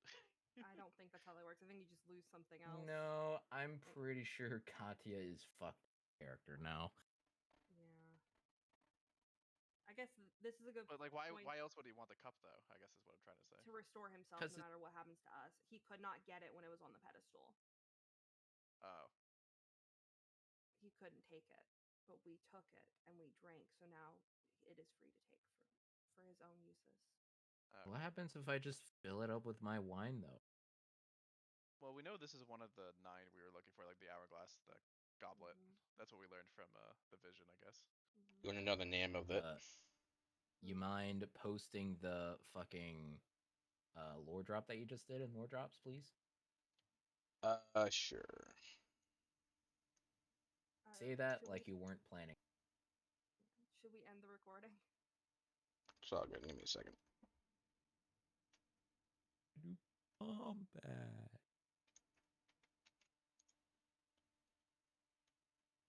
I don't think that's how that works. I think you just lose something else. No, I'm pretty sure Katya is fucked character now. Yeah. I guess this is a good But like, why point else would he want the cup though? I guess is what I'm trying to say. to restore himself 'Cause no matter what happens to us. He could not get it when it was on the pedestal. Oh, He couldn't take it, but we took it and we drank, so now it is free to take for his own uses. What happens if I just fill it up with my wine, though? Well, we know this is one of the 9 we were looking for, like the hourglass, the goblet. Mhm. That's what we learned from the vision, I guess. Mhm. you want to know the name of it? You mind posting the fucking lore drop that you just did in lore drops, please? Sure. Say that should like we, you weren't planning. should we end the recording? It's all good. Give me a second. Combat.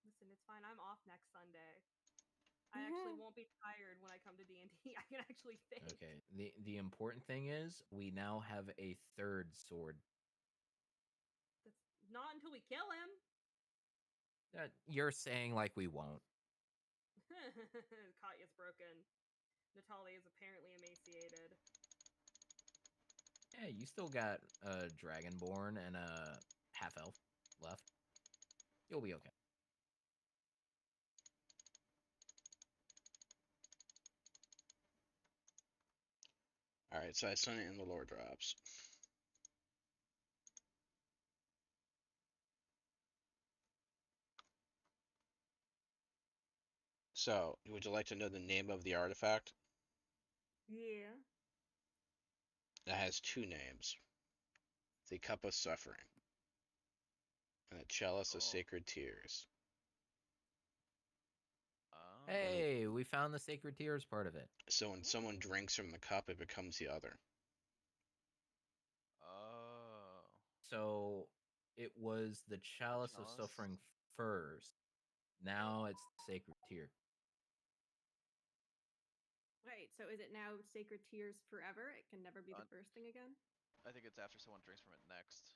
Listen, it's fine. I'm off next Sunday. I actually won't be tired when I come to D&D. I can actually think. Okay. The important thing is we now have a third sword. That's not until we kill him. You're saying like we won't. Katya's broken. Natalia is apparently emaciated. Yeah, you still got a dragonborn and a half elf left. You'll be okay. All right. So I sent it in the lore drops. So, would you like to know the name of the artifact? Yeah. It has 2 names: the Cup of Suffering and the Chalice of Cool. Sacred Tears. Oh. Hey, we found the sacred tears part of it. So when someone drinks from the cup, it becomes the other. Oh. So it was the chalice of Chalice? suffering first. Now it's the sacred tear. Right. So is it now Sacred Tears forever? It can never be the Uh, first thing again. I think it's after someone drinks from it next.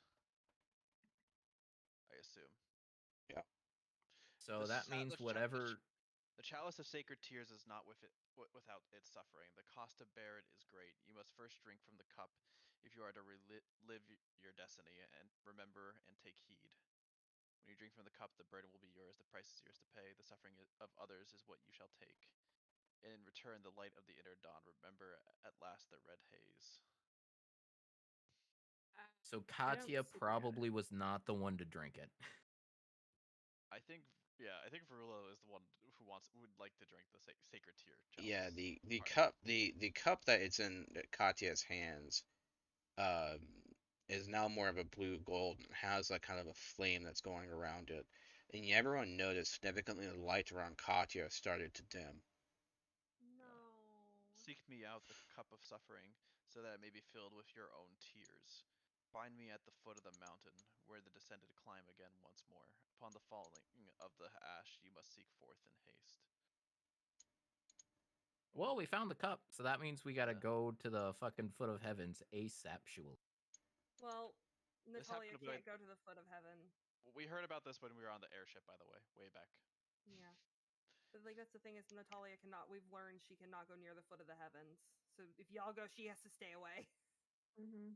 I assume. So The that sa- means the cha- whatever. The chalice of sacred tears is not without its suffering. The cost to bear it is great. You must first drink from the cup if you are to live your destiny, and remember and take heed. When you drink from the cup, the burden will be yours, the price is yours to pay. The suffering of others is what you shall take. And in return, the light of the inner dawn. Remember at last the red haze. So I don't Katya super get it. probably was not the one to drink it. I think Verulo is the one who would like to drink the sacred tear. Yeah, chalice. the Alright. cup the cup that it's in Katya's hands um is now more of a blue gold and has like kind of a flame that's going around it. And everyone noticed significantly the light around Katya started to dim. No. Seek me out the cup of suffering, so that it may be filled with your own tears. Find me at the foot of the mountain, where the descended climb again once more. Upon the falling of the ash, you must seek forth in haste. Well, we found the cup, so that means we gotta Yeah. go to the fucking foot of heavens ASAP. Well, This Natalia happened to be can't like- go to the foot of heaven. We heard about this when we were on the airship, by the way, way back. Yeah. But like that's the thing is Natalia cannot we've learned she cannot go near the foot of the heavens. So if y'all go, she has to stay away. Mm-hmm.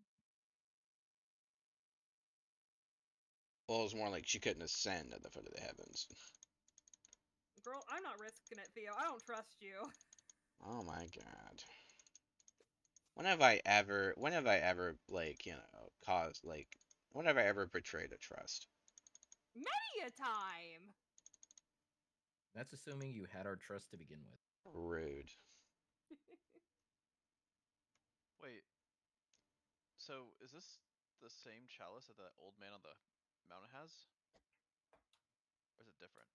Well, it was more like she couldn't ascend at the foot of the heavens. Girl, I'm not risking it, Theo. I don't trust you. Oh my god. When have I ever, like, caused, like, when have I ever betrayed a trust? Many a time. That's assuming you had our trust to begin with. Rude. Wait. So is this the same chalice that the old man on the mountain has? Or is it different?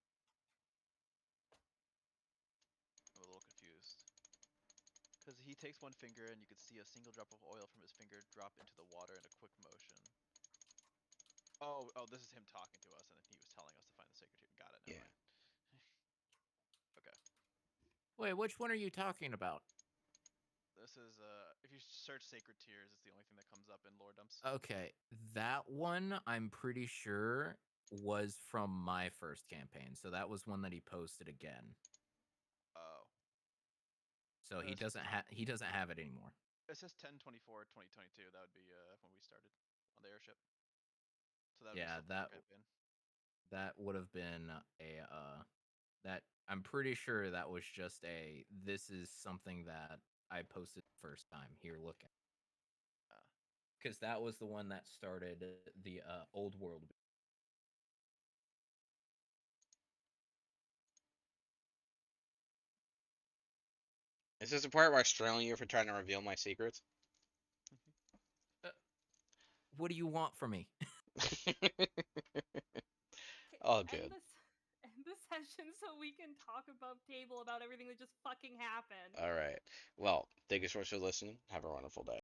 I'm a little confused. Because he takes one finger and you can see a single drop of oil from his finger drop into the water in a quick motion. Oh, this is him talking to us, and then he was telling us to find the sacred tear. Got it. Never Yeah. mind. Okay. Wait, which one are you talking about? This is if you search sacred tears, it's the only thing that comes up in lore dumps. Okay, that one I'm pretty sure was from my first campaign. So that was one that he posted again. Oh. So he doesn't have it anymore. It says 10/24/2022. That would be when we started on the airship. So that would Yeah, be still campaign. that would have been a that I'm pretty sure that was just a this is something that I posted the first time. Here, look at. Because that was the one that started the old world. Is this the part where I strain you for trying to reveal my secrets? What do you want from me? All good. End the session so we can talk above table about everything that just fucking happened. All right. Well, thank you so much for listening. Have a wonderful day.